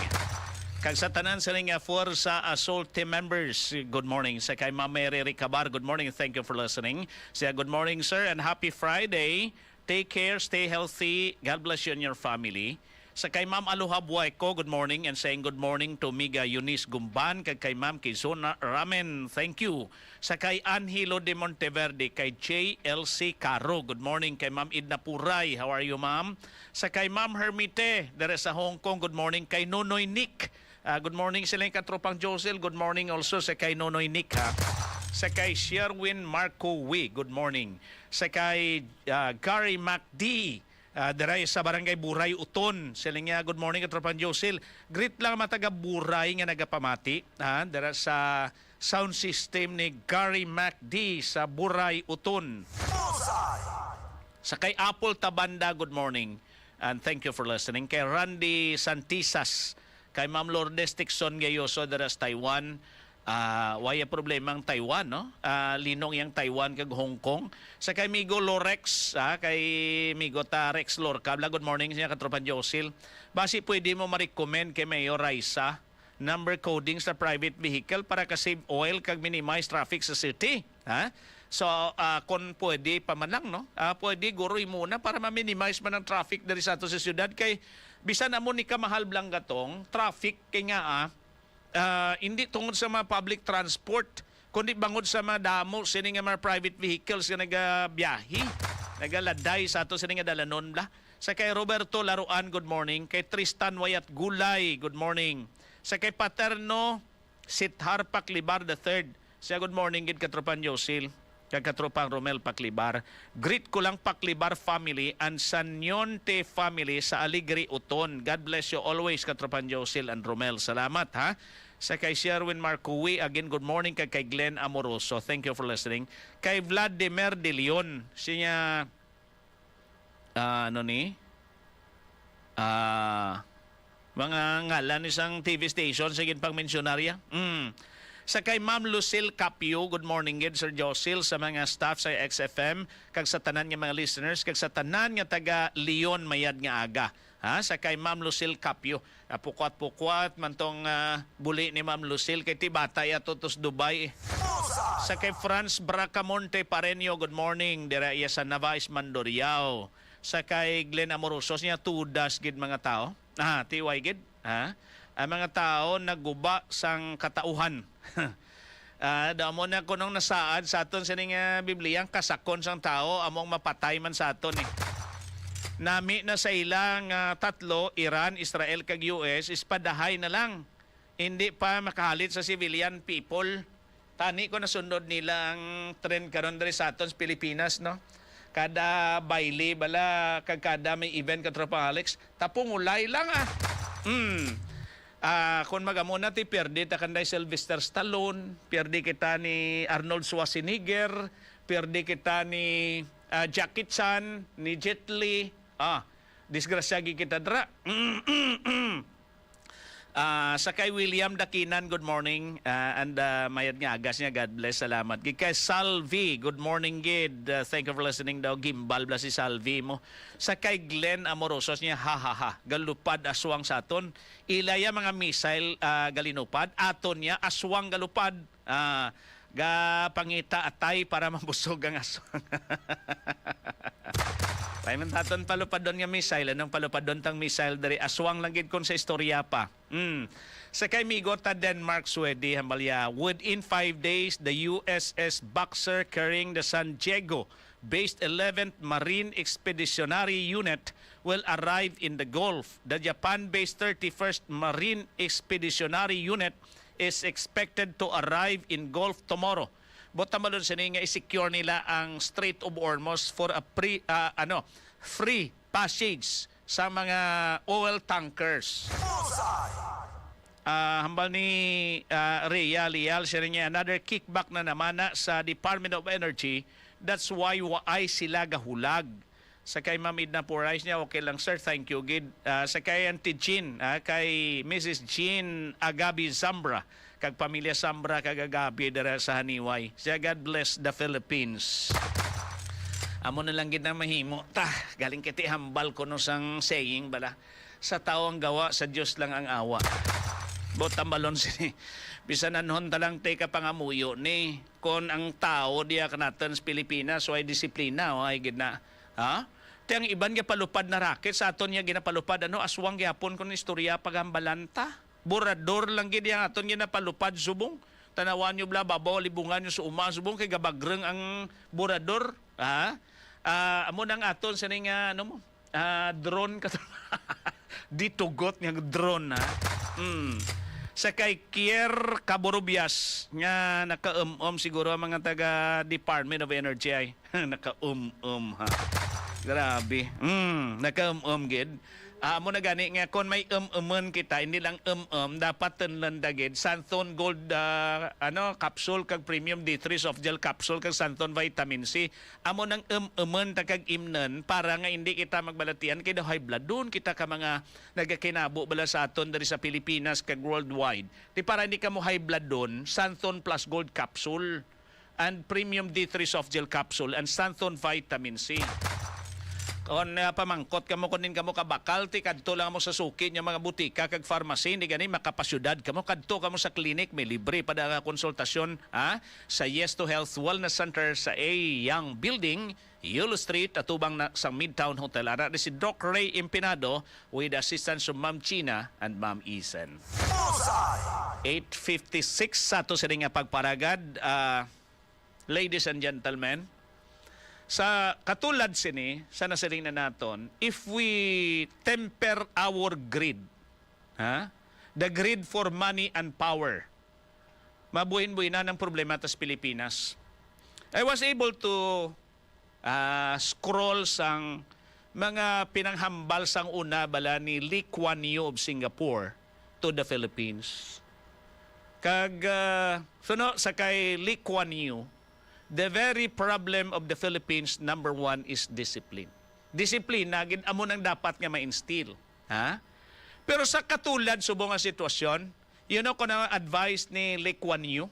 Kag sa tanan sa ring Forza Assault team members, good morning. Sa kay Ma'am Mary Ricabar, good morning and thank you for listening. Siya, good morning sir and happy Friday. Take care, stay healthy. God bless you and your family. Sa kay Ma'am Aloha Buayko, good morning and saying good morning to Miga Eunice Gumban, kay Ma'am Kizona Ramen, thank you. Sa kay Angelo de Monteverde, kay JLC Caro, good morning. Kay Ma'am Idna Puray, how are you ma'am? Sa kay Ma'am Hermite, dere sa Hong Kong, good morning. Kay Nonoy Nick, good morning sila yung katropang Josel, good morning also sa kay Nonoy Nick ha. Sa kay Sherwin Marco Wee, good morning. Sa kay Gary MacD, daray sa barangay Buray Uton, sila nga good morning katropang Josel. Greet lang mataga Buray nga nagapamati, dara sa sound system ni Gary MacD sa Buray Uton. Sa kay Apple Tabanda, good morning and thank you for listening. Kay Randy Santisas, kay Ma'am Lourdes Tixon Gayoso dara sa Taiwan. Waya problema ang Taiwan, no? Linong yang Taiwan kag Hong Kong. Sa kay Migo Lorex, kay Migo ta Rex Lorca, good morning siya katropan Josil. Basi pwede mo ma-recommend kay Mayor Raisa number coding sa private vehicle para ka-save oil kag minimize traffic sa city, So, kung pwede pa man lang, no? Pwede guroy muna para ma-minimize man ang traffic diri sa ato sa syudad kay bisan na mo ni kamahal blang gatong traffic kay nga hindi tungod sa mga public transport, kundi bangod sa mga damo sini nga mga private vehicles nga nagabiyahe, nagaladay sa ato sini nga dalanon bla. Sa kay Roberto Laruan, good morning. Kay Tristan Wayat Gulay, good morning. Sa kay Paterno Sithar Paklibar III, siya good morning gid katropan Josil, kag katropang Romel Paklibar. Greet ko lang Paklibar family and Sanyonte family sa Aligri Uton. God bless you always katropan Josil and Romel. Salamat ha. Sa kay Sherwin Marcoui, again good morning kay Glenn Amoroso. Thank you for listening. Kay Vladimir De Leon, siya mga ngalan isang TV station sige pang mensyonarya. Sa kay Ma'am Lucille Capio, good morning gid Sir Josil, sa mga staff sa XFM, kag sa tanan nga mga listeners, kag sa tanan nga taga Leon mayad nga aga. Sa kay Ma'am Lucille Capio, pukwat-pukwat man tong buli ni Ma'am Lucille kay tibatay ato tos Dubai. Sa kay Franz Bracamonte Pareño, good morning dira iya sa Navais Mandoriao. Sa kay Glenn Amoroso niya tudas gid mga tao. Tiway gid, ang mga tao nagguba sang katauhan. Damo na kunong nasaad sa aton sa Biblia, kasakon sang tao among mapatay man sa aton Nami na sa ilang tatlo, Iran, Israel kag US, ispadahay na lang. Hindi pa makahalit sa civilian people. Tani ko nasunod nila ang trend karon diri sa aton sa Pilipinas, no? Kada baile bala kag kada may event katropa Alex, tapong ulay lang kung magamuna ti perdi ta kanday Sylvester Stallone, perdi kita ni Arnold Schwarzenegger, perdi kita ni Jackie Chan, ni Jet Li. Disgrasya kita dra. Sa kay William Dakinan, good morning. And mayad nga agas niya, God bless, salamat. Kay Salvi, good morning gid. Thank you for listening daw. Gimbal bla si Salvi mo. Sa kay Glenn Amorosos niya, galupad aswang sa aton. Ilaya mga missile galinupad. Aton niya, aswang galupad. Pangita atay para mabusog ang aswang. Tayo man taton palupadon nga missile. Anong palupadon tang missile dari aswang lang gid kon sa istorya pa. Sa kay Migota Denmark, Sweden, hambalya, within 5 days, the USS Boxer carrying the San Diego-based 11th Marine Expeditionary Unit will arrive in the Gulf. The Japan-based 31st Marine Expeditionary Unit is expected to arrive in Gulf tomorrow. Bota malun sini nga i-secure nila ang Strait of Hormuz for a free passage sa mga oil tankers. Hambal ni Ria Lial, siya niya another kickback na naman sa Department of Energy. That's why waay sila gahulag. Sa kay Ma'am Edna Purais niya, okay lang sir, thank you. Gid. Sa kay Auntie Jean, kay Mrs. Jean Agabi Zambra, kag pamilya Zambra kag Agabi dara sa Haniway. Siya, God bless the Philippines. Amo na lang gid na mahimo. Galing kiti hambal ko no sang saying bala. Sa tao ang gawa, sa Dios lang ang awa. Botambalon sini. Bisan anhon talang teka pangamuyo ni kon ang tao diya kanatan sa Pilipinas so ay disiplina o ay gid na. Ha? Tiyang iban nga palupad na racket sa aton niya ginapalupad aswang gyapon kon istorya pagambalanta. Burador lang gid yang aton ginapalupad subong. Tanawan nyo bla babaw libungan nyo sa uma subong kay gabagreng ang burador. Ha? Amo nang aton sa ning drone ka ditugot nga drone ha. Sa kay Kier Caborubias nga naka siguro ang mga taga Department of Energy ay naka ha. Grabe. Naka gid. Amo na gani nga kon may kita hindi lang dapat tenlan dagid Santon Gold capsule kag premium D3 soft gel capsule kag Santon vitamin C. Amo nang takag imnen para nga hindi kita magbalatian kay high blood doon kita ka mga nagakinabo bala sa aton diri sa Pilipinas kag worldwide. Di para hindi ka mo high blood doon, Santon Plus Gold capsule and premium D3 soft gel capsule and Santon vitamin C. Kon pamangkot kamo kunin kamo kabakal ti kadto lang mo sa suki nya mga butika kag pharmacy hindi gani makapasyudad kamo kadto kamo sa clinic may libre pada konsultasyon sa Yes to Health Wellness Center sa A Young Building, Yulo Street atubang na sa Midtown Hotel. Ara si Doc Ray Impinado with assistance of Ma'am China and Ma'am Isen. 8:56 sa to sa nga pagparagad. Ladies and gentlemen, sa katulad sini, sa nasiling na naton, if we temper our greed, the greed for money and power, mabuhin-buhin na ng problema tas Pilipinas. I was able to scroll sang mga pinanghambal sang una bala ni Lee Kuan Yew of Singapore to the Philippines. Kag sa kay Lee Kuan Yew, the very problem of the Philippines, number one, is discipline. Discipline, nagin amo nang dapat nga ma-instill. Pero sa katulad subong nga sitwasyon, kung ang advice ni Lee Kuan Yew,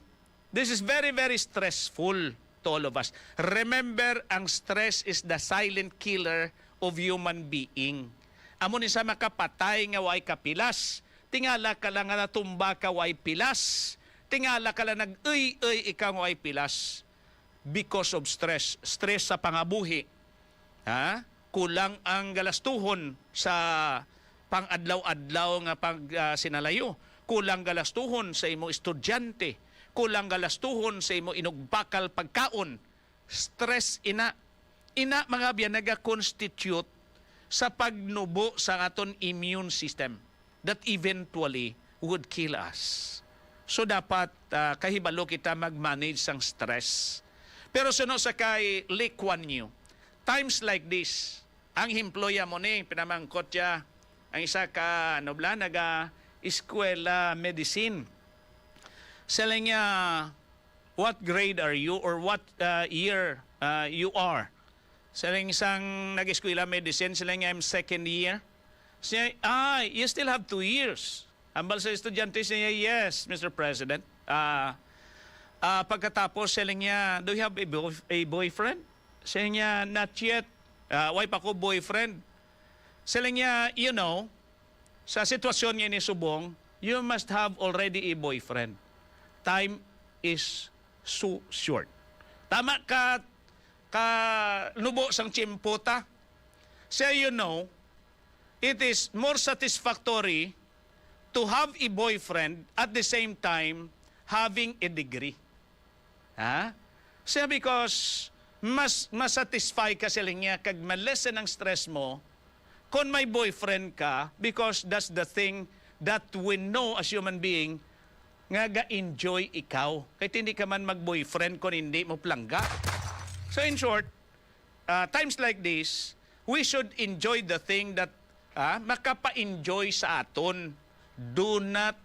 this is very, very stressful to all of us. Remember, ang stress is the silent killer of human being. Amo ni sa makapatay nga way kapilas, tingala ka lang nga natumba ka way pilas, tingala ka lang nag-uy-uy ikaw way pilas. Because of stress. Stress sa pangabuhi. Kulang ang galastuhon sa pang-adlaw-adlaw nga sinalayo. Kulang galastuhon sa imo estudyante. Kulang galastuhon sa imo inugbakal pagkaon. Stress ina mga biyan naga-constitute sa pagnubo sa aton immune system that eventually would kill us. So dapat kahibalo kita mag-manage sang stress. Pero suno sa kay Lee Kuan Yew, times like this, ang employa mo ni, pinamangkot siya, ang isa ka, naga-eskwela medicine. Sila niya, what grade are you or what year you are? Sila isang nag-eskwela medicine, sila niya, I'm second year. Siya, you still have 2 years. Ambal sa estudyante siya, yes, Mr. President. Pagkatapos, sila niya, do you have a boyfriend? Sila niya, not yet. Why pa ko boyfriend? Sila niya, sa sitwasyon niya ni Subong, you must have already a boyfriend. Time is so short. Tama ka nubo sang chimpota. So it is more satisfactory to have a boyfriend at the same time having a degree. So because mas satisfy ka sila niya kag malesen ang stress mo kung may boyfriend ka because that's the thing that we know as human being nga ga-enjoy ikaw. Kahit hindi ka man mag-boyfriend kung hindi mo plangga. So in short, times like this, we should enjoy the thing that makapa-enjoy sa aton. Do not,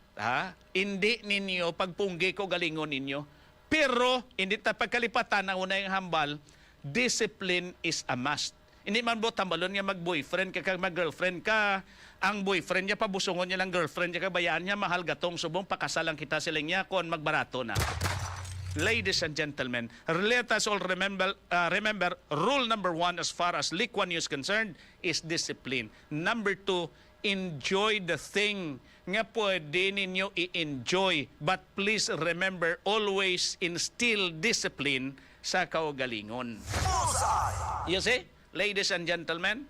hindi ninyo pagpunggi ko galingon ninyo. Pero, hindi ta pagkalipatan ang unang hambal, discipline is a must. Hindi man bo tambalon nga mag-boyfriend ka kag mag-girlfriend ka. Ang boyfriend niya pabusongon niya lang girlfriend niya kabayaan niya mahal gatong subong pakasalang kita sila niya kon magbarato na. Ladies and gentlemen, let us all remember rule number 1 as far as Lee Kuan Yew is concerned is discipline. Number 2, enjoy the thing nga pwede ninyo i-enjoy. But please remember, always instill discipline sa kaugalingon. You see, ladies and gentlemen?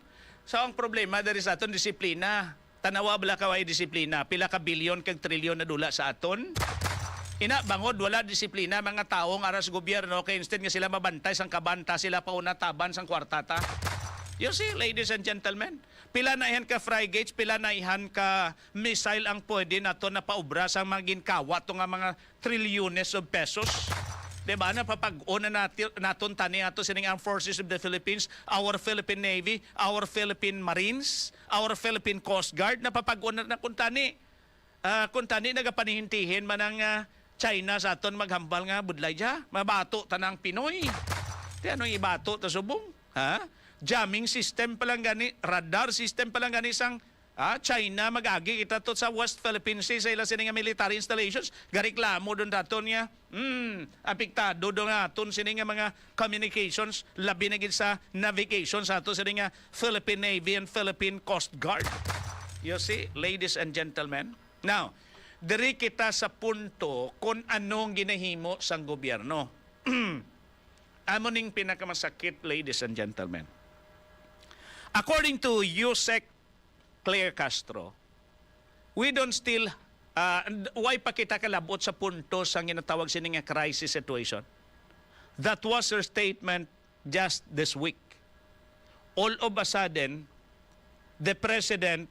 So ang problema diri sa aton disiplina. Tanawa bala kaway disiplina, pila ka bilyon kag trilyon na dula sa aton. Ina bangod wala disiplina mga tao nga aras gobyerno kay instead nga sila mabantay sang kabanta sila pauna taban sang kwartata. You see, ladies and gentlemen, pila na ihan ka frigates, pila na ihan ka missile ang pwede nato na paubra sa mga ginkawa to nga mga trilyones of pesos. Diba na papag-una naton tani ato sining Armed Forces of the Philippines, our Philippine Navy, our Philippine Marines, our Philippine Coast Guard na papag-una na kuntani. Kuntani nagapanihintihin man ang China sa aton maghambal nga budlay ja, mabato tanang Pinoy. Di anong ibato ta subong? Ha? Jamming system pa lang gani, radar system pa lang gani sang China mag-agi kita to sa West Philippine Sea sa ila sining military installations. Gareklamo doon daton niya. Apektado doon nga aton sining mga communications labi na gid sa navigation sa ato sining Philippine Navy and Philippine Coast Guard. You see, ladies and gentlemen. Now, diri kita sa punto kung anong ginahimo sang gobyerno. Amo ning pinakamasakit, ladies and gentlemen. According to 𝐷𝐢𝐭𝐡 Claire Castro, we don't still, why pa kita kalabot sa punto sa ginatawag sining nga crisis situation? That was her statement just this week. All of a sudden, the President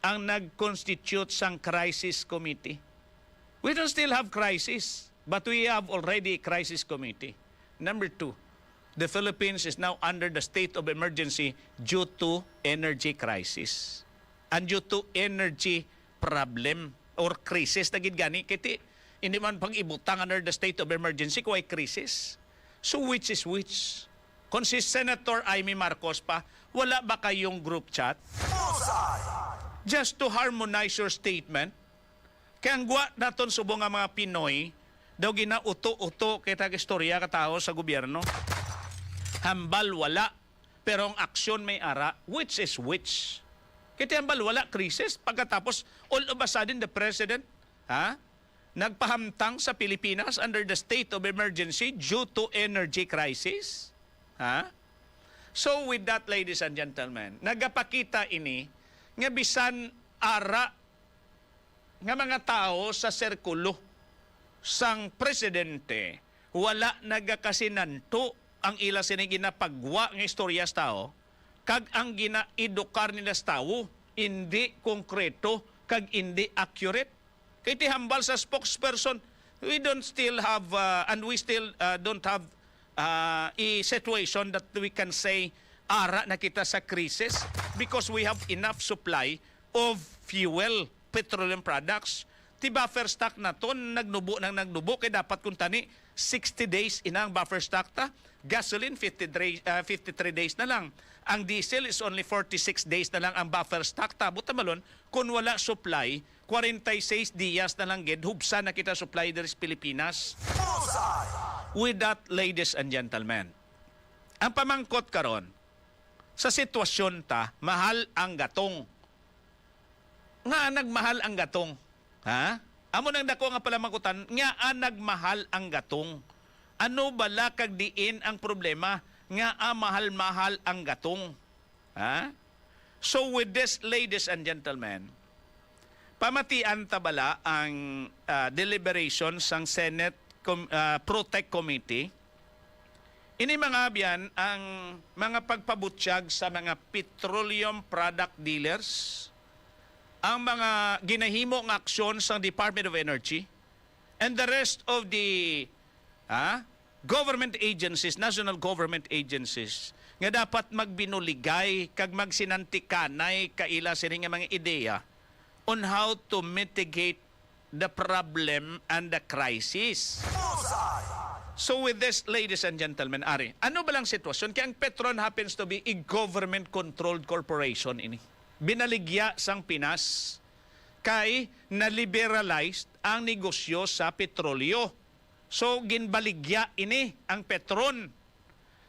ang nag-constitute sang crisis committee. We don't still have crisis, but we have already a crisis committee. Number 2, the Philippines is now under the state of emergency due to energy crisis and due to energy problem or crisis na gid gani kiti hindi man pang ibutang under the state of emergency kung ay crisis. So which is which? Kung si Senator Amy Marcos pa, wala ba kayong group chat? Just to harmonize your statement, kaya ang guwa naton subong nga mga Pinoy daw ginauto-uto kay taga-istorya katao sa gobyerno. Hambal wala, pero ang aksyon may ara, which is which? Kaya hambal wala, krisis. Pagkatapos, all of a sudden, the President, nagpahamtang sa Pilipinas under the state of emergency due to energy crisis. So with that, ladies and gentlemen, nagapakita ini, nga bisan ara, nga mga tao sa sirkulo sang presidente, wala nagakasinanto ang ila sining ginapagwa ng istoryas tao, kag ang ginaedukar nila sa tao, hindi konkreto, kag hindi accurate. Kaya tihambal sa spokesperson, we don't still have, and we still don't have a situation that we can say, ara na kita sa krisis, because we have enough supply of fuel, petroleum products. Ti buffer stock na to, nagnubo, kaya dapat kung tani, 60 days inang buffer stock ta. Gasoline, 53 days na lang. Ang diesel is only 46 days na lang ang buffer stock ta. Buta malon, kung wala supply, 46 días na lang gid, hubsa na kita supply dari sa Pilipinas. With that, ladies and gentlemen, ang pamangkot karon sa sitwasyon ta, mahal ang gatong. Nga nagmahal ang gatong. Amo nang dako nga pala makutan, nga nagmahal ang gatong. Ano bala kag diin ang problema nga mahal-mahal ang gatong? So with this, ladies and gentlemen, pamatian ta bala ang deliberation sang Senate Protect Committee. Ini mga biyan ang mga pagpabutsyag sa mga petroleum product dealers, ang mga ginahimo ng aksyon sa Department of Energy, and the rest of the government agencies, national government agencies, nga dapat magbinuligay kag magsinantikanay kaila sini nga mga ideya on how to mitigate the problem and the crisis. So with this, ladies and gentlemen, Ari, ano ba lang sitwasyon? Kaya ang Petron happens to be a government-controlled corporation ini. Binaligya sang Pinas kay na-liberalized ang negosyo sa petrolyo. So ginbaligya ini ang Petron.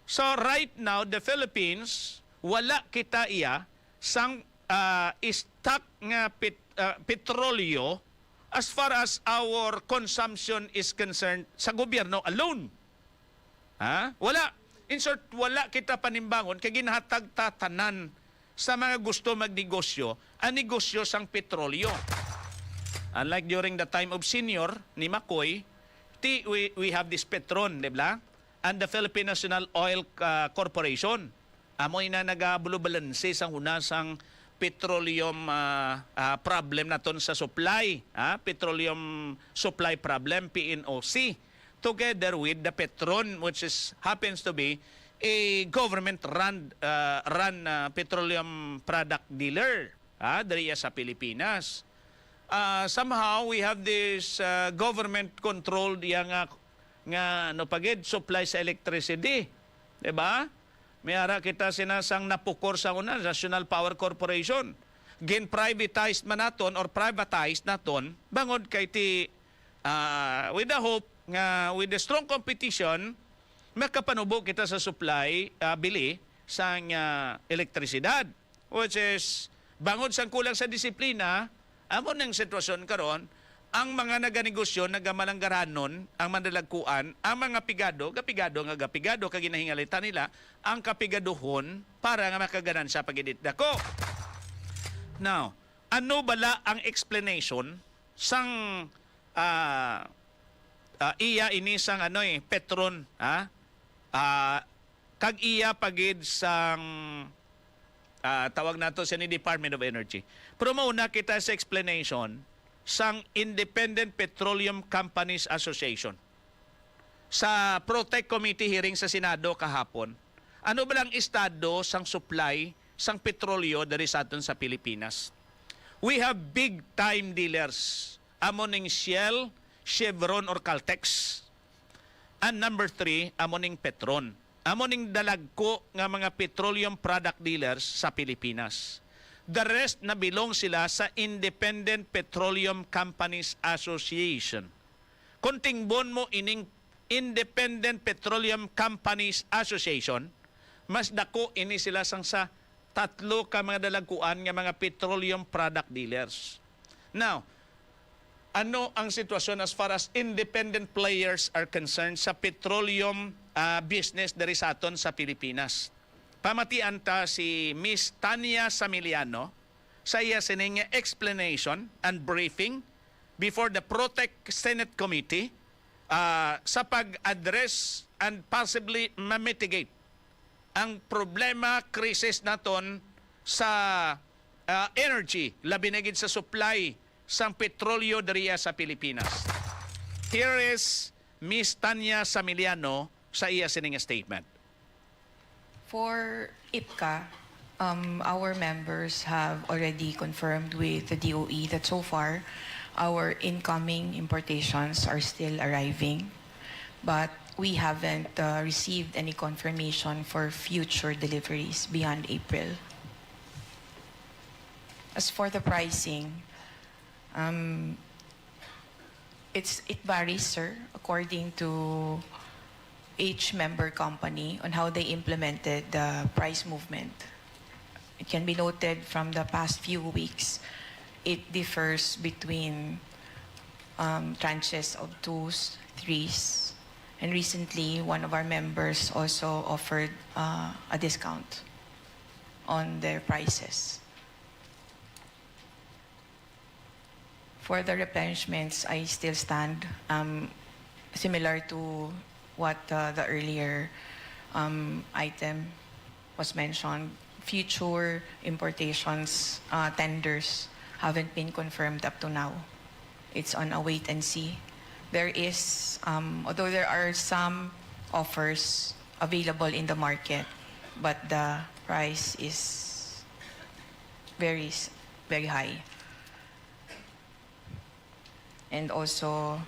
So right now, the Philippines, wala kita iya sang stock nga petrolyo as far as our consumption is concerned sa gobyerno alone. Ha? Wala. In short, wala kita panimbangon kay ginhatag tatanan sa mga gusto magnegosyo ang negosyo sang petrolyo. Unlike during the time of senior ni Makoy, we have this Petron, di ba? And the Philippine National Oil Corporation. Amoy na nagabulubalansi sang una sang petroleum problem naton sa supply, petroleum supply problem, PNOC, together with the Petron, which happens to be a government-run petroleum product dealer dariya sa Pilipinas. Somehow we have this government-controlled nga no pagid supply sa electricity, di ba? May ara kita sinasang napukor sa una, National Power Corporation. Gin-privatized man naton or privatized naton, bangod kay with the hope nga with the strong competition, makapanubo kita sa supply, bili sang elektrisidad. Which is, bangod sang kulang sa disiplina, amon ng sitwasyon karon, ang mga naganegosyo, nagamalangaranon, ang mandalagkuan, ang mga pigado, gapigado, kaginahingalita nila, ang kapigaduhon para nga makaganan sa pagidit dako. Now, ano bala ang explanation sang iya ini sang Petron, kag iya pagid sang tawag nato sa ni Department of Energy. Pero mauna kita sa explanation sang Independent Petroleum Companies Association. Sa Protect Committee hearing sa Senado kahapon, ano ba lang estado sang supply sang petrolyo dari sa aton sa Pilipinas? We have big time dealers, amoning Shell, Chevron or Caltex. And number 3, amoning Petron. Amoning dalagko nga mga petroleum product dealers sa Pilipinas. The rest na belong sila sa Independent Petroleum Companies Association. Kung tingbon mo ining Independent Petroleum Companies Association, mas dako ini sila sang sa tatlo ka mga dalagkuan nga mga petroleum product dealers. Now, ano ang sitwasyon as far as independent players are concerned sa petroleum business dari sa aton sa Pilipinas? Pamatian ta si Miss Tanya Samiliano sa iya sining explanation and briefing before the Protect Senate Committee sa pag-address and possibly ma-mitigate ang problema, krisis naton sa energy, labi na gid sa supply sang petrolyo dariya sa Pilipinas. Here is Miss Tanya Samiliano sa iya sining statement. For IPCA, our members have already confirmed with the DOE that so far our incoming importations are still arriving, but we haven't received any confirmation for future deliveries beyond April. As for the pricing, it varies, sir, according to each member company on how they implemented the price movement. It can be noted from the past few weeks, it differs between tranches of 2s, 3s, and recently one of our members also offered a discount on their prices. For the replenishments, I still stand similar to what the earlier item was mentioned. Future importations tenders haven't been confirmed up to now. It's on a wait and see. There is, although there are some offers available in the market, but the price is very high. And also,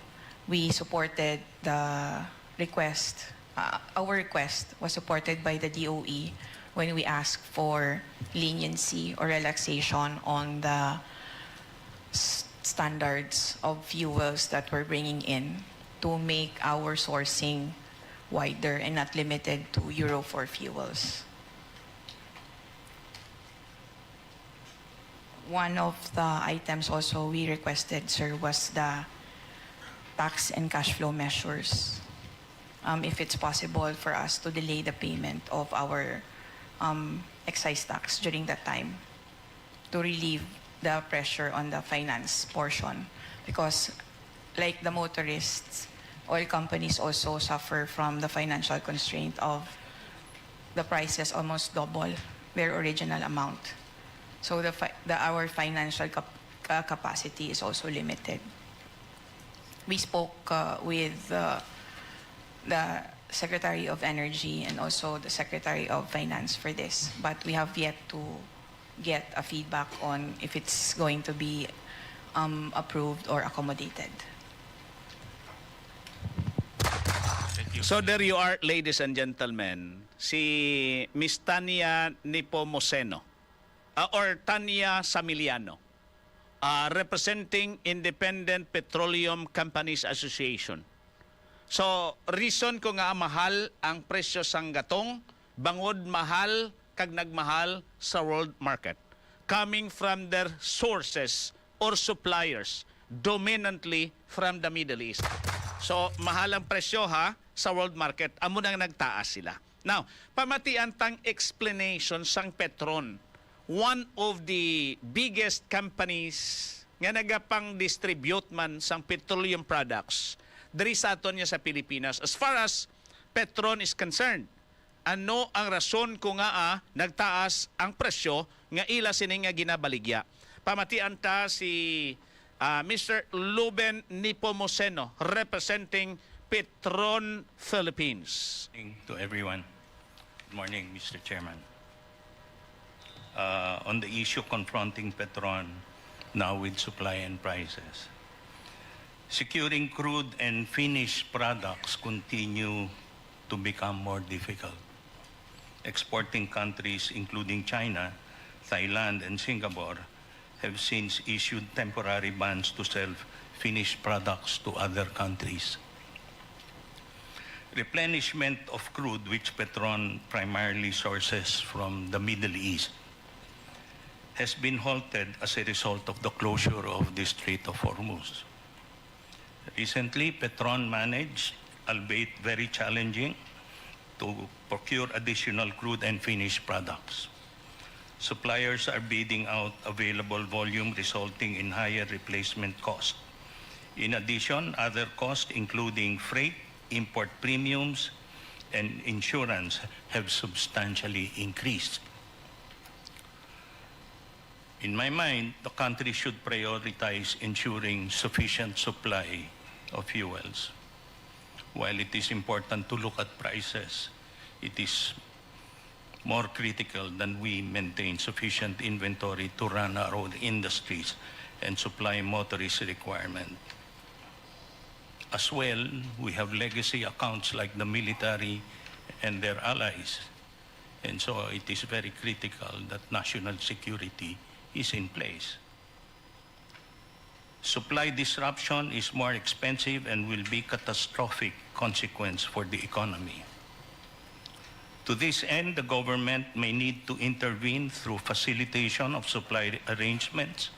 we supported the our request was supported by the DOE when we asked for leniency or relaxation on the standards of fuels that we're bringing in to make our sourcing wider and not limited to Euro 4 fuels. One of the items also we requested, sir, was the tax and cash flow measures. If it's possible for us to delay the payment of our excise tax during that time to relieve the pressure on the finance portion, because like the motorists, oil companies also suffer from the financial constraint of the prices almost double their original amount. So our financial capacity is also limited. We spoke with the Secretary of Energy and also the Secretary of Finance for this, but we have yet to get a feedback on if it's going to be approved or accommodated. So there you are, ladies and gentlemen, si Miss Tanya Nepomuceno, or Tanya Samiliano, representing Independent Petroleum Companies Association. So, reason ko nga mahal ang presyo sang gatong, bangod mahal kag nagmahal sa world market, coming from their sources or suppliers, dominantly from the Middle East. So, mahal ang presyo ha sa world market, amo nang nagtaas sila. Now, pamatian tang explanation sang Petron, one of the biggest companies nga nagapang distribute man sang petroleum products diri sa aton niya sa Pilipinas. As far as Petron is concerned, ano ang rason ko nga nagtaas ang presyo nga ila sini nga ginabaligya? Pamatian ta si Mr. Luben Nepomuceno, representing Petron Philippines. To everyone. Good morning, Mr. Chairman. On the issue confronting Petron now with supply and prices, securing crude and finished products continue to become more difficult. Exporting countries including China, Thailand, and Singapore have since issued temporary bans to sell finished products to other countries. Replenishment of crude, which Petron primarily sources from the Middle East, has been halted as a result of the closure of the Strait of Hormuz. Recently, Petron managed, albeit very challenging, to procure additional crude and finished products. Suppliers are bidding out available volume, resulting in higher replacement cost. In addition, other costs, including freight, import premiums, and insurance, have substantially increased. In my mind, the country should prioritize ensuring sufficient supply of fuels. While it is important to look at prices, it is more critical that we maintain sufficient inventory to run our own industries and supply motorist requirement. As well, we have legacy accounts like the military and their allies. And so it is very critical that national security is in place. Supply disruption is more expensive and will be catastrophic consequence for the economy. To this end, the government may need to intervene through facilitation of supply arrangements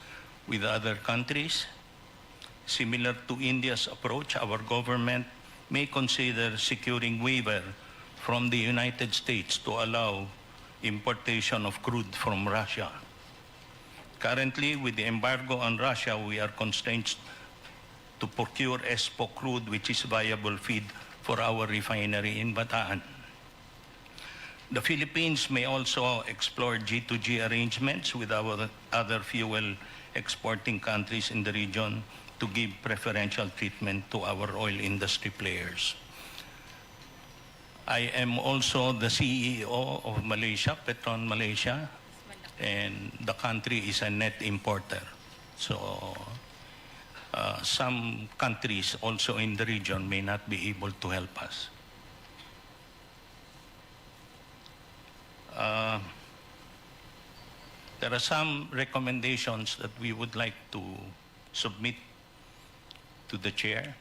with other countries. Similar to India's approach, our government may consider securing waiver from the United States to allow importation of crude from Russia. Currently, with the embargo on Russia, we are constrained to procure ESPO crude, which is viable feed for our refinery in Bataan. The Philippines may also explore G2G arrangements with our other fuel exporting countries in the region to give preferential treatment to our oil industry players. I am also the CEO of Malaysia, Petron Malaysia, and the country is a net importer. So some countries also in the region may not be able to help us. there are some recommendations that we would like to submit to the chair.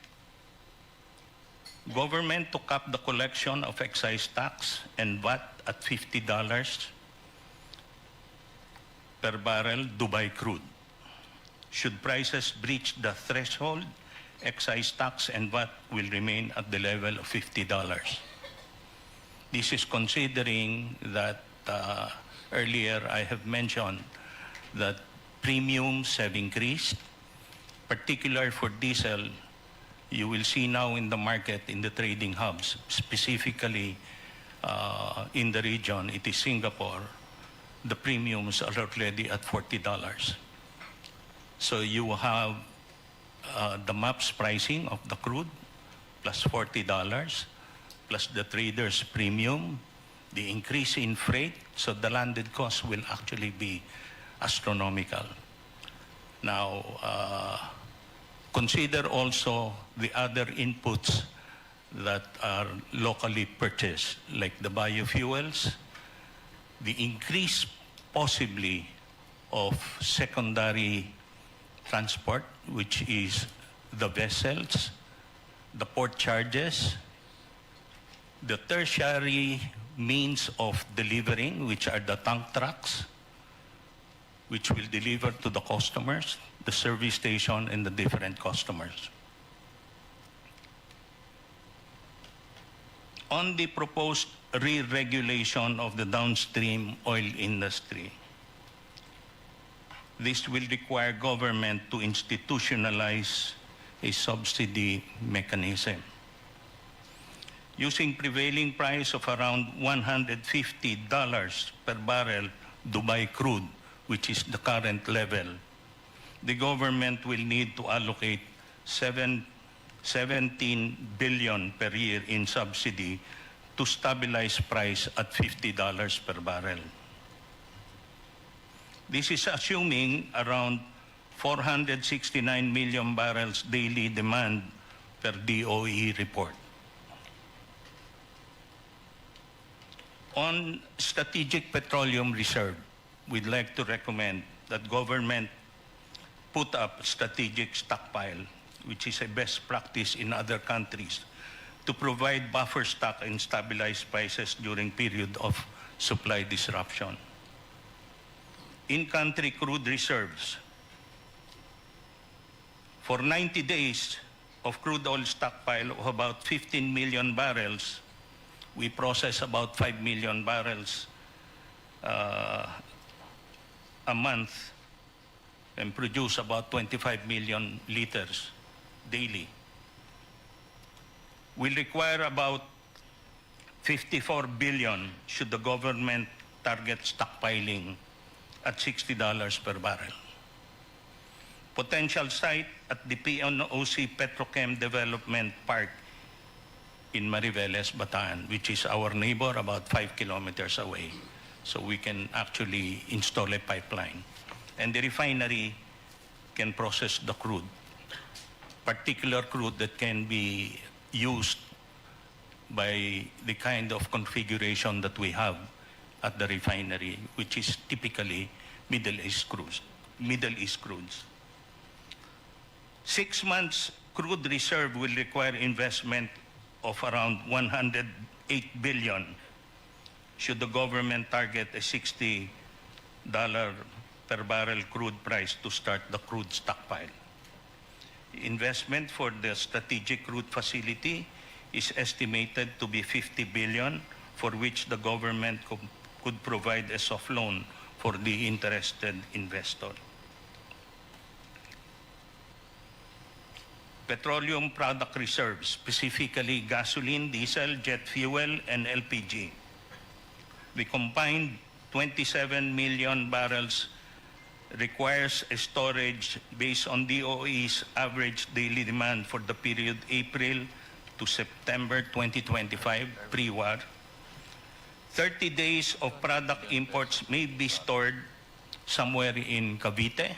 Government to cap the collection of excise tax and VAT at $50 per barrel Dubai crude. Should prices breach the threshold, excise tax and VAT will remain at the level of $50. This is considering that earlier I have mentioned that premiums have increased, particularly for diesel. You will see now in the market, in the trading hubs, specifically in the region, it is Singapore, the premiums are already at $40. So you have the MAPS pricing of the crude plus $40, plus the trader's premium, the increase in freight, so the landed cost will actually be astronomical. Now, consider also the other inputs that are locally purchased, like the biofuels, the increase possibly of secondary transport, which is the vessels, the port charges, the tertiary means of delivering, which are the tank trucks, which will deliver to the customers, the service station, and the different customers. On the proposed re-regulation of the downstream oil industry, this will require government to institutionalize a subsidy mechanism. Using prevailing price of around $150 per barrel Dubai crude, which is the current level, the government will need to allocate 17 billion per year in subsidy to stabilize price at $50 per barrel. This is assuming around 469 million barrels daily demand per DOE report. On strategic petroleum reserve, we'd like to recommend that government put up strategic stockpile, which is a best practice in other countries, to provide buffer stock and stabilize prices during period of supply disruption. In-country crude reserves. For 90 days of crude oil stockpile of about 15 million barrels, we process about 5 million barrels a month and produce about 25 million liters daily. Will require about 54 billion should the government target stockpiling at $60 per barrel. Potential site at the PNOC Petrochem Development Park in Mariveles, Bataan, which is our neighbor about 5 kilometers away. So we can actually install a pipeline. And the refinery can process the crude, particular crude that can be used by the kind of configuration that we have at the refinery, which is typically Middle East crudes. 6 months crude reserve will require investment of around $108 billion should the government target a $60 per barrel crude price to start the crude stockpile. Investment for the strategic crude facility is estimated to be $50 billion, for which the government could provide a soft loan for the interested investor. Petroleum product reserves, specifically gasoline, diesel, jet fuel, and LPG. The combined 27 million barrels requires a storage based on DOE's average daily demand for the period April to September 2025, pre-war. 30 days of product imports may be stored somewhere in Cavite,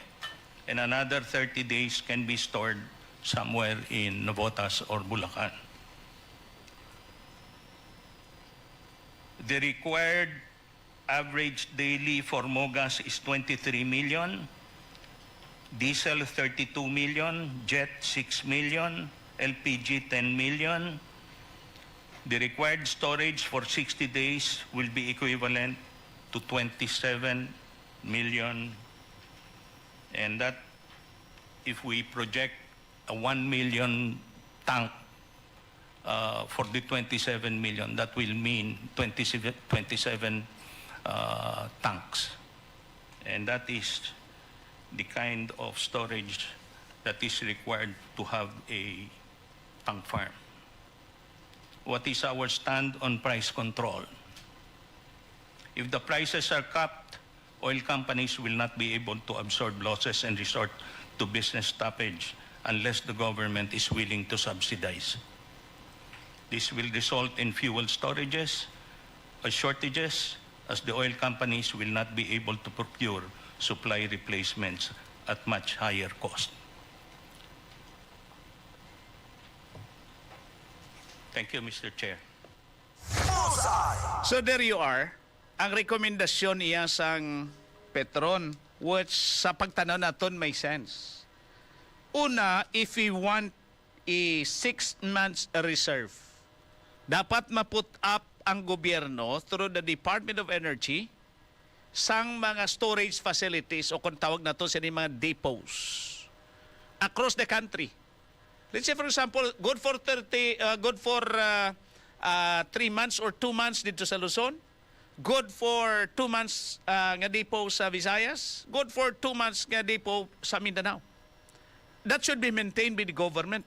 and another 30 days can be stored somewhere in Navotas or Bulacan. The required average daily for Mogas is 23 million, diesel 32 million, jet 6 million, LPG 10 million. The required storage for 60 days will be equivalent to 27 million. And that, if we project a 1 million tank for the 27 million, that will mean 27 tanks. And that is the kind of storage that is required to have a tank farm. What is our stand on price control? If the prices are capped, oil companies will not be able to absorb losses and resort to business stoppage unless the government is willing to subsidize. This will result in fuel shortages, as the oil companies will not be able to procure supply replacements at much higher cost. Thank you, Mr. Chair. So there you are. Ang rekomendasyon niya sang Petron, which sa pagtanaw naton may sense. Una, if we want a 6 months reserve, dapat ma-put up ang gobyerno through the Department of Energy sang mga storage facilities o kung tawag na to sa mga depots across the country. Let's say for example, good for 3 months or 2 months dito sa Luzon, good for 2 months nga depot sa Visayas, good for 2 months nga depot sa Mindanao. That should be maintained by the government.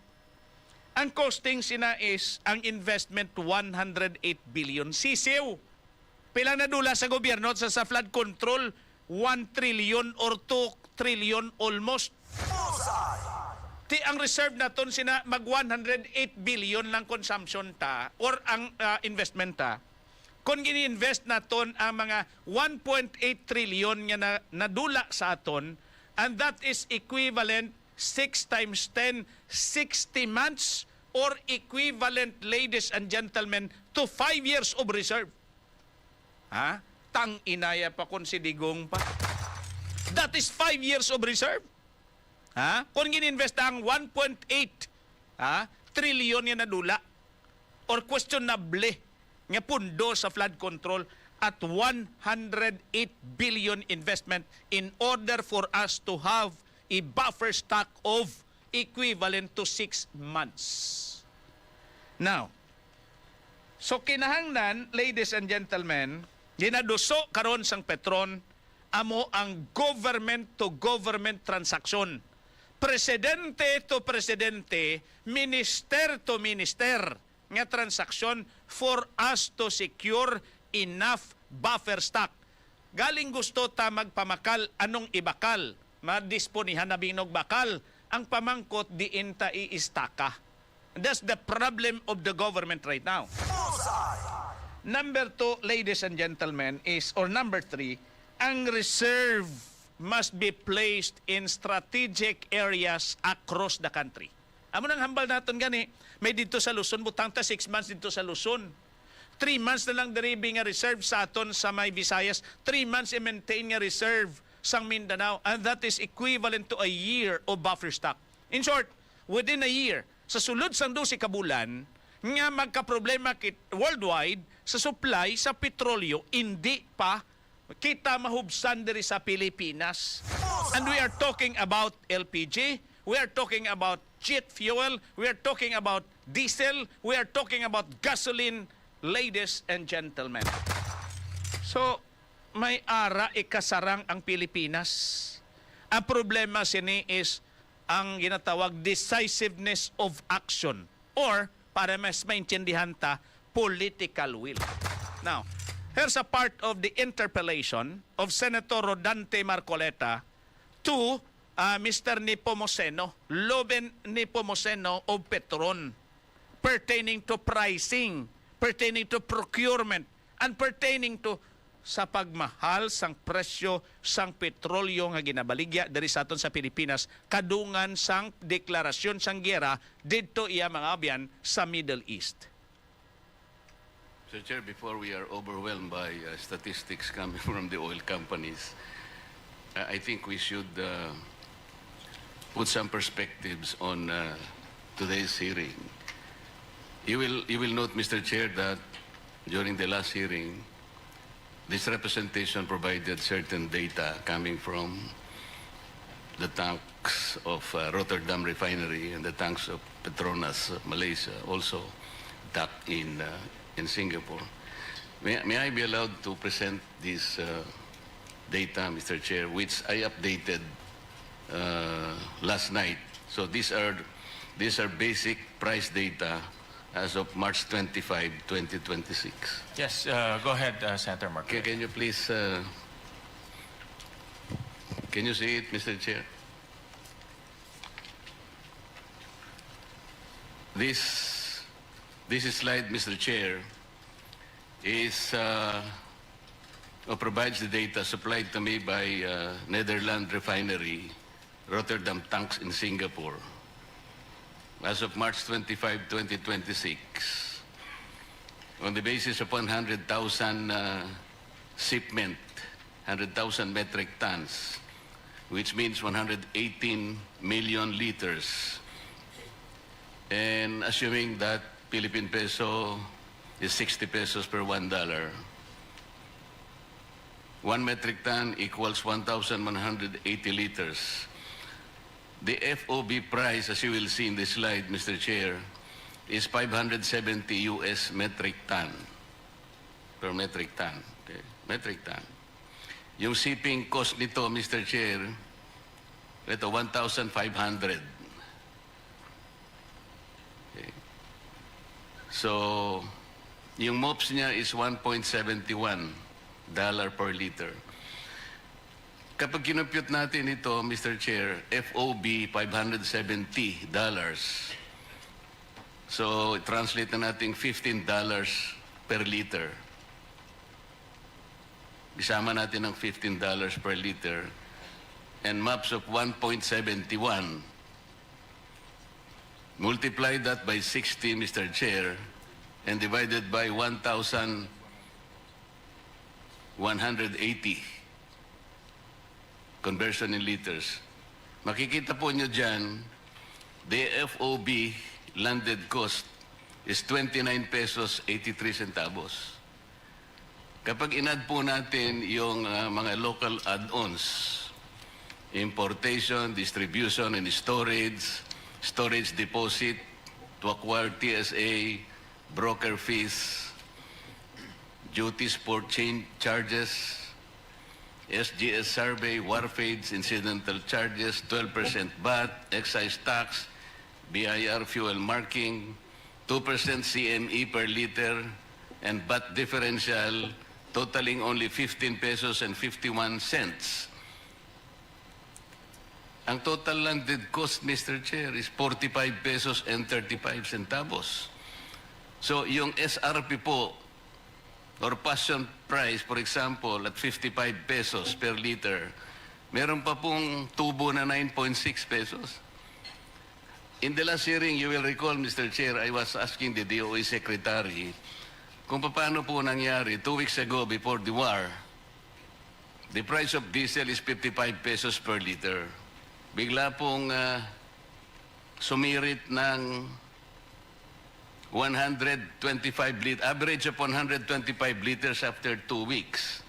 Ang costing sina is ang investment 108 billion. Sisiw. Pila na dula sa gobyerno sa flood control 1 trillion or 2 trillion almost. Ti ang reserve naton sina mag 108 billion lang consumption ta or ang investment ta. Kung gini-invest naton ang mga 1.8 trillion nga nadula sa aton, and that is equivalent 6 times 10, 60 months or equivalent, ladies and gentlemen, to 5 years of reserve. Ha? Tang inaya pa kung si Digong pa. That is 5 years of reserve. Ha? Kung gininvest ang 1.8 trillion nga nadula or questionable nga pundo sa flood control at 108 billion investment in order for us to have a buffer stock of equivalent to 6 months. Now, so kinahanglan, ladies and gentlemen, ginaduso karon sang Petron amo ang government to government transaction. Presidente to presidente, minister to minister nga transaksyon for us to secure enough buffer stock. Galing gusto ta magpamakal anong ibakal, madisponihan na binog bakal, ang pamangkot diin ta iistaka. That's the problem of the government right now. Number 2, ladies and gentlemen, is, or number 3, ang reserve must be placed in strategic areas across the country. Amo nang hambal naton gani, may dito sa Luzon, butang ta 6 months dito sa Luzon. 3 months na lang deribi nga reserve sa aton sa may Visayas. 3 months i-maintain nga reserve sang Mindanao. And that is equivalent to a year of buffer stock. In short, within a year, sa sulod sang 12 ka bulan, nga magka-problema worldwide sa supply sa petrolyo, hindi pa kita mahubsan diri sa Pilipinas. And we are talking about LPG, we are talking about jet fuel, we are talking about diesel, we are talking about gasoline, ladies and gentlemen. So, may ara ikasarang ang Pilipinas. Ang problema sini is ang ginatawag decisiveness of action or para mas maintindihan ta, political will. Now, here's a part of the interpellation of Senator Rodante Marcoleta to Mr. Nepomuceno, Loben Nepomuceno of Petron, pertaining to pricing, pertaining to procurement, and pertaining to sa pagmahal sang presyo sang petrolyo nga ginabaligya diri sa aton sa Pilipinas kadungan sang deklarasyon sang giyera didto iya mga abyan sa Middle East. So, Chair, before we are overwhelmed by statistics coming from the oil companies, I think we should put some perspectives on today's hearing. You will note, Mr. Chair, that during the last hearing, this representation provided certain data coming from the tanks of Rotterdam Refinery and the tanks of Petronas Malaysia, also docked in Singapore. May I be allowed to present this data, Mr. Chair, which I updated last night. So these are basic price data as of March 25, 2026. Yes, go ahead, Senator Mark. Can you please, can you see it, Mr. Chair? This slide, Mr. Chair, is provides the data supplied to me by Netherlands Refinery, Rotterdam Tanks in Singapore. As of March 25, 2026, on the basis of 100,000 shipment, 100,000 metric tons, which means 118 million liters. And assuming that Philippine peso is 60 pesos per $1, 1 metric ton equals 1,180 liters. The FOB price, as you will see in this slide, Mr. Chair, is 570 US metric ton per metric ton. Okay? Metric ton. Yung shipping cost nito, Mr. Chair, ito 1,500. Okay. So, yung MOPS niya is $1.71 per liter. Kapag kinumpute natin ito, Mr. Chair, FOB $570. So, translate na natin $15 per liter. Isama natin ng $15 per liter and MOPS of 1.71. Multiply that by 60, Mr. Chair, and divided by 1,180. Conversion in liters. Makikita po nyo dyan, the FOB landed cost is 29 pesos 83 centavos. Kapag inad po natin yung mga local add-ons, importation, distribution, and storage deposit to acquire TSA, broker fees, duties, port chain charges, SGS survey, wharfage, incidental charges, 12% VAT, excise tax, BIR fuel marking, 2% CME per liter, and VAT differential totaling only 15 pesos and 51 cents. Ang total landed cost, Mr. Chair, is 45 pesos and 35 centavos. So yung SRP po, or passion price, for example, at 55 pesos per liter, meron pa pong tubo na 9.6 pesos. In the last hearing, you will recall, Mr. Chair, I was asking the DOE Secretary kung paano po nangyari 2 weeks ago before the war, the price of diesel is 55 pesos per liter. Bigla pong sumirit ng 125 liters, average of 125 liters after 2 weeks.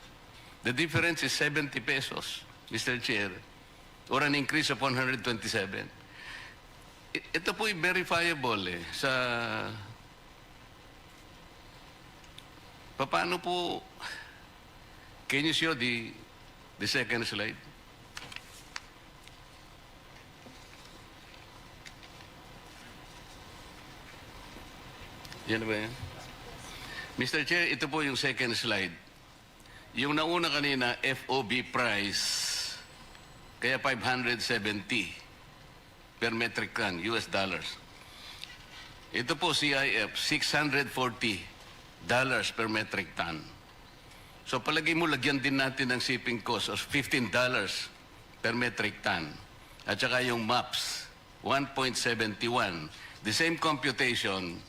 The difference is 70 pesos, Mr. Chair, or an increase of 127. Ito po'y verifiable sa... Paano po... Can you show the second slide? Yan ba yan? Mr. Chair, ito po yung second slide. Yung nauna kanina, FOB price, kaya 570 per metric ton, US dollars. Ito po CIF, $640 per metric ton. So palagay mo, lagyan din natin ng shipping cost of $15 per metric ton. At saka yung MOPS, 1.71. The same computation,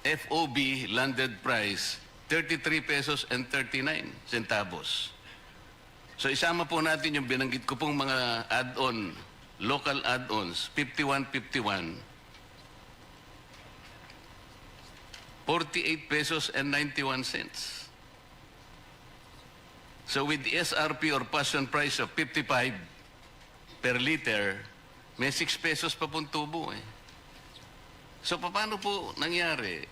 FOB landed price 33 pesos and 39 centavos. So isama po natin yung binanggit ko pong mga add-on, local add-ons, 51.51, 48 pesos and 91 cents. So with the SRP or passion price of 55 per liter, may 6 pesos pa pong tubo eh. So paano po nangyari?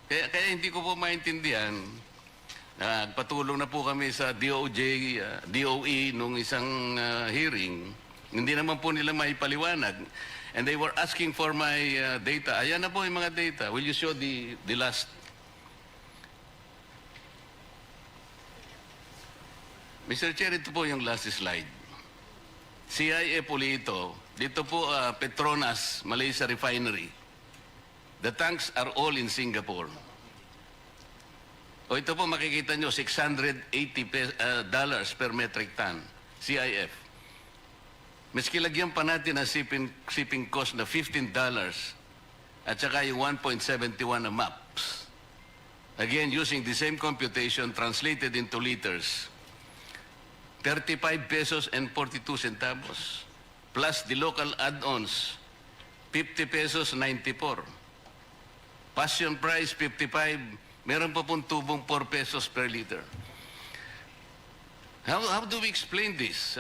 Kaya hindi ko po maintindihan. Patulong na po kami sa DOE nung isang hearing. Hindi naman po nila maipaliwanag. And they were asking for my data. Ayan na po yung mga data. Will you show the last? Mr. Chair, ito po yung last slide. CIF ulit ito. Dito po Petronas, Malaysia Refinery. The tanks are all in Singapore. O ito po makikita nyo, $680 per metric ton, CIF. Maski lagyan pa natin ang shipping cost na $15 at saka yung 1.71 na MAPS. Again, using the same computation translated into liters, 35 pesos and 42 centavos. Plus the local add-ons, 50 pesos 94. Passion price, 55. Meron pa pong tubong 4 pesos per liter. How do we explain this?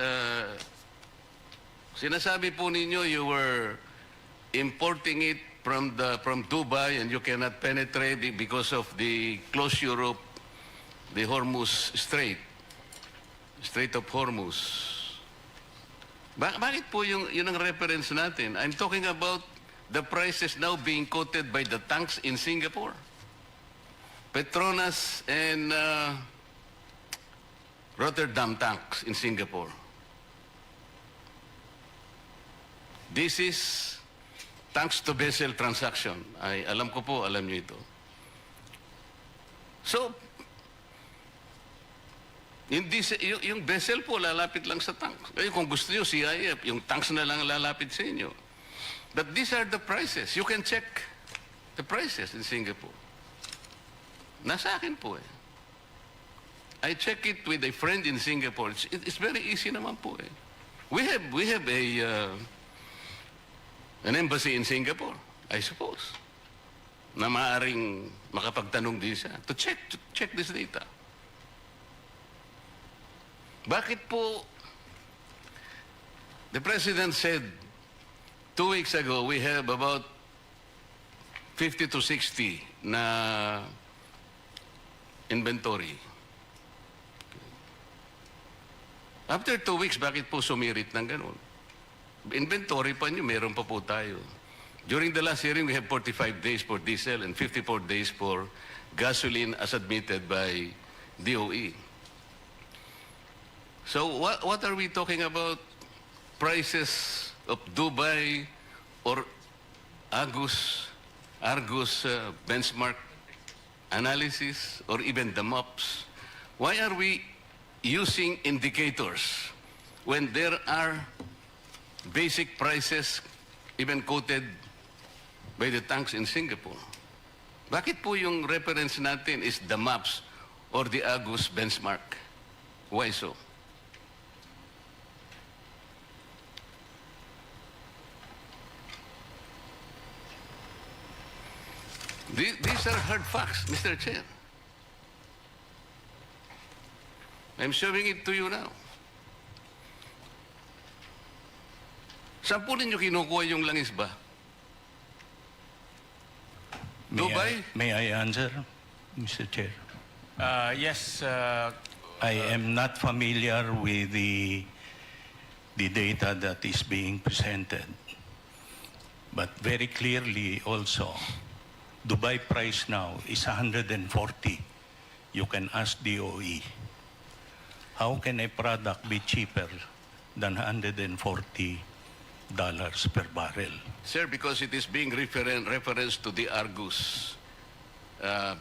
Sinasabi po ninyo you were importing it from Dubai and you cannot penetrate it because of the closure of the Hormuz Strait of Hormuz. Bakit po yun ang reference natin? I'm talking about the prices now being quoted by the tanks in Singapore. Petronas and Rotterdam tanks in Singapore. This is thanks to vessel transaction. Alam ko po, alam niyo ito. So, yung vessel po lalapit lang sa tanks. Kung gusto niyo, CIF, yung tanks na lang lalapit sa inyo. But these are the prices. You can check the prices in Singapore. Nasa akin po eh. I check it with a friend in Singapore. It's very easy naman po eh. We have an embassy in Singapore, I suppose, na maaaring makapagtanong din siya to check this data. Bakit po the President said 2 weeks ago we have about 50 to 60 na inventory. After 2 weeks, bakit po sumirit ng ganun? Inventory pa nyo, meron pa po tayo. During the last hearing, we have 45 days for diesel and 54 days for gasoline as admitted by DOE. So what are we talking about? Prices of Dubai or Argus benchmark analysis or even the MAPs? Why are we using indicators when there are basic prices even quoted by the tanks in Singapore? Bakit po yung reference natin is the MAPs or the Argus benchmark? Why so? These are hard facts, Mr. Chair. I'm showing it to you now. Saan po ninyo kinukuha yung langis ba? Dubai? May I answer, Mr. Chair? Yes. I am not familiar with the data that is being presented. But very clearly also, Dubai price now is 140. You can ask DOE. How can a product be cheaper than $140 per barrel? Sir, because it is being referenced to the Argus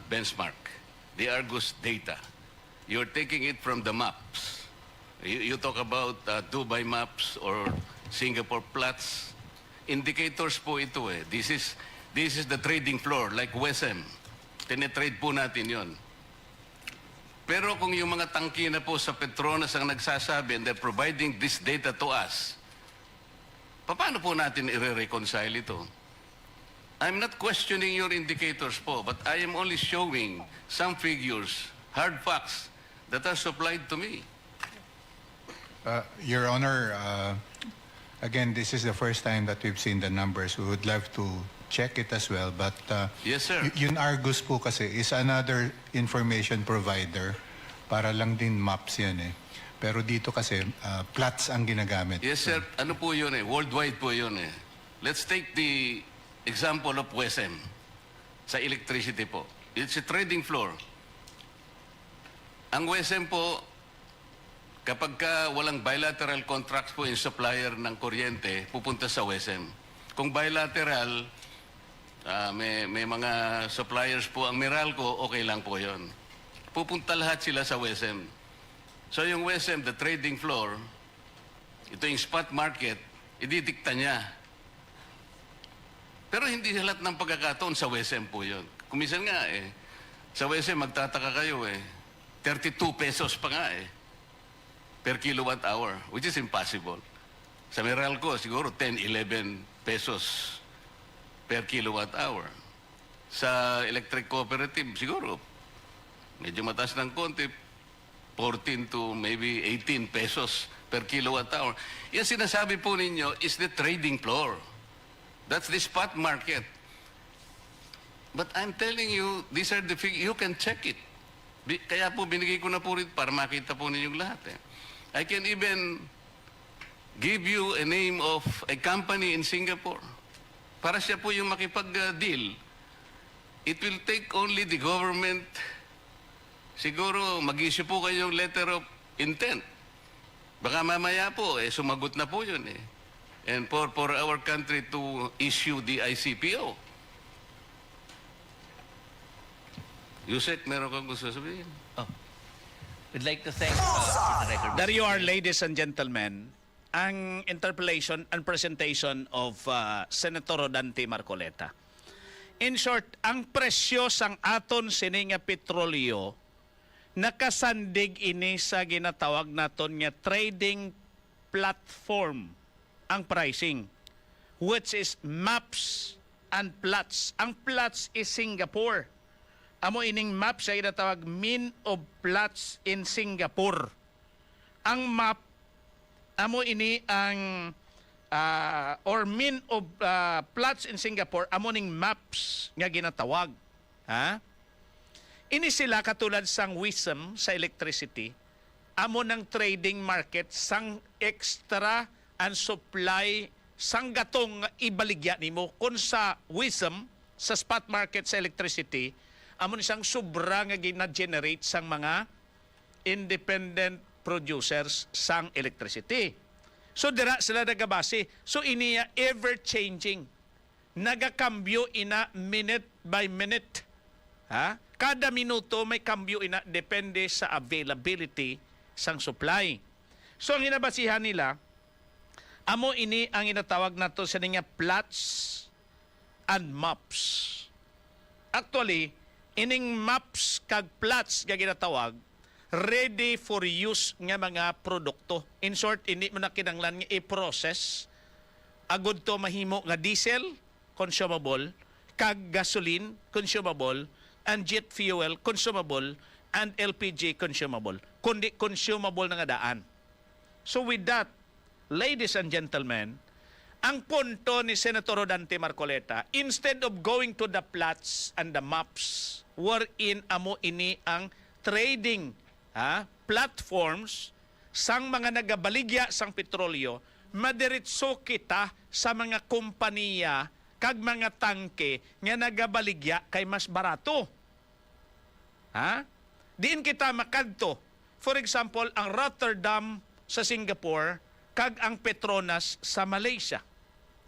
benchmark, the Argus data. You're taking it from the maps. You talk about Dubai maps or Singapore Platts. Indicators po ito eh. This is This is the trading floor, like WSM. Tinetrade po natin yon. Pero kung yung mga tangki na po sa Petronas ang nagsasabi and they're providing this data to us, paano po natin i-reconcile ito? I'm not questioning your indicators po, but I am only showing some figures, hard facts, that are supplied to me. Your Honor, again, this is the first time that we've seen the numbers. We would love to check it as well, but yes, sir. Yung Argus po kasi is another information provider. Para lang din maps yan eh. Pero dito kasi, plots ang ginagamit. Yes, sir. Ano po yun eh? Worldwide po yun eh. Let's take the example of WSM sa electricity po. It's a trading floor. Ang WSM po, kapag ka walang bilateral contracts po yung supplier ng kuryente, pupunta sa WSM. Kung bilateral, may mga suppliers po ang Meralco, okay lang po yon. Pupunta lahat sila sa WSM. So yung WSM, the trading floor, ito yung spot market, ididikta niya. Pero hindi lahat ng pagkakataon sa WSM po yun. Kumisan nga eh, sa WSM magtataka kayo eh, 32 pesos pa nga eh, per kilowatt hour, which is impossible. Sa Meralco, siguro 10, 11 pesos per kilowatt hour. Sa electric cooperative, siguro, medyo mataas ng konti, 14 to maybe 18 pesos per kilowatt hour. Yan sinasabi po ninyo is the trading floor. That's the spot market. But I'm telling you, these are the figures. You can check it. Kaya po binigay ko na po rin para makita po ninyong lahat. Eh. I can even give you a name of a company in Singapore. Para siya po yung makipag-deal. It will take only the government, siguro mag-issue po kayong letter of intent. Baka mamaya po, sumagot na po yun eh. And for our country to issue the ICPO. Yusek, meron kang gusto sabihin? We'd like to thank for the record. There you are, ladies and gentlemen, ang interpellation and presentation of Senator Rodante Marcoleta. In short, ang presyo sang aton sininga petrolyo nakasandig ini sa ginatawag naton nga trading platform ang pricing, which is maps and plots. Ang plots is Singapore. Amo ining maps ay ginatawag mean of plots in Singapore. Ang map amo ini ang or mean of plots in Singapore, amo ning maps nga ginatawag. Ha? Ini sila katulad sang WSM sa electricity, amo ng trading market sang extra and supply sang gatong ibaligya nimo. Kung sa WSM, sa spot market sa electricity, amo ni sang sobra nga gina-generate sang mga independent producers sang electricity. So dira sila nagabase. So iniya ever-changing. Nagakambyo ina minute by minute. Ha? Kada minuto may kambyo ina depende sa availability sang supply. So ang inabasihan nila, amo ini ang inatawag nato sa niya plots and maps. Actually, ining maps kag plots nga ginatawag, ready for use nga mga produkto. In short, hindi mo na kinanglan nga i-process. Agud to mahimo nga diesel, consumable, kag gasoline, consumable, and jet fuel, consumable, and LPG, consumable. Kundi consumable na nga daan. So with that, ladies and gentlemen, ang punto ni Senator Rodante Marcoleta, instead of going to the plots and the maps, wherein amo ini ang trading platforms sang mga nagabaligya sang petrolyo, madiretso kita sa mga kompanya kag mga tangke nga nagabaligya kay mas barato. Ha? Diin kita makadto. For example, ang Rotterdam sa Singapore kag ang Petronas sa Malaysia.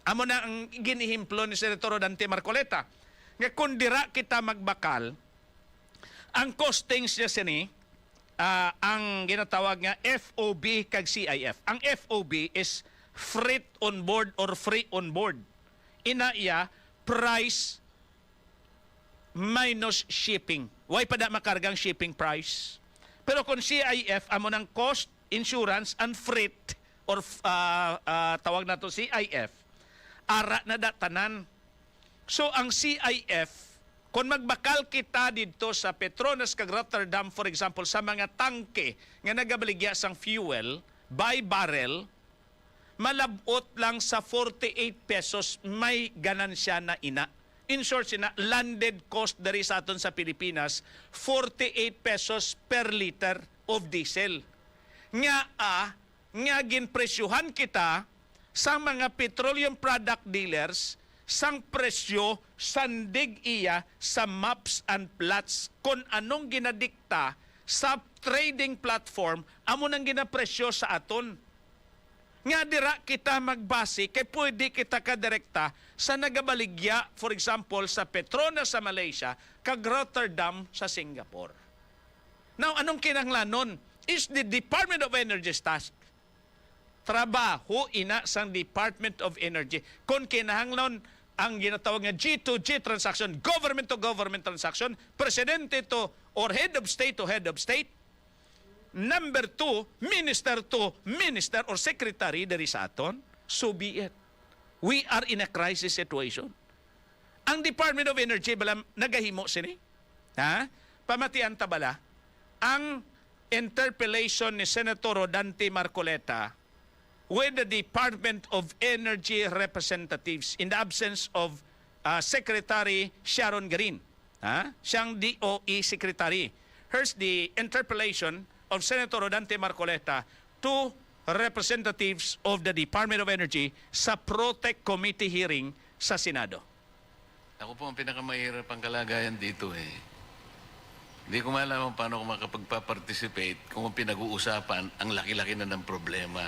Amo na ang ginihimplo ni Senator Rodante Marcoleta. Nga kung dira kita magbakal, ang costings niya sini, ang ginatawag nga FOB kag CIF. Ang FOB is freight on board or free on board. Ina iya price minus shipping. Why pa da makargang shipping price? Pero kung CIF, amo ng cost, insurance, and freight, or tawag na to CIF, ara na datanan. So ang CIF, kung magbakal kita dito sa Petronas kag Rotterdam, for example, sa mga tangke nga nagabaligya sang fuel by barrel, malabot lang sa 48 pesos may ganansya na ina. In short, landed cost dari sa aton sa Pilipinas, 48 pesos per liter of diesel. Nga ginpresyuhan kita sa mga petroleum product dealers sang presyo sandig iya sa maps and plots kung anong ginadikta sa trading platform amo nang ginapresyo sa aton. Nga dira kita magbase kay pwede kita kadirekta sa nagabaligya, for example, sa Petronas sa Malaysia kag Rotterdam sa Singapore. Now, anong kinahanglanon? Is the Department of Energy's task. Trabaho ina sang Department of Energy. Kung kinahanglan ang ginatawag nga G2G transaction, government to government transaction, presidente to or head of state to head of state, number 2, minister to minister or secretary dari sa aton, so be it. We are in a crisis situation. Ang Department of Energy bala nagahimo sini? Ha? Pamatian ta bala ang interpellation ni Senator Rodante Marcoleta with the Department of Energy representatives in the absence of Secretary Sharon Green. Ha? Siyang DOE Secretary. Here's the interpellation of Senator Rodante Marcoleta to representatives of the Department of Energy sa Protect Committee hearing sa Senado. Ako po ang pinakamahirap ang kalagayan dito eh. Hindi ko malaman paano ko makapagpa-participate kung pinag-uusapan ang laki-laki na ng problema.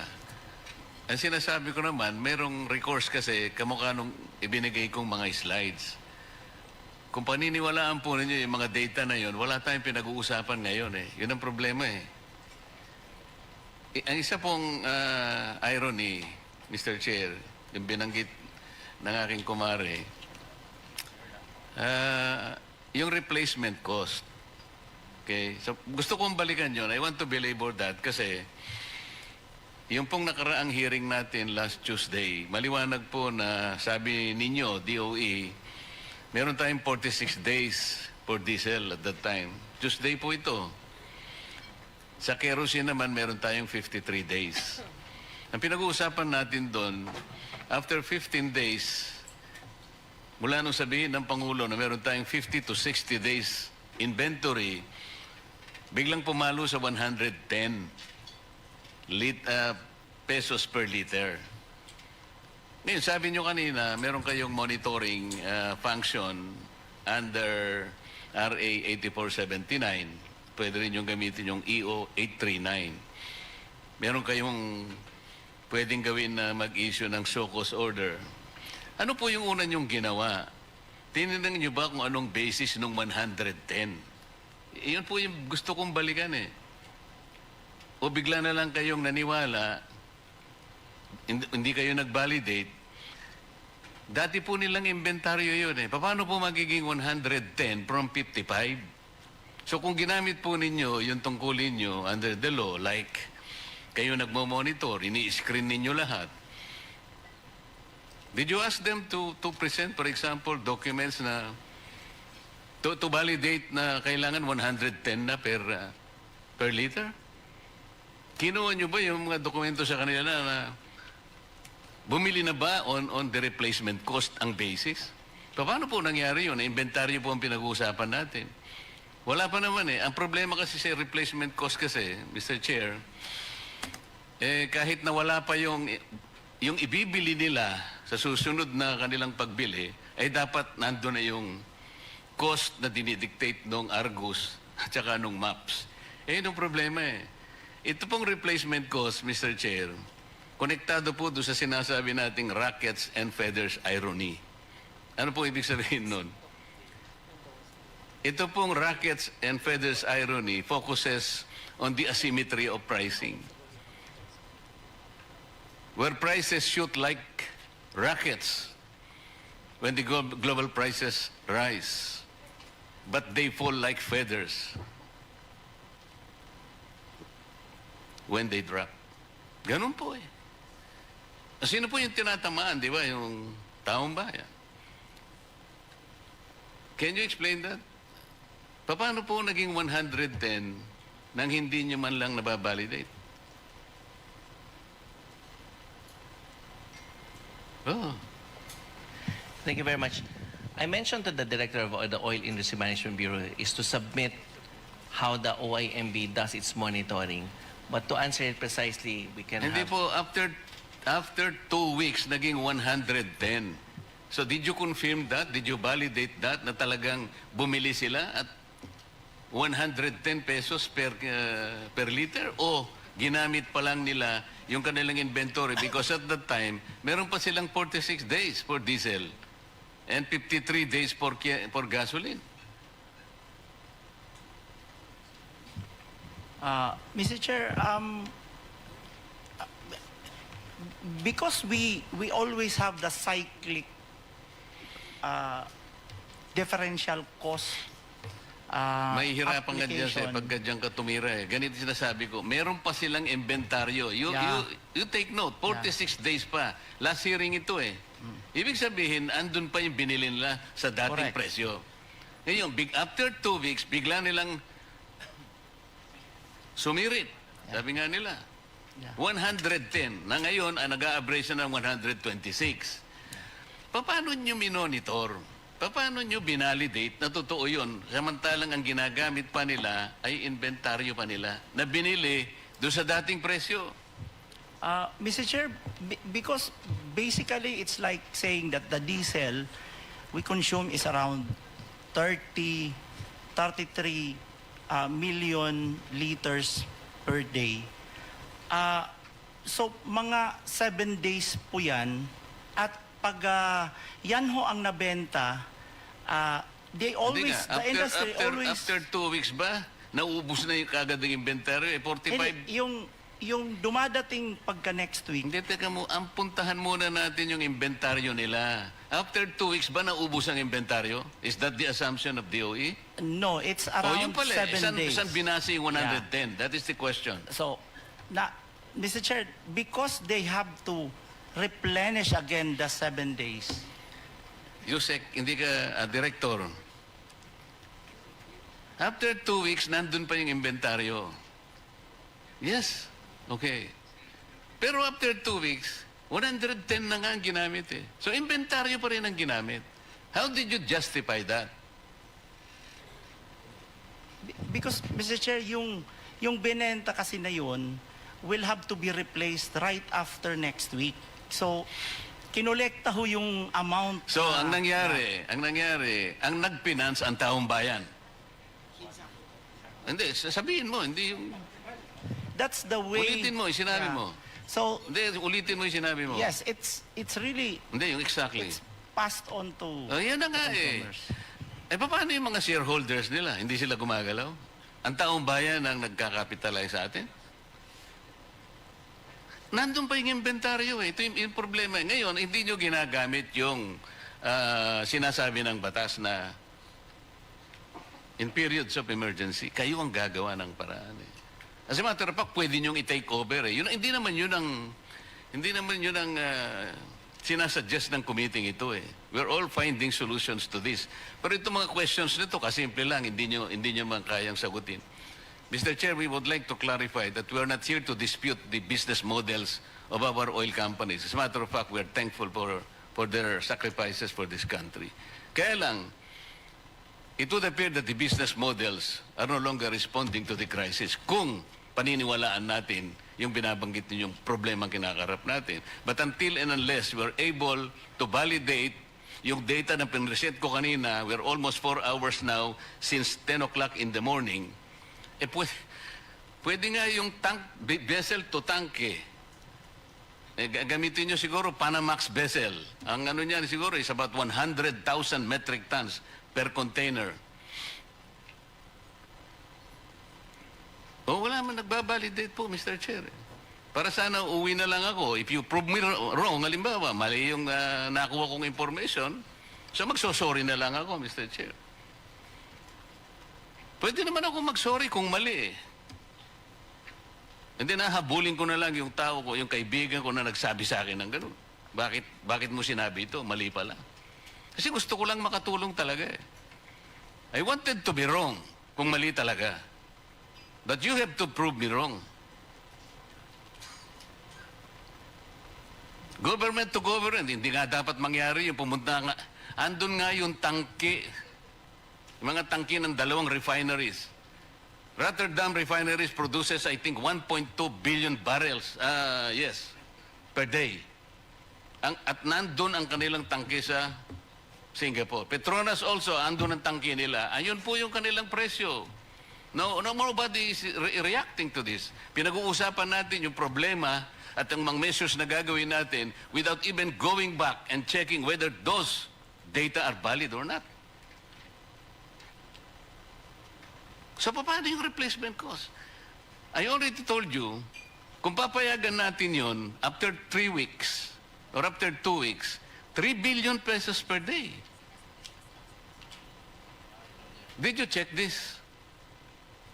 Ang sinasabi ko naman, merong recourse kasi kamukha nung ibinigay kong mga slides. Kung paniniwalaan po ninyo yung mga data na yon, wala tayong pinag-uusapan ngayon eh. Yun ang problema eh. Ang isa pong irony, Mr. Chair, yung binanggit ng aking kumare, yung replacement cost. Okay? So, gusto kong balikan yun. I want to belabor that kasi yung pong nakaraang hearing natin last Tuesday, maliwanag po na sabi ninyo, DOE, meron tayong 46 days for diesel at that time. Tuesday po ito. Sa kerosene naman, meron tayong 53 days. Ang pinag-uusapan natin doon, after 15 days, mula nung sabihin ng Pangulo na meron tayong 50 to 60 days inventory, biglang pumalo sa 110 pesos per liter. Ngayon, sabi nyo kanina, meron kayong monitoring function under RA 8479. Pwede rin yung gamitin yung EO 839. Meron kayong pwedeng gawin na mag-issue ng show cause order. Ano po yung una nyong ginawa? Tinignan nyo ba kung anong basis ng 110? Iyon po yung gusto kong balikan eh. O bigla na lang kayong naniwala, hindi kayo nag-validate, dati po nilang inventaryo yun eh. Paano po magiging 110 from 55? So kung ginamit po ninyo yung tungkulin nyo under the law, like kayo nagmo-monitor, ini-screen ninyo lahat, did you ask them to present, for example, documents na to validate na kailangan 110 na per liter? Kinuha nyo ba yung mga dokumento sa kanila na bumili na ba on the replacement cost ang basis? Paano po nangyari yun? Inventaryo po ang pinag-uusapan natin. Wala pa naman eh. Ang problema kasi sa replacement cost kasi, Mr. Chair, kahit na wala pa yung ibibili nila sa susunod na kanilang pagbili, ay dapat nandun na yung cost na dinidictate nung Argus at saka nung MAPS. Yun ang problema eh. Ito pong replacement cost, Mr. Chair, konektado po doon sa sinasabi nating rackets and feathers irony. Ano po ibig sabihin nun? Ito pong rackets and feathers irony focuses on the asymmetry of pricing. Where prices shoot like rockets when the global prices rise, but they fall like feathers when they drop. Ganun po eh. Sino po yung tinatamaan, di ba? Yung taong bayan. Can you explain that? Paano po naging 110 nang hindi nyo man lang nababalidate? Oh. Thank you very much. I mentioned to the director of the Oil Industry Management Bureau is to submit how the OIMB does its monitoring. But to answer it precisely, we can Hindi have... po, after 2 weeks, naging 110. So did you confirm that? Did you validate that na talagang bumili sila at 110 pesos per liter? O ginamit pa lang nila yung kanilang inventory because at that time, meron pa silang 46 days for diesel and 53 days for gasoline. Mr. Chair, because we always have the cyclic differential cost Mahihirapan ka dyan application. pagka dyan ka tumira eh. Ganito sinasabi ko, meron pa silang inventaryo. You take note, 46 days pa. Last hearing ito eh. Ibig sabihin, andun pa yung binili nila sa dating presyo. Ngayon, after 2 weeks, bigla nilang sumirit. Sabi nga nila. 110. Na ngayon, nag-a-average na ng 126. Paano nyo minonitor? Paano nyo binalidate na totoo yun? Samantalang ang ginagamit pa nila ay inventaryo pa nila na binili doon sa dating presyo. Mr. Chair, because basically it's like saying that the diesel we consume is around 33 million liters per day. So mga 7 days po yan. At pag yan ho ang nabenta, they always, the industry always... After 2 weeks ba, naubos na yung kagad ng inventaryo? 45... Yung dumadating pagka next week. Hindi, teka mo, ang puntahan muna natin yung inventaryo nila. After 2 weeks ba naubos ang inventaryo? Is that the assumption of DOE? No, it's around 7 days. Saan binasa yung 110? That is the question. So, Mr. Chair, because they have to replenish again the 7 days. Yusek, hindi ka director. After 2 weeks, nandun pa yung inventaryo. Yes. Okay. Pero after 2 weeks, 110 na nga ang ginamit eh. So, inventaryo pa rin ang ginamit. How did you justify that? Because, Mr. Chair, yung binenta kasi na yun will have to be replaced right after next week. So, kinolekta ho yung amount. So, ang nangyari, ang nag-finance ang taong bayan. Hindi, sabihin mo, hindi yung... That's the way... Ulitin mo, yung sinabi mo. So... Hindi, ulitin mo yung sinabi mo. Yes, it's really... Hindi, yung exactly. It's passed on to... Yan na nga eh. Paano yung mga shareholders nila? Hindi sila gumagalaw? Ang taong bayan ang nagkakapitalize sa atin? Nandun pa yung inventaryo eh. Ito yung problema. Ngayon, hindi nyo ginagamit yung sinasabi ng batas na in periods of emergency, kayo ang gagawa ng paraan eh. As a matter of fact, pwede nyong i-take over eh. Hindi naman yun ang sinasuggest ng committee ito eh. We're all finding solutions to this. Pero itong mga questions nito, kasimple lang, hindi nyo man kayang sagutin. Mr. Chair, we would like to clarify that we are not here to dispute the business models of our oil companies. As a matter of fact, we are thankful for their sacrifices for this country. Kaya lang, it would appear that the business models are no longer responding to the crisis kung paniniwalaan natin yung binabanggit ninyong problema kinakarap natin. But until and unless we are able to validate yung data na pinresent ko kanina, we're almost 4 hours now since 10 o'clock in the morning, pwede nga yung vessel to tanke. Gamitin nyo siguro Panamax vessel. Ang ano niyan siguro is about 100,000 metric tons per container. Wala man nagbabalidate po, Mr. Chair. Para sana uwi na lang ako. If you prove me wrong, halimbawa, mali yung nakuha kong information, So magsosorry na lang ako, Mr. Chair. Pwede naman ako magsorry kung mali eh. And then hahabulin ko na lang yung tao ko, yung kaibigan ko na nagsabi sa akin ng ganun. Bakit mo sinabi ito? Mali pala. Kasi gusto ko lang makatulong talaga eh. I wanted to be wrong kung mali talaga. But you have to prove me wrong. Government to government, hindi nga dapat mangyari yung pumunta nga. Andun nga yung tangke, yung mga tangke ng 2 refineries. Rotterdam refineries produces, I think, 1.2 billion barrels, per day. At nandun ang kanilang tangke sa Singapore. Petronas also, andun ang tangke nila. Ayun po yung kanilang presyo. Nobody is reacting to this. Pinag-uusapan natin yung problema at ang mga measures na gagawin natin without even going back and checking whether those data are valid or not. So, paano yung replacement cost? I already told you, kung papayagan natin yon after 3 weeks or after 2 weeks, 3 billion pesos per day. Did you check this?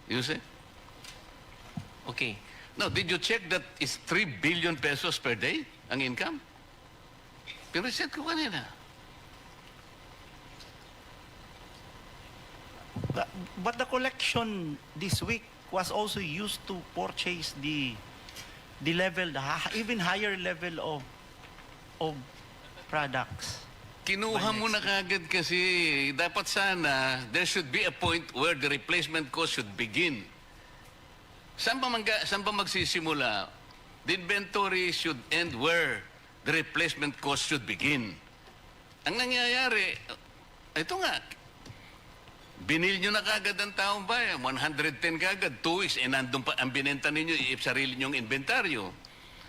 You say? Okay. No, did you check that is 3 billion pesos per day ang income? Pireset ko kanina. But the collection this week was also used to purchase the level, even higher level of products. Kinuha mo na kagad kasi dapat sana there should be a point where the replacement cost should begin. Saan ba magsisimula? The inventory should end where the replacement cost should begin. Ang nangyayari, ito nga, binil nyo na kagad ang taong bayan, 110 kagad, 2 weeks, nandun pa ang binenta ninyo, sarili nyong inventaryo.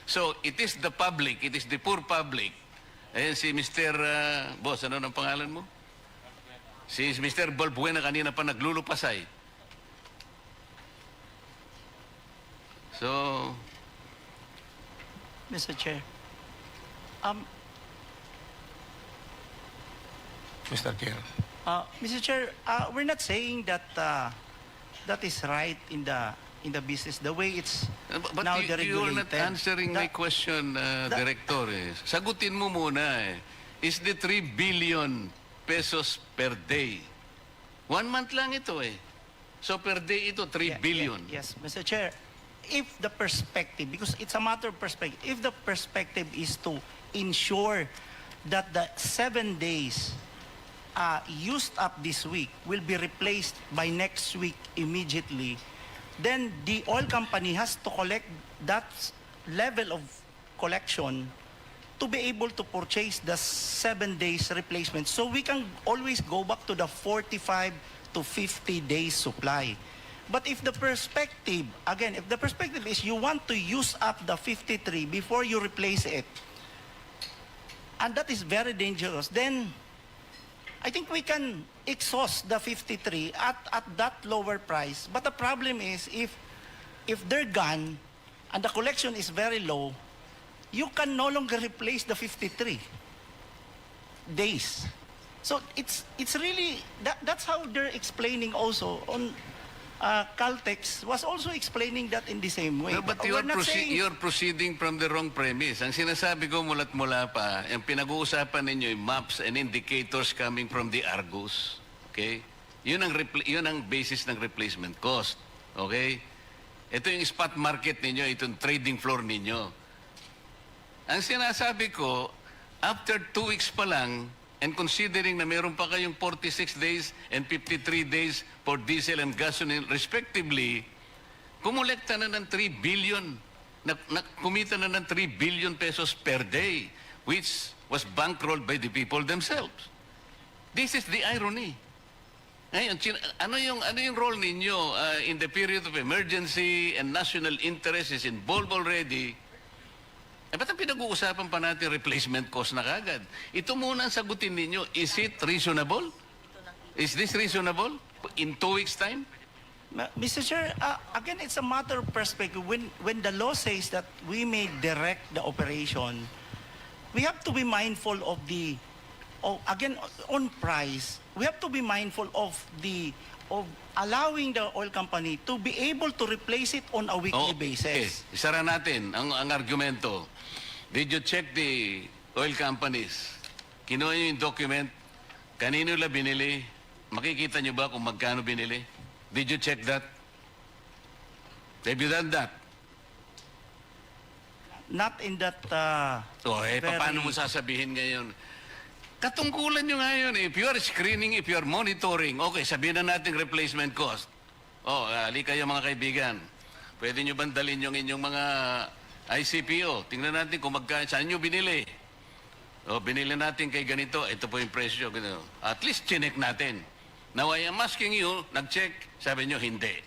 So, it is the public, it is the poor public. Ayan si Mr. Boss, ano ang pangalan mo? Si Mr. Balbuena kanina pa naglulupasay. So, Mr. Chair, Mr. Chair. Mr. Chair, we're not saying that that is right in the business the way it's but now you are not deregulated. answering my question, Director. Sagutin mo muna eh. Is the 3 billion pesos per day? 1 month lang ito eh. So per day ito, 3 billion. Yes, Mr. Chair. If the perspective, because it's a matter of perspective, if the perspective is to ensure that the 7 days used up this week will be replaced by next week immediately, then the oil company has to collect that level of collection to be able to purchase the 7 days replacement. So we can always go back to the 45 to 50 days supply. But if the perspective, again, if the perspective is you want to use up the 53 before you replace it, and that is very dangerous, then I think we can exhaust the 53 at that lower price. But the problem is if they're gone and the collection is very low, you can no longer replace the 53 days. So it's really, that's how they're explaining also on Caltex was also explaining that in the same way. No, but you're proceeding from the wrong premise. Ang sinasabi ko mulat mula pa, yung pinag-uusapan ninyo yung maps and indicators coming from the Argus. Okay? Yun ang basis ng replacement cost. Okay? Ito yung spot market ninyo, itong trading floor ninyo. Ang sinasabi ko, after 2 weeks pa lang, and considering na meron pa kayong 46 days and 53 days for diesel and gasoline respectively, kumulekta na ng 3 billion, kumita na ng 3 billion pesos per day, which was bankrolled by the people themselves. This is the irony. Ngayon, ano yung role ninyo in the period of emergency and national interest is involved already? Ba't ang pinag-uusapan pa natin replacement cost na kagad? Ito muna ang sagutin ninyo. Is it reasonable? Is this reasonable? In 2 weeks' time? Mr. Chair, again, it's a matter of perspective. When the law says that we may direct the operation, we have to be mindful of the again, on price, we have to be mindful of allowing the oil company to be able to replace it on a weekly basis. Okay, isara natin ang argumento. Did you check the oil companies? Kinuha nyo yung document, kanino la binili, makikita nyo ba kung magkano binili? Did you check that? Have you done that? Not in that paano mo sasabihin ngayon? Katungkulan nyo ngayon, if you are screening, if you are monitoring, okay, sabihin na natin replacement cost. Ali kayo mga kaibigan. Pwede nyo bang dalhin yung inyong mga ICPO? Tingnan natin kung saan nyo binili. Binili natin kay ganito, ito po yung presyo. Ganito. At least chinek natin. Now I am asking you, nag-check, sabi nyo hindi.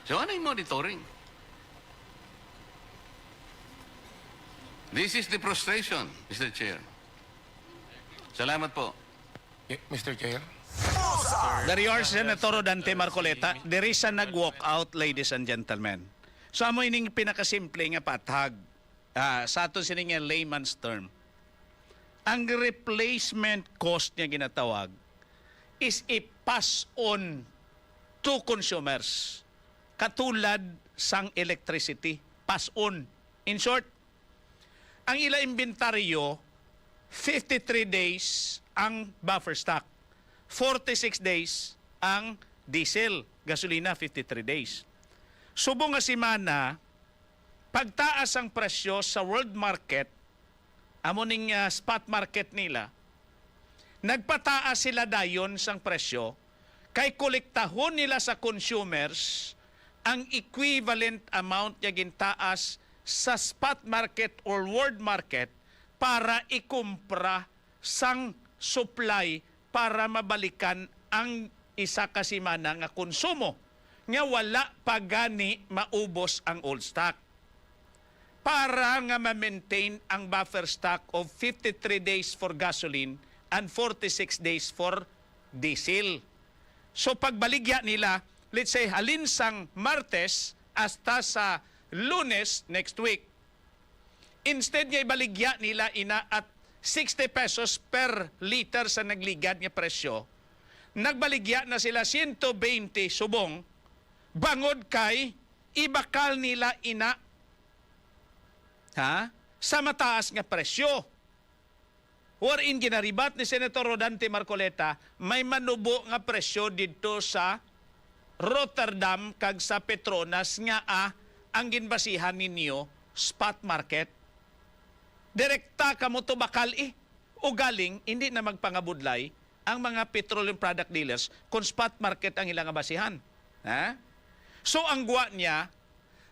So ano yung monitoring? This is the frustration, Mr. Chair. Salamat po. Mr. Chair. Dari yours, Senator Dante Marcoleta, there is a nag-walk out, ladies and gentlemen. So amo ining pinakasimple nga patag sa aton sining nga layman's term. Ang replacement cost niya ginatawag is i-pass on to consumers. Katulad sang electricity, pass on. In short, ang ila inventaryo 53 days ang buffer stock. 46 days ang diesel, gasolina 53 days. Subong nga semana, pagtaas ang presyo sa world market, amo ning spot market nila, nagpataas sila dayon sang presyo, kay kolektahon nila sa consumers ang equivalent amount niya gintaas sa spot market or world market para ikumpra sang supply para mabalikan ang isa ka semana nga konsumo nga wala pa gani maubos ang old stock. Para nga ma-maintain ang buffer stock of 53 days for gasoline and 46 days for diesel. So pagbaligya nila, let's say halin sang Martes hasta sa Lunes next week, instead niya ibaligya nila ina at 60 pesos per liter sa nagligad niya presyo, nagbaligya na sila 120 subong, bangod kay ibakal nila ina sa mataas nga presyo. Wherein ginaribat ni Senator Rodante Marcoleta, may manubo nga presyo dito sa Rotterdam kag sa Petronas nga ang ginbasihan ninyo spot market. Direkta kamo to bakal o galing hindi na magpangabudlay ang mga petroleum product dealers kung spot market ang ilang basihan. So ang guwa niya,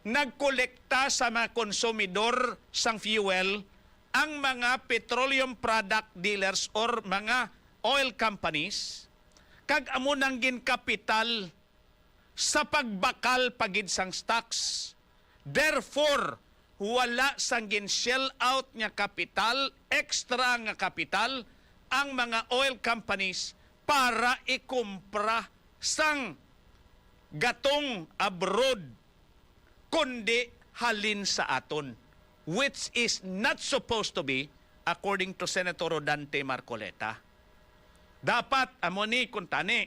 nagkolekta sa mga konsumidor sang fuel ang mga petroleum product dealers or mga oil companies kag amo nang ginkapital sa pagbakal pagid sang stocks. Therefore, wala sang gin-shell out nga kapital, extra nga kapital ang mga oil companies para ikumpra sang gatong abroad kundi halin sa aton, which is not supposed to be according to Senator Rodante Marcoleta. Dapat amoni kuntani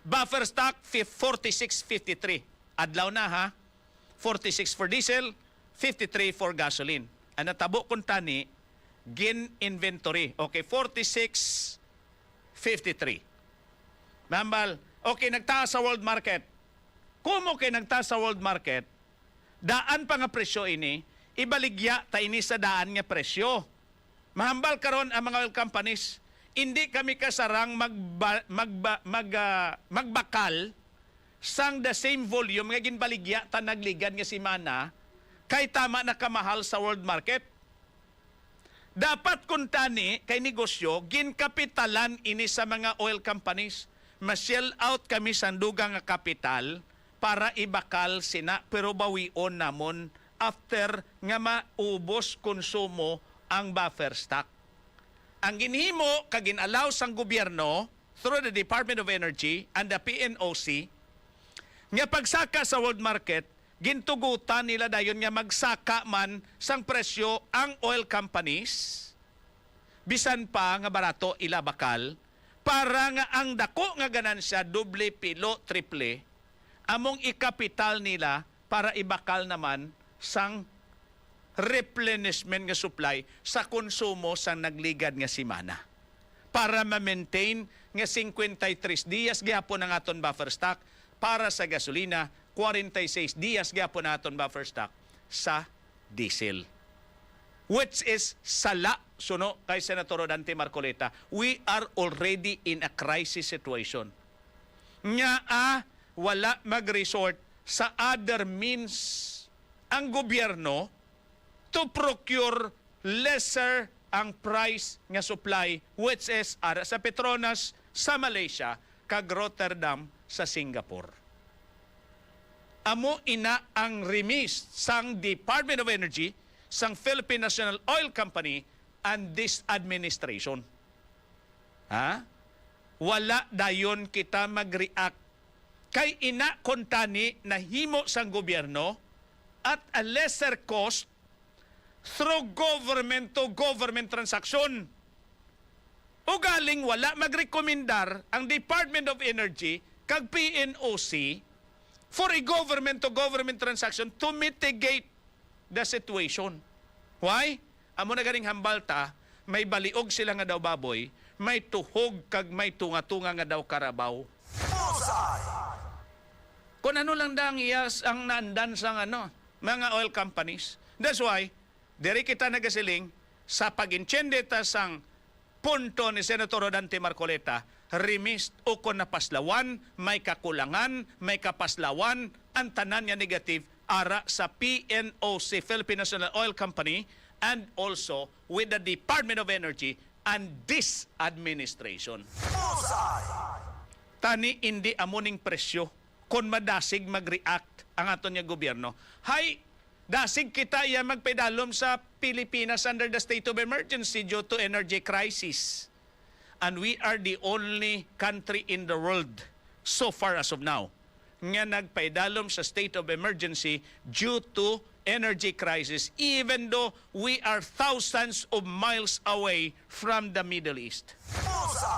buffer stock 46.53 adlaw na 46 for diesel, 53 for gasoline. Ang natabo kuntani gin inventory. Okay, 46.53. Mambal, okay, nagtaas sa world market. Kung okay nagtaas sa world market, daan pa nga presyo ini, ibaligya ta ini sa daan nga presyo. Mahambal karon ang mga oil companies, hindi kami kasarang magbakal sang the same volume nga ginbaligya ta nagligad nga semana kay tama na kamahal sa world market. Dapat kuntani kay negosyo ginkapitalan ini sa mga oil companies. Ma-shell out kami sa dugang nga kapital para ibakal sina pero bawion namon after nga maubos konsumo ang buffer stock. Ang ginhimo kag ginalaw sang gobyerno through the Department of Energy and the PNOC nga pagsaka sa world market, gintugutan nila dayon nga magsaka man sang presyo ang oil companies bisan pa nga barato ila bakal, para nga ang dako nga ganansya, doble, pilo, triple, among ikapital nila para ibakal naman sang replenishment nga supply sa konsumo sang nagligad nga simana. Para ma-maintain nga 53 dias gyapon ang aton buffer stock para sa gasolina, 46 dias gyapon aton buffer stock sa diesel. Which is sala, suno kay Senator Rodante Marcoleta, we are already in a crisis situation. Nga wala mag-resort sa other means ang gobyerno to procure lesser ang price nga supply, which is ara sa Petronas sa Malaysia kag Rotterdam sa Singapore. Amo ina ang remis sang Department of Energy, sang Philippine National Oil Company, and this administration. Wala dayon kita mag-react kay ina kontani na himo sang gobyerno at a lesser cost through government to government transaction. O galing wala magrekomendar ang Department of Energy kag PNOC for a government to government transaction to mitigate the situation. Why? Amo na ganing hambalta, may baliog sila nga daw baboy, may tuhog kag may tunga-tunga nga daw karabaw. Kung ano lang dang iyas ang naandan sa mga oil companies. That's why diri kita nagasiling sa pag-inchende ta sang punto ni Senator Rodante Marcoleta, remist o kon napaslawan, may kakulangan, may kapaslawan, ang tanan niya negative ara sa PNOC, Philippine National Oil Company, and also with the Department of Energy and this administration. Tani hindi amuning presyo kung madasig mag-react ang aton niya gobyerno. Hay, dasig kita yan magpedalom sa Pilipinas under the state of emergency due to energy crisis. And we are the only country in the world so far as of now nga nagpaidalom sa state of emergency due to energy crisis, even though we are thousands of miles away from the Middle East.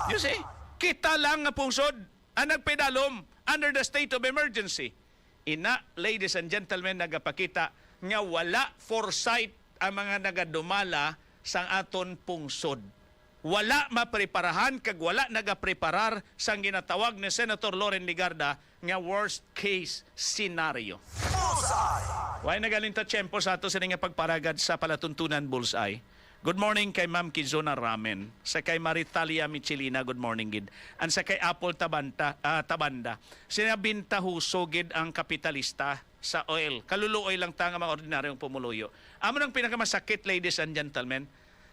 You see, kita lang nga pungsod ang nagpaidalom under the state of emergency. Ina, ladies and gentlemen, nagapakita nga wala foresight ang mga nagadumala sang aton pungsod. Wala mapreparahan kag wala nagapreparar sang ginatawag ni Senator Loren Legarda nga worst case scenario. Why nagaling ta tiyempo sa ato sa nga pagparagad sa palatuntunan Bullseye. Good morning kay Ma'am Kizona Ramen, sa kay Maritalia Michelina, good morning gid. And sa kay Apple Tabanda, sinabinta husogid ang kapitalista sa oil. Kaluluoy lang ta nga mga ordinaryong pumuluyo. Amo nang pinakamasakit, ladies and gentlemen,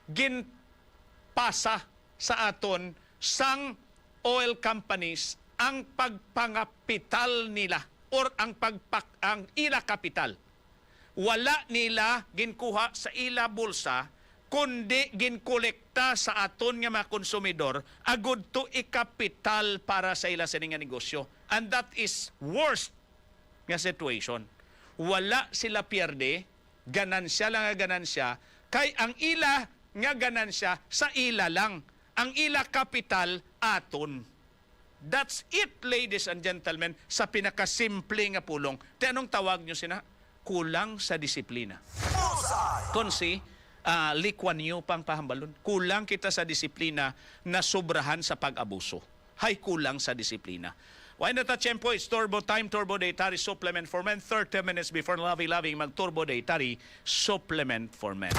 ginpasa sa aton sang oil companies ang pagpangapital nila or ang ila kapital. Wala nila ginkuha sa ila bulsa, kundi ginkolekta sa aton nga mga konsumidor agud to ikapital para sa ila sa nga negosyo. And that is worst nga situation. Wala sila pierde, ganansya lang nga ganansya, kay ang ila nga ganansya sa ila lang. Ang ila kapital aton. That's it, ladies and gentlemen, sa pinakasimple nga pulong. Te anong tawag nyo sina? Kulang sa disiplina. Konsi, Lee Kuan Yew pang pahambalon. Kulang kita sa disiplina na sobrahan sa pag-abuso. Hay kulang sa disiplina. Why not a tiyempo? It's Turbo Time, Turbo Dietary Supplement for Men. 30 minutes before loving mag-Turbo Dietary Supplement for Men.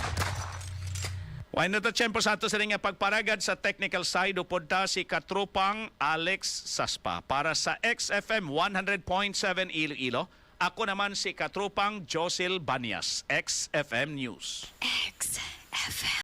Why not a tiyempo sa ato sa nga pagparagad sa technical side upod ta si Katropang Alex Saspa para sa XFM 100.7 Iloilo. Ako naman si Katropang Josil Banyas, XFM News. XFM.